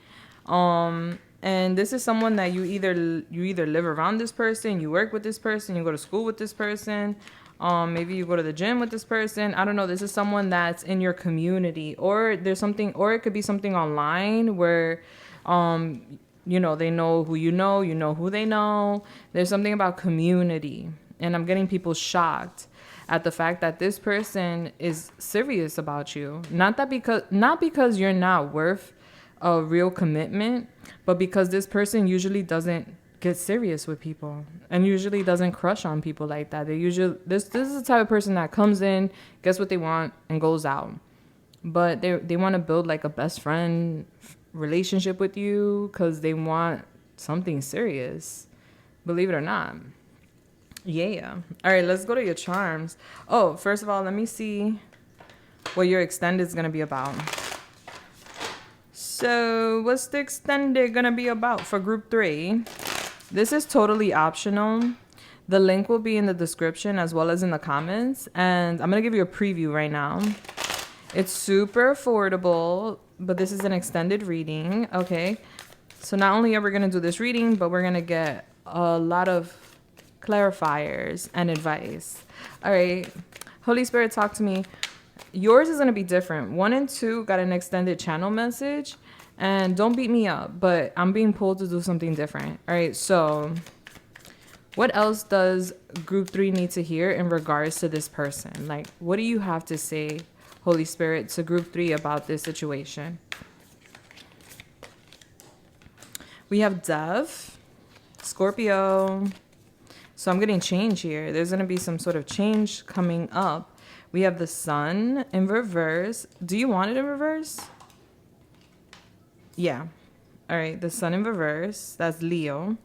And this is someone that you either live around this person, you work with this person, you go to school with this person, maybe you go to the gym with this person. I don't know. This is someone that's in your community, or there's something, or it could be something online where You know, they know who you know who they know. There's something about community. And I'm getting people shocked at the fact that this person is serious about you. Not because you're not worth a real commitment, but because this person usually doesn't get serious with people and usually doesn't crush on people like that. They usually this is the type of person that comes in, gets what they want, and goes out. But they want to build like a best friend relationship with you because they want something serious, believe it or not. Yeah. All right, let's go to your charms. Oh, first of all, let me see what your extended is going to be about. So what's the extended going to be about for group 3? This is totally optional. The link will be in the description as well as in the comments, and I'm going to give you a preview right now. It's super affordable, but this is an extended reading, okay? So not only are we going to do this reading, but we're going to get a lot of clarifiers and advice. All right. Holy Spirit, talk to me. Yours is going to be different. 1 and 2 got an extended channel message, and don't beat me up, but I'm being pulled to do something different. All right. So what else does group 3 need to hear in regards to this person? Like, what do you have to say, Holy Spirit, to group 3 about this situation? We have Death, Scorpio. So I'm getting change here. There's going to be some sort of change coming up. We have the Sun in reverse. Do you want it in reverse? Yeah. All right. The Sun in reverse. That's Leo.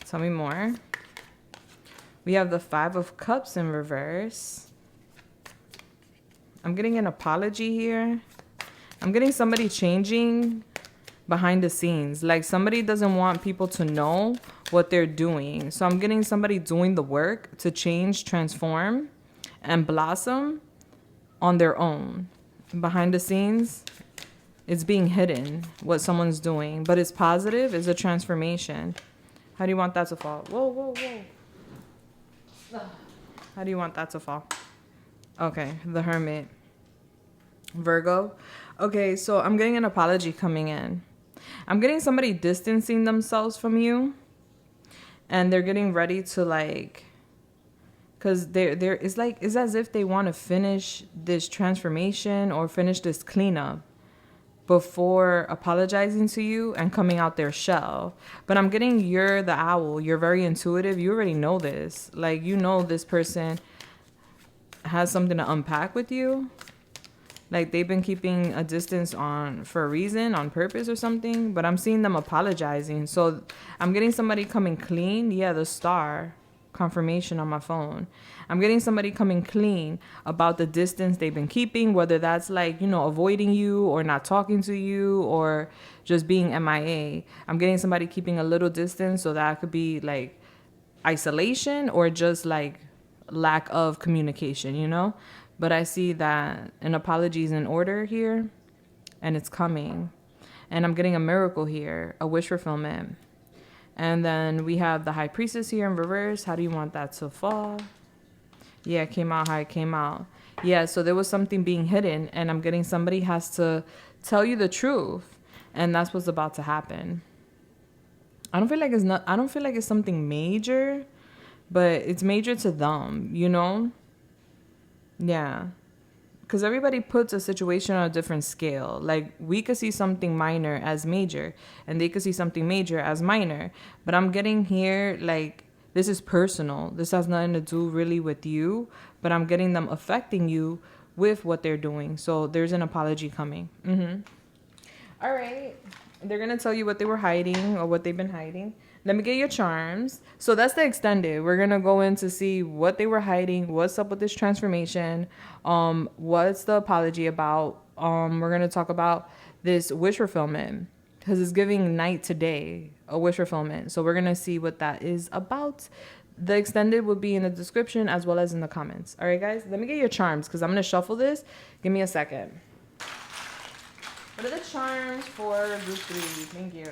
Tell me more. We have the 5 of Cups in reverse. I'm getting an apology here. I'm getting somebody changing behind the scenes. Like somebody doesn't want people to know what they're doing. So I'm getting somebody doing the work to change, transform, and blossom on their own. Behind the scenes, it's being hidden what someone's doing, but it's positive. It's a transformation. How do you want that to fall? Whoa, whoa, whoa. How do you want that to fall? Okay, the Hermit. Virgo. Okay, so I'm getting an apology coming in. I'm getting somebody distancing themselves from you. And they're getting ready to like, because it's as if they want to finish this transformation or finish this cleanup before apologizing to you and coming out their shell. But I'm getting you're the owl. You're very intuitive. You already know this. Like, you know this person has something to unpack with you. Like, they've been keeping a distance for a reason, on purpose or something. But I'm seeing them apologizing. So I'm getting somebody coming clean. Yeah, the star confirmation on my phone. I'm getting somebody coming clean about the distance they've been keeping, whether that's like, you know, avoiding you or not talking to you or just being MIA. I'm getting somebody keeping a little distance, so that could be like isolation or just like lack of communication, you know? But I see that an apology is in order here, and it's coming. And I'm getting a miracle here, a wish fulfillment. And then we have the High Priestess here in reverse. How do you want that to fall? Yeah, it came out how it came out. Yeah, so there was something being hidden, and I'm getting somebody has to tell you the truth, and that's what's about to happen. I don't feel like it's something major, but it's major to them, you know? Yeah. Because everybody puts a situation on a different scale. Like, we could see something minor as major, and they could see something major as minor. But I'm getting here, like, this is personal. This has nothing to do really with you, but I'm getting them affecting you with what they're doing. So there's an apology coming. All right. They're going to tell you what they were hiding or what they've been hiding. Let me get your charms. So that's the extended. We're going to go in to see what they were hiding, what's up with this transformation, what's the apology about. We're going to talk about this wish fulfillment because it's giving night to day, a wish fulfillment. So we're going to see what that is about. The extended will be in the description as well as in the comments. All right, guys, let me get your charms because I'm going to shuffle this. Give me a second. What are the charms for group 3? Thank you.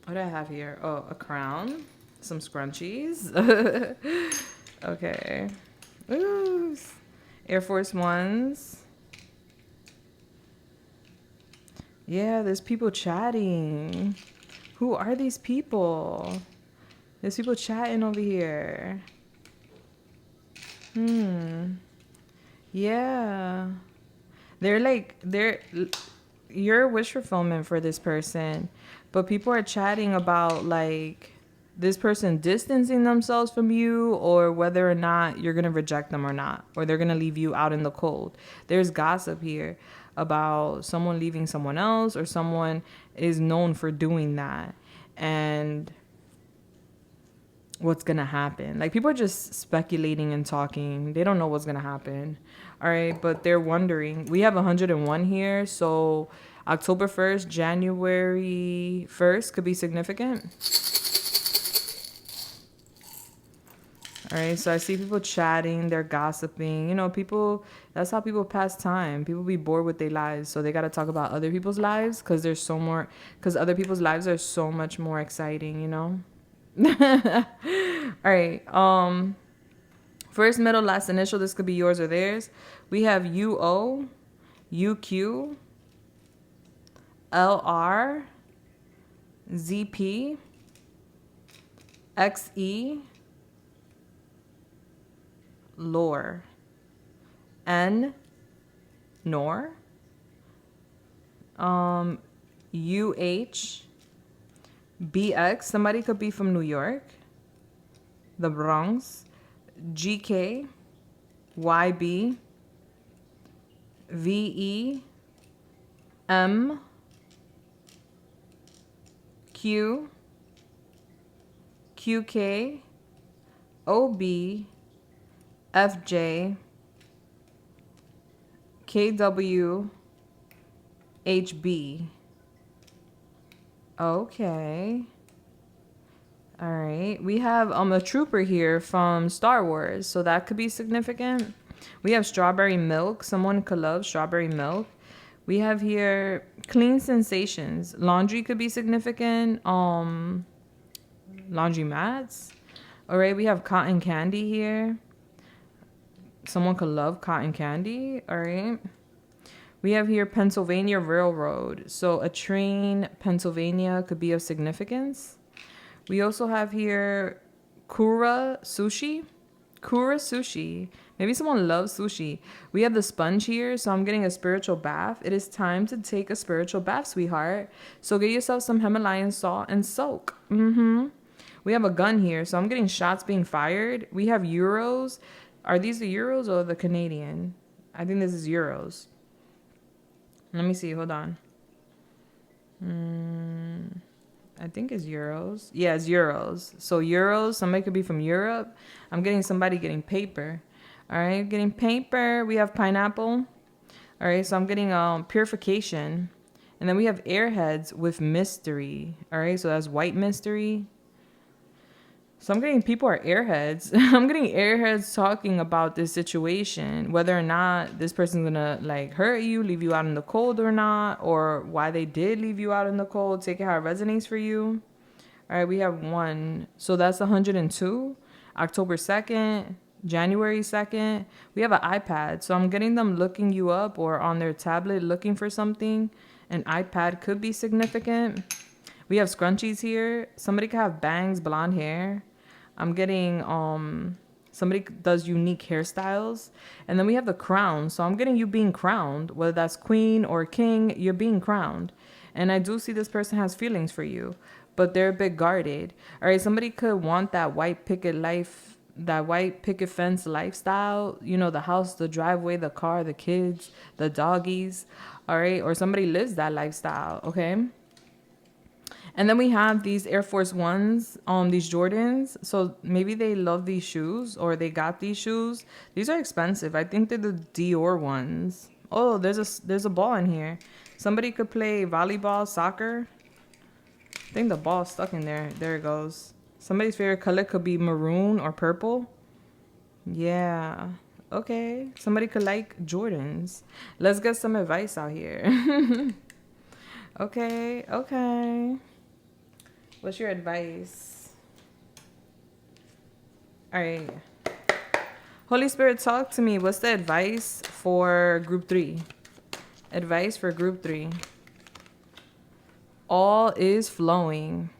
What do I have here? Oh, a crown, some scrunchies. Okay. Ooh. Air Force Ones. Yeah, there's people chatting. Who are these people? There's people chatting over here. Yeah. They're you're a wish fulfillment for this person. But people are chatting about like this person distancing themselves from you, or whether or not you're gonna reject them or not, or they're gonna leave you out in the cold. There's gossip here about someone leaving someone else, or someone is known for doing that. And what's gonna happen. Like, people are just speculating and talking. They don't know what's gonna happen. All right, but they're wondering. We have 101 here, so October 1st, January 1st could be significant. All right, so I see people chatting, they're gossiping. You know, people, that's how people pass time. People be bored with their lives, so they got to talk about other people's lives because there's so more, because other people's lives are so much more exciting, you know? All right. First, middle, last initial. This could be yours or theirs. We have UO, UQ, LR, ZP, XE, lore, N, nor, UH, BX. Somebody could be from New York, the Bronx, GK, YB, VE, M, Q, QK, OB, FJ, KW, HB. Okay. All right. We have a trooper here from Star Wars, so that could be significant. We have strawberry milk. Someone could love strawberry milk. We have here clean sensations. Laundry could be significant. Laundry mats. All right. We have cotton candy here. Someone could love cotton candy. All right. We have here Pennsylvania Railroad. So a train, Pennsylvania, could be of significance. We also have here Kura Sushi. Kura Sushi. Maybe someone loves sushi. We have the sponge here, so I'm getting a spiritual bath. It is time to take a spiritual bath, sweetheart. So get yourself some Himalayan salt and soak. We have a gun here, so I'm getting shots being fired. We have euros. Are these the euros or the Canadian? I think this is euros. Let me see. Hold on. I think it's euros. Yeah, it's euros. So euros, somebody could be from Europe. I'm getting somebody getting paper. All right, getting paper. We have pineapple. All right, so I'm getting purification. And then we have airheads with mystery. All right, so that's white mystery. So I'm getting people are airheads. I'm getting airheads talking about this situation, whether or not this person's gonna like hurt you, leave you out in the cold or not, or why they did leave you out in the cold. Take it how it resonates for you. All right, we have one. So that's 102. October 2nd, January 2nd. We have an iPad. So I'm getting them looking you up or on their tablet looking for something. An iPad could be significant. We have scrunchies here. Somebody could have bangs, blonde hair. I'm getting somebody does unique hairstyles. And then we have the crown. So I'm getting you being crowned, whether that's queen or king, you're being crowned. And I do see this person has feelings for you, but they're a bit guarded. All right, somebody could want that white picket life, that white picket fence lifestyle, you know, the house, the driveway, the car, the kids, the doggies. All right, or somebody lives that lifestyle, okay? And then we have these Air Force Ones, these Jordans. So maybe they love these shoes or they got these shoes. These are expensive. I think they're the Dior ones. Oh, there's a ball in here. Somebody could play volleyball, soccer. I think the ball's stuck in there. There it goes. Somebody's favorite color could be maroon or purple. Yeah. Okay. Somebody could like Jordans. Let's get some advice out here. Okay. What's your advice? All right. Holy Spirit, talk to me. What's the advice for group 3? Advice for group 3. All is flowing.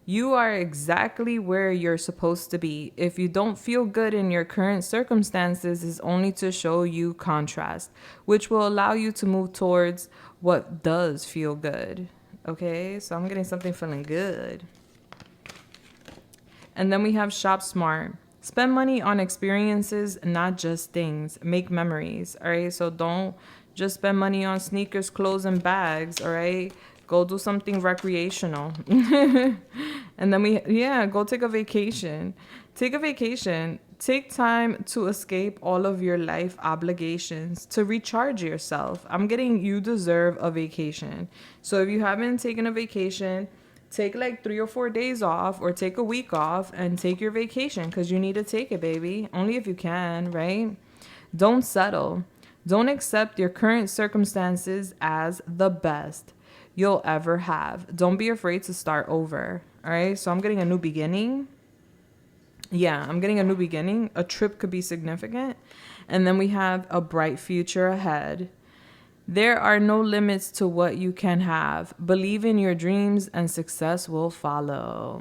You are exactly where you're supposed to be. If you don't feel good in your current circumstances, it's only to show you contrast, which will allow you to move towards what does feel good. Okay, so I'm getting something feeling good. And then we have shop smart. Spend money on experiences, not just things. Make memories. All right, so don't just spend money on sneakers, clothes, and bags. All right, go do something recreational. And then go take a vacation. Take a vacation. Take time to escape all of your life obligations, to recharge yourself. I'm getting you deserve a vacation. So if you haven't taken a vacation, take like 3 or 4 days off, or take a week off and take your vacation, because you need to take it, baby. Only if you can, right? Don't settle. Don't accept your current circumstances as the best you'll ever have. Don't be afraid to start over. All right, so I'm getting a new beginning. Yeah, I'm getting a new beginning. A trip could be significant. And then we have a bright future ahead. There are no limits to what you can have. Believe in your dreams and success will follow.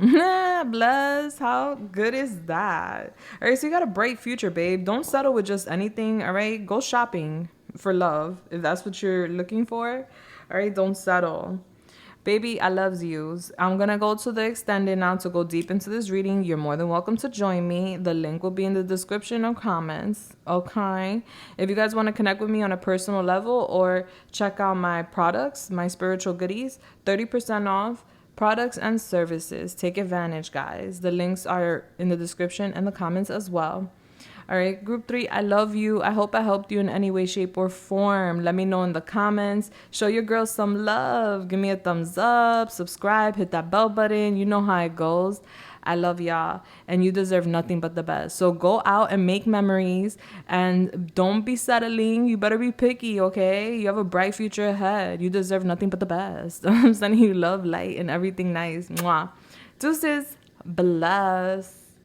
Bless, how good is that? All right, so you got a bright future, babe. Don't settle with just anything, all right? Go shopping for love if that's what you're looking for. All right, don't settle. Baby, I loves yous. I'm going to go to the extended now to go deep into this reading. You're more than welcome to join me. The link will be in the description or comments. Okay. If you guys want to connect with me on a personal level or check out my products, my spiritual goodies, 30% off products and services. Take advantage, guys. The links are in the description and the comments as well. All right, group 3, I love you. I hope I helped you in any way, shape, or form. Let me know in the comments. Show your girl some love. Give me a thumbs up, subscribe, hit that bell button. You know how it goes. I love y'all, and you deserve nothing but the best. So go out and make memories, and don't be settling. You better be picky, okay? You have a bright future ahead. You deserve nothing but the best. I'm sending you love, light, and everything nice. Mwah. Deuces. Bless.